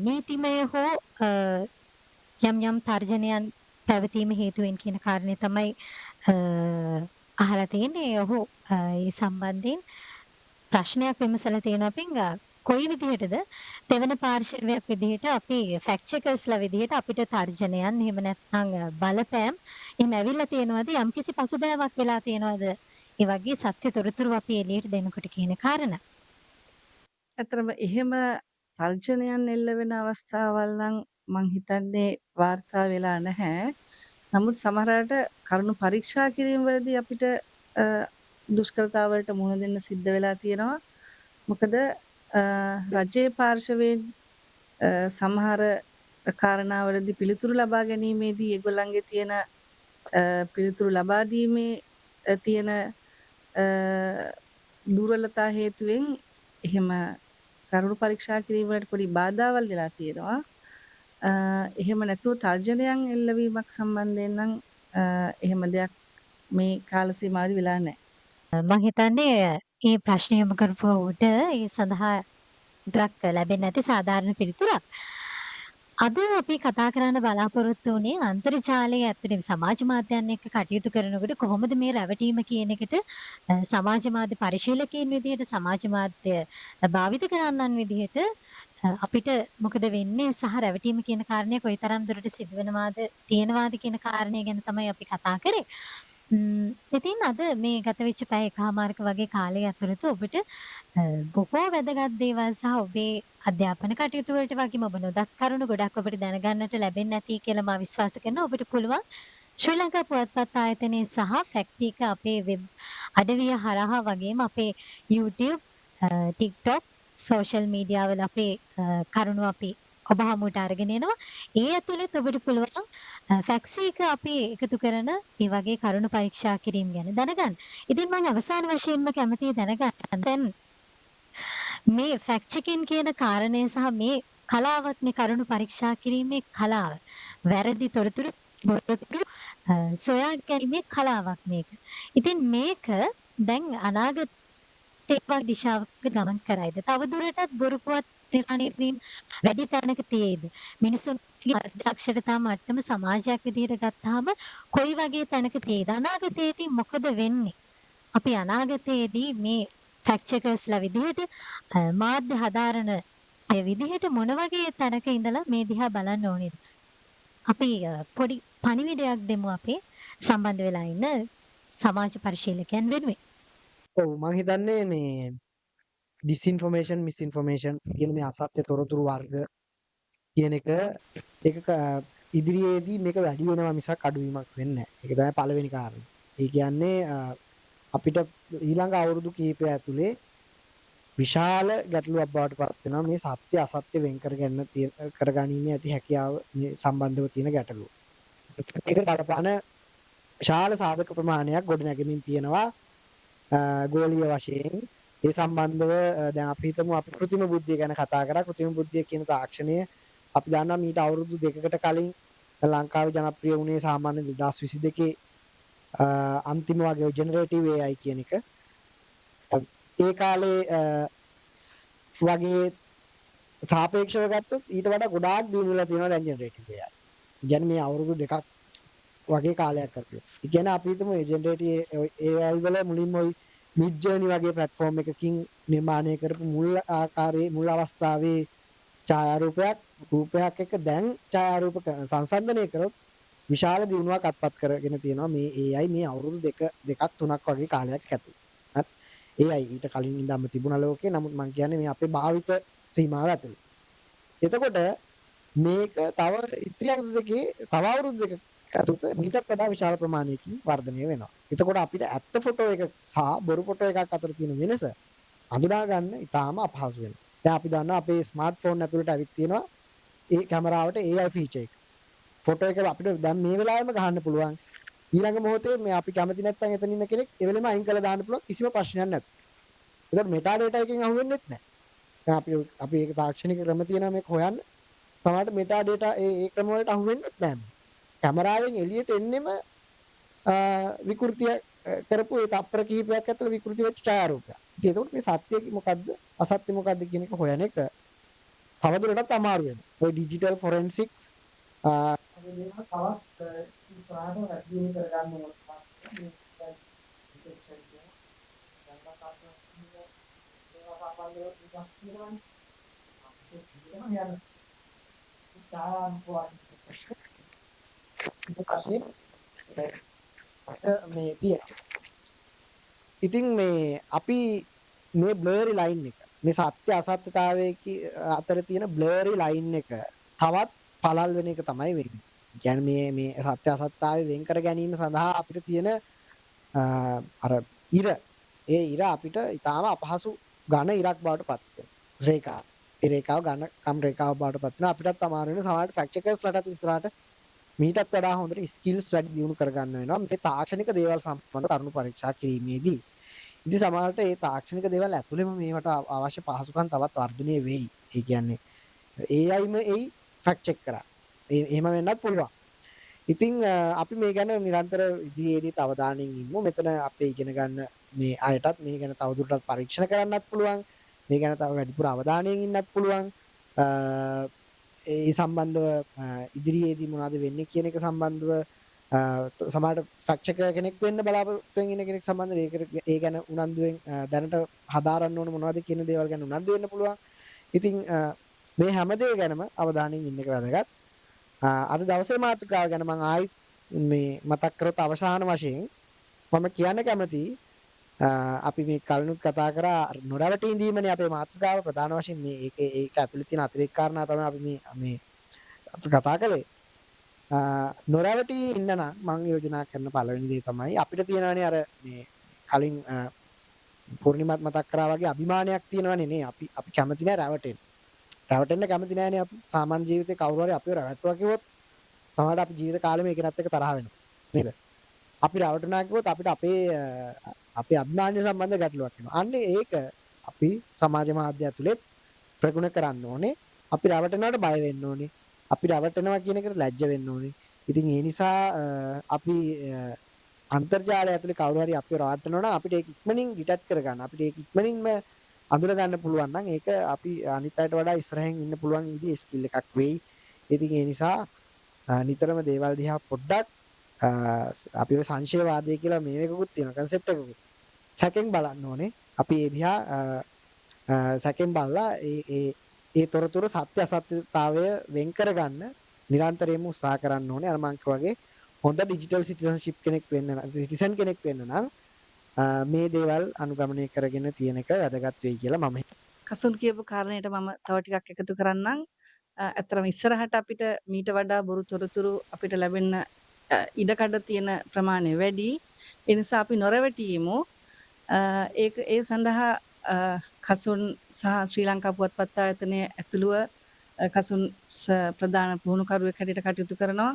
නීතිමය හෝ යම් යම් තර්ජනයන් පැවතීම හේතුවෙන් කියන කාරණේ තමයි අහලා තියෙන්නේ. ඔහු ඒ සම්බන්ධයෙන් ප්‍රශ්නයක් විමසලා තියෙනවා පිංග කොයි විදිහටද දෙවන පාර්ශවයක් විදිහට අපි ෆැක්ට් චෙකර්ස්ලා විදිහට අපිට තර්ජනයන් එහෙම නැත්නම් බලපෑම් එහෙම ඇවිල්ලා තියෙනවද යම්කිසි පසුබෑමක් වෙලා තියෙනවද ඒ වගේ සත්‍ය තොරතුරු අපි එළියට දෙනකොට කියන කාරණා. ඇත්තටම එහෙම තර්ජනයන් එල්ල වෙන අවස්ථාවල් නම් මං හිතන්නේ වාර්තා වෙලා නැහැ. නමුත් සමහරවිට කරුණු පරීක්ෂා කිරීම වලදී අපිට දුෂ්කරතාවලට මුහුණ දෙන්න සිද්ධ වෙලා තියෙනවා. මොකද රජයේ පාර්ශවයෙන් සමහර කාරණාවලදී පිළිතුරු ලබා ගැනීමේදී ඒගොල්ලන්ගේ තියෙන පිළිතුරු ලබා දීමේ තියෙන දුර්වලතා හේතුවෙන් එහෙම කරුණු පරීක්ෂා කිරීම වලට පොඩි බාධාවල් වෙලා තියෙනවා. එහෙම නැතුව තර්ජනයන් එල්ලවීමක් සම්බන්ධයෙන් නම් එහෙම දෙයක් මේ කාල සීමාවේදී වෙලා නැහැ. මම හිතන්නේ මේ ප්‍රශ්නය යොමු කරපු උට ඒ සඳහා විතරක් ලැබෙන්නේ නැති සාධාරණ පිළිතුරක්. අද අපි කතා කරන්න බලාපොරොත්තු වුණේ අන්තර්ජාලය ඇතුළේ සමාජ මාධ්‍යයන් එක්ක කටයුතු කරනකොට කොහොමද මේ රැවටීම කියන එකට සමාජ මාධ්‍ය පරිශීලකයන් විදිහට සමාජ මාධ්‍ය භාවිත කරන්නන් විදිහට අපිට මොකද වෙන්නේ සහ රැවටීම කියන කාරණය කොයිතරම් දුරට සිදුවෙනවාද තියෙනවාද කියන කාරණය ගැන තමයි අපි කතා කරේ. ඉතින් අද මේ ගත වෙච්ච පැය එකහමාරක වගේ කාලය ඇතුළත ඔබට බොහෝ වැදගත් දේවල් සහ ඔබේ අධ්‍යාපන කටයුතු වලට වගේම ඔබ නොදත් කරුණු ගොඩක් ඔබට දැනගන්නට ලැබෙන්නේ නැති කියලා මම විශ්වාස කරනවා. ඔබට පුළුවන් ශ්‍රී ලංකා පුවත්පත් ආයතනයේ සහ ෆැක්සීක අපේ වෙබ් අඩවිය හරහා වගේම අපේ YouTube, TikTok, සෝෂල් මීඩියා වල අපේ කරුණු අපි ඔබ හමුවට අරගෙන එනවා. ඒ ඇතුළත් ඔබට පුළුවන් ෆැක්සීක අපි එකතු කරන මේ වගේ කරුණු පරීක්ෂා කිරීම ගැන දැනගන්න. ඉතින් මම අවසාන වශයෙන්ම කැමතියි දැනගන්න දැන් මේ ෆැක්ට් චෙකින් කියන කාරණය සහ මේ කලාවක් මේ කරුණු පරීක්ෂා කිරීමේ කලාව. වැරදි තොරතුරු සොයා ගැනීමේ කලාවක් මේක. ඉතින් මේක දැන් අනාගතේ දිශාවක ගමන් කරයිද? තව දුරටත් බොරු පුවත් නිර්මාණය වීම වැඩි තැනක තියෙයිද? මිනිසුන්ගේ සාක්ෂරතා මට්ටම සමාජයක් විදිහට ගත්තාම කොයි වගේ තැනක තියෙයිද? අනාගතයේදී මොකද වෙන්නේ? අපි අනාගතයේදී මේ ෆැක්ට් චෙකර්ස්ලා විදිහට මාධ්‍ය හදාරන අය විදිහට මොන වගේ තැනක ඉඳලා මේ දිහා බලන්න ඕනේද? අපි පොඩි පණිවිඩයක් දෙමු අපේ සම්බන්ධ වෙලා ඉන්න සමාජ පරිශීලකයන් වෙනුවෙන්. ඔව් මම හිතන්නේ මේ disinformation misinformation කියන මේ අසත්‍ය තොරතුරු වර්ග කියන එක ඒක ඉදිරියේදී මේක වැඩි වෙනවා මිසක් අඩුවීමක් වෙන්නේ නැහැ. ඒක තමයි පළවෙනි කාරණය. ඒ කියන්නේ අපිට ඊළඟ අවුරුදු කිහිපය ඇතුලේ විශාල ගැටලුවක් බවට පත් වෙනවා මේ සත්‍ය අසත්‍ය වෙන් කරගැනීමේ ඇති හැකියාව මේ සම්බන්ධව තියෙන ගැටලුව. ඒක බලපාන විශාල සාධක ප්‍රමාණයක් ගොඩනැගෙමින් තියෙනවා ගෝලීය වශයෙන්. ඒ සම්බන්ධව දැන් අපි හිතමු අපි කෘත්‍රිම බුද්ධිය ගැන කතා කරා. කෘත්‍රිම බුද්ධිය කියන තාක්ෂණය අපි දන්නවා මීට අවුරුදු දෙකකට කලින් ලංකාවේ ජනප්‍රිය වුණේ සාමාන්‍ය 2022 අන්තිම වගේ ජෙනරේටිව් AI කියන එක. ඒ කාලේ වගේ සාපේක්ෂව ගත්තොත් ඊට වඩා ගොඩාක් දියුණු වෙලා තියෙනවා දැන් ජෙනරේටිව් AI. කියන්නේ මේ අවුරුදු දෙකක් වගේ කාලයක් කරලා. ඒ කියන්නේ අපි හිතමු ජෙනරේටිව් AI වල මුලින්ම ওই මිඩ් ජර්නි වගේ platform එකකින් නිර්මාණය කරපු මුල් අවස්ථාවේ රූපයක් එක්ක දැන් ඡායාරූප සංසන්දනය කරොත් විශාල දියුණුවක් අත්පත් කරගෙන තියෙනවා මේ AI මේ අවුරුදු දෙකක් තුනක් වගේ කාලයක් ඇතුළත. AI ඊට කලින් ඉඳන්ම තිබුණා ලෝකේ. නමුත් මම කියන්නේ මේ අපේ භාවිත සීමාව ඇතුළේ. එතකොට මේක තව ඉතිරි අවුරුදු දෙකේ තව අවුරුදු දෙක ඇතුළත මීටත් වඩා විශාල ප්‍රමාණයකින් වර්ධනය වෙනවා. එතකොට අපිට ඇත්ත ෆොටෝ එක සහ බොරු ෆොටෝ එකක් අතර තියෙන වෙනස අඳුනා ගන්න ඉතාම අපහසු වෙනවා. දැන් අපි දන්නවා අපේ ස්මාර්ට්ෆෝන් ඇතුළට ඇවිත් තියෙනවා ඒ කැමරාවට AI ෆීචර් එක. ෆොටෝ එක අපිට දැන් මේ වෙලාවෙම ගහන්න පුළුවන්. ඊළඟ මොහොතේ මේ අපි කැමති නැත්නම් එතන ඉන්න කෙනෙක් ඒ වෙලෙම අයින් කරලා දාන්න පුළුවන් කිසිම ප්‍රශ්නයක් නැතුව. ඒකට මෙටා ඩේටා එකෙන් අහුවෙන්නේ නැහැ. දැන් අපි ඒක තාක්ෂණික ක්‍රම තියෙනවා මේක හොයන්න. සමහරට මෙටා ඩේටා ඒ ක්‍රම වලට අහුවෙන්නේ නැහැ. කැමරාවෙන් එළියට එන්නෙම විකෘතිය කරපු ඒ තප්පර කිහිපයක් ඇතුළත විකෘති වෙච්ච ඡායාරූපයක්. ඉතින් ඒකට මේ සත්‍ය මොකද්ද අසත්‍ය මොකද්ද කියන එක හොයන එක තවදුරටත් අමාරු වෙනවා. ඔය ඩිජිටල් ෆොරෙන්සික්ස් වගේ දේවල් තවත් ඉස්සරහට වැඩි දියුණු කරගන්න ඕනේ. මේ ඩිටෙක්ෂන් කියන දැන් අපිට මේවා සම්බන්ධව විශ්වාස කරනවා. ඒක යන මේ තියෙන. ඉතින් මේ අපි මේ බ්ලරි ලයින් එක මේ සත්‍ය අසත්‍යතාවයේ අතර තියෙන බ්ලරි ලයින් එක තවත් පළල් වෙන එක තමයි වෙන්නේ. කියන්නේ මේ සත්‍ය අසත්‍යතාවය වෙන් කර ගැනීම සඳහා අපිට තියෙන අර ඒ ඉර අපිට ඊටාම අපහසු ඝන ඉරක් බවට පත් වෙනවා. රේඛාව. ඒ රේඛාව ඝන කම් රේඛාව බවට පත් වෙනවා. අපිටත් අමාරු වෙන සමහරට ෆැක්ට් චෙකර්ස්ලටත් ඉස්සරහට මීටත් වඩා හොඳට ස්කිල්ස් වැඩි දියුණු කරගන්න වෙනවා. මේ තාක්ෂණික දේවල් සම්බන්ධ කරුණු පරීක්ෂා කිරීමේදී. ඉතින් සමහරට මේ තාක්ෂණික දේවල් ඇතුළෙම මේවට අවශ්‍ය පහසුකම් තවත් වර්ධනය වෙයි. ඒ කියන්නේ AIම එයි ෆැක්ට් චෙක් කරා. එහෙම වෙන්නත් පුළුවන්. ඉතින් අපි මේ ගැන නිරන්තර ඉදිරියේදී අවධානයෙන් ඉමු. මෙතන අපේ ඉගෙන ගන්න මේ අයටත් මේ ගැන තවදුරටත් පරීක්ෂණ කරන්නත් පුළුවන්. මේ ගැන තව වැඩිපුර අවධානයෙන් ඉන්නත් පුළුවන්. ඒ සම්බන්ධව ඉදිරියේදී මොනවද වෙන්නේ කියන එක සම්බන්ධව සමහරට ෆැක්ට් චෙකර් කෙනෙක් වෙන්න බලාපොරොත්තු වෙන කෙනෙක් සම්බන්ධව ඒ ගැන උනන්දුවෙන් දැනට හදාරන්න ඕන මොනවද කියන දේවල් ගැන උනන්දු වෙන්න පුළුවන්. ඉතින් මේ හැම දේ ගැනම අවධානයෙන් ඉන්න එක වැදගත්. අද දවසේ මාතෘකාව ගැන මම ආයි මේ මතක් කරත් අවසාන වශයෙන් මම කියන්න කැමතියි අපි මේ කලිනුත් කතා කරා නොරවටි ඉඳීමනේ අපේ මාතෘකාව ප්‍රධාන වශයෙන් මේ ඒක ඇතුළේ තියෙන අතිරේක කාරණා තමයි අපි මේ කතා කළේ. නොරවටි ඉන්න නම් මම යෝජනා කරන පළවෙනි දේ තමයි අපිට තියෙනවනේ අර මේ කලින් පූර්ණිමත් මතක් කරා වගේ අභිමානයක් තියෙනවනේ නේ අපි කැමති නෑ රැවටෙන්න. රැවටෙන්න කැමති නෑනේ අපි සාමාන්‍ය ජීවිතේ කවුරු හරි අපිව රැවටුවා කිව්වොත් සමහරවිට අපි ජීවිත කාලෙම ඒකනත් එක්ක තරහ වෙනවා නේද? අපි රැවටුණා කිව්වොත් අපිට අපේ අභිමාන්‍ය සම්බන්ධ ගැටලුවක් වෙනවා. අන්න ඒක අපි සමාජ මාධ්‍ය ඇතුලේ ප්‍රගුණ කරන්න ඕනේ. අපි රැවටෙනවට බය වෙන්න ඕනේ. අපි රැවටෙනවා කියන එකට ලැජ්ජ වෙන්න ඕනේ. ඉතින් ඒ නිසා අපි අන්තර්ජාලය ඇතුලේ කවුරු හරි අපිව රවට්ටනවා නම් අපිට ඒක ඉක්මනින් ඩිටෙක්ට් කරගන්න. අපිට ඒක ඉක්මනින්ම අඳුර ගන්න පුළුවන් නම් ඒක අපි අනිත් අයට වඩා ඉස්සරහින් ඉන්න පුළුවන් විදිහේ ස්කිල් එකක් වෙයි. ඉතින් ඒ නිසා නිතරම දේවල් දිහා පොඩ්ඩක් අපි ඔය සංශයවාදය කියලා මේ එකකුත් තියෙනවා concept එකකුත්. සැකෙන් බලන්න ඕනේ. අපි ඒ දිහා සැකෙන් බලලා ඒ තොරතුරු සත්‍ය අසත්‍යතාවය වෙන් කරගන්න නිරන්තරයෙන්ම උත්සාහ කරන්න ඕනේ. අර මං වගේ හොඳ ඩිජිටල් සිටිසන්ෂිප් කෙනෙක් වෙන්න සිටිසන් කෙනෙක් වෙන්න නම් මේ දේවල් අනුගමනය කරගෙන තියෙන එක වැදගත් වෙයි කියලා මම හිතනවා. කසුන් කියපු කාරණයට මම තව ටිකක් එකතු කරන්නම්. ඇත්තටම ඉස්සරහට අපිට මීට වඩා බොරු තොරතුරු අපිට ලැබෙන්න ඉඩකඩ තියෙන ප්‍රමාණය වැඩි. ඒ නිසා අපි නොරවටීමු. ඒ සඳහා කසුන් සහ ශ්‍රී ලංකා පුවත්පත් ආයතනයේ ඇතුළුව කසුන් ප්‍රධාන පුහුණුකරුවෙක් හැටියට කටයුතු කරනවා.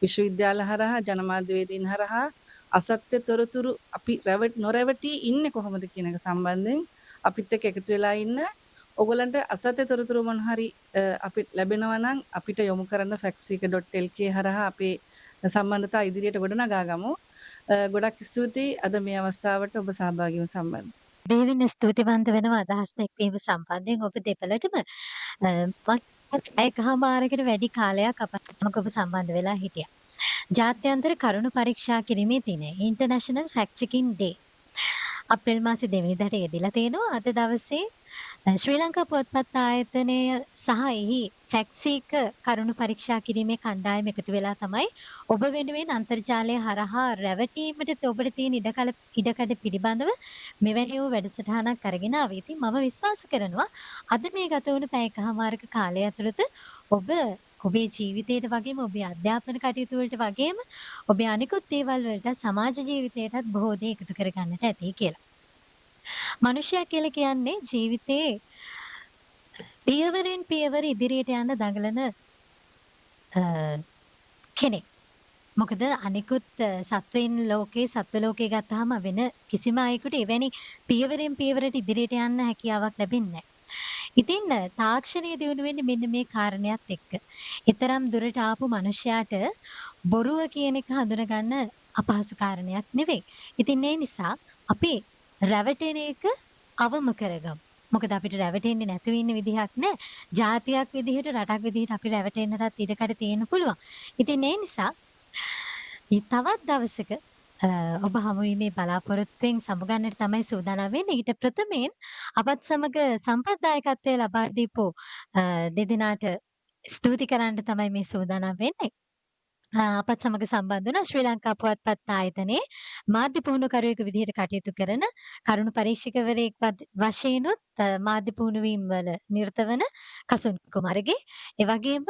විශ්වවිද්‍යාල හරහා ජනමාධ්‍යවේදීන් හරහා අසත්‍ය තොරතුරු අපි නොරැවටී ඉන්නේ කොහොමද කියන එක සම්බන්ධයෙන් අපිත් එක්ක එකතු වෙලා ඉන්න. ඔයගොල්ලන්ට අසත්‍ය තොරතුරු මොන හරි අපිට ලැබෙනවා නම් අපිට යොමු කරන්න faxseeker.lk හරහා අපේ සම්බන්ධතා ඉදිරියට ගොඩනගා ගමු. ගොඩක් ස්තුතියි අද මේ අවස්ථාවට ඔබ සහභාගී වීම සම්බන්ධයෙන්. බෙහෙවින් ස්තුතිවන්ත වෙනවා අදහස් දැක්වීම සම්බන්ධයෙන් ඔබ දෙපළටම එකහමාරකට වැඩි කාලයක් අපත් සමග ඔබ සම්බන්ධ වෙලා හිටියා. ජාත්‍යන්තර කරුණු පරීක්ෂා කිරීමේ දින ඉන්ටර්නැෂනල් ෆැක්ට් චෙකින් ඩේ අප්‍රේල් මාසේ 2 වෙනිදාට යෙදලා තිනවා. අද දවසේ ශ්‍රී ලංකා පුවත්පත් ආයතනය සහ එහි ෆැක්සීක කරුණු පරීක්ෂා කිරීමේ කණ්ඩායම එකතු වෙලා තමයි ඔබ වෙනුවෙන් අන්තර්ජාලය හරහා රැවටීමට ඔබට තියෙන ඉඩකඩ පිළිබඳව මෙවැනි වූ වැඩසටහනක් අරගෙන ආවේ. ඉතින් මම විශ්වාස කරනවා අද මේ ගත වුණු පැය එකහමාරක කාලය ඇතුළත ඔබ ඔබේ ජීවිතයට වගේම ඔබේ අධ්‍යාපන කටයුතු වලට වගේම ඔබේ අනිකුත් දේවල් වලට සමාජ ජීවිතයටත් බොහෝ දේ එකතු කරගන්නට ඇති කියලා. මනුෂ්‍යයා කියලා කියන්නේ ජීවිතේ පියවරෙන් පියවර ඉදිරියට යන්න දඟලන කෙනෙක්. මොකද අනිකුත් සත්වයින් ලෝකේ සත්ව ලෝකේ ගත්තාම වෙන කිසිම අයෙකුට එවැනි පියවරෙන් පියවරට ඉදිරියට යන්න හැකියාවක් ලැබෙන්නේ ඉතින් තාක්ෂණය දියුණු වෙන්නේ මෙන්න මේ කාරණයක් එක්ක. ඊතරම් දුරට ආපු මනුෂ්‍යයාට බොරුව කියන එක හඳුනගන්න අපහසු කාරණයක් නෙවෙයි. ඉතින් ඒ නිසා අපි රැවටෙන එක අවම කරගමු. මොකද අපිට රැවටෙන්නේ නැතුව ඉන්න විදිහක් නැහැ. ජාතියක් විදිහට රටක් විදිහට අපි රැවටෙන්නටත් ඉඩකඩ තියෙන්න පුළුවන්. ඉතින් ඒ නිසා තවත් දවසක ඔබ හමුවීමේ බලාපොරොත්තුවෙන් සමුගන්නට තමයි සූදානම් වෙන්නේ. ඊට ප්‍රථමයෙන් අපත් සමග සම්ප්‍රදායකත්වය ලබා දීපු දෙදෙනාට ස්තුති කරන්න තමයි මේ සූදානම් වෙන්නේ. අපත් සමග සම්බන්ධ වුණා ශ්‍රී ලංකා පුවත්පත් ආයතනයේ මාධ්‍ය පුහුණුකරුවෙකු විදිහට කටයුතු කරන කරුණු පරීක්ෂකවරයෙක් වශයෙන්ුත් මාධ්‍ය පුහුණුවීම් වල නිරත වන කසුන් කුමාරගේ ඒ වගේම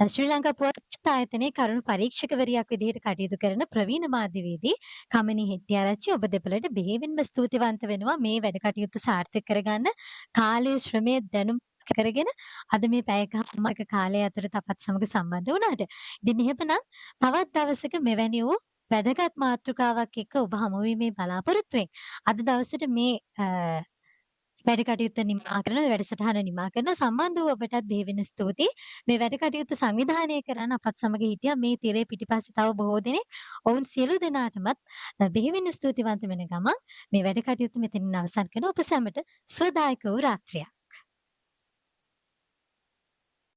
ශ්‍රී ලංකා පුවත්පත් ආයතනයේ කරුණු පරීක්ෂකවරියක් විදිහට කටයුතු කරන ප්‍රවීණ මාධ්‍යවේදී කමිනී හෙට්ටිආරච්චි ඔබ දෙපළට බෙහෙවින්ම ස්තුතිවන්ත වෙනවා මේ වැඩ කටයුත්ත සාර්ථක කරගන්න කාලය ශ්‍රමය දැනුම් කරගෙන අද මේ පැයකමාරක කාලය ඇතුළත අපත් සමග සම්බන්ධ වුණාට. ඉතින් එහෙමනම් තවත් දවසක මෙවැනි වූ වැදගත් මාතෘකාවක් එක්ක ඔබ හමුවීමේ බලාපොරොත්තුවෙන් අද දවසට මේ වැඩ කටයුත්ත නිමා කරන වැඩසටහන නිමා කරන සම්බන්ධ වූ ඔබටත් දෙවියන් ස්තුතියි. මේ වැඩ කටයුත්ත සංවිධානය කරන අපත් සමග හිටියා මේ තිරේ පිටිපස්සේ තව බොහෝ දෙනෙක්. ඔවුන් සියලු දෙනාටමත් බෙහෙවින් ස්තුතිවන්ත වෙන ගමන් මේ වැඩ කටයුත්ත මෙතනින් අවසන් කරන ඔබ සැමට සුවදායක වූ රාත්‍රියක්.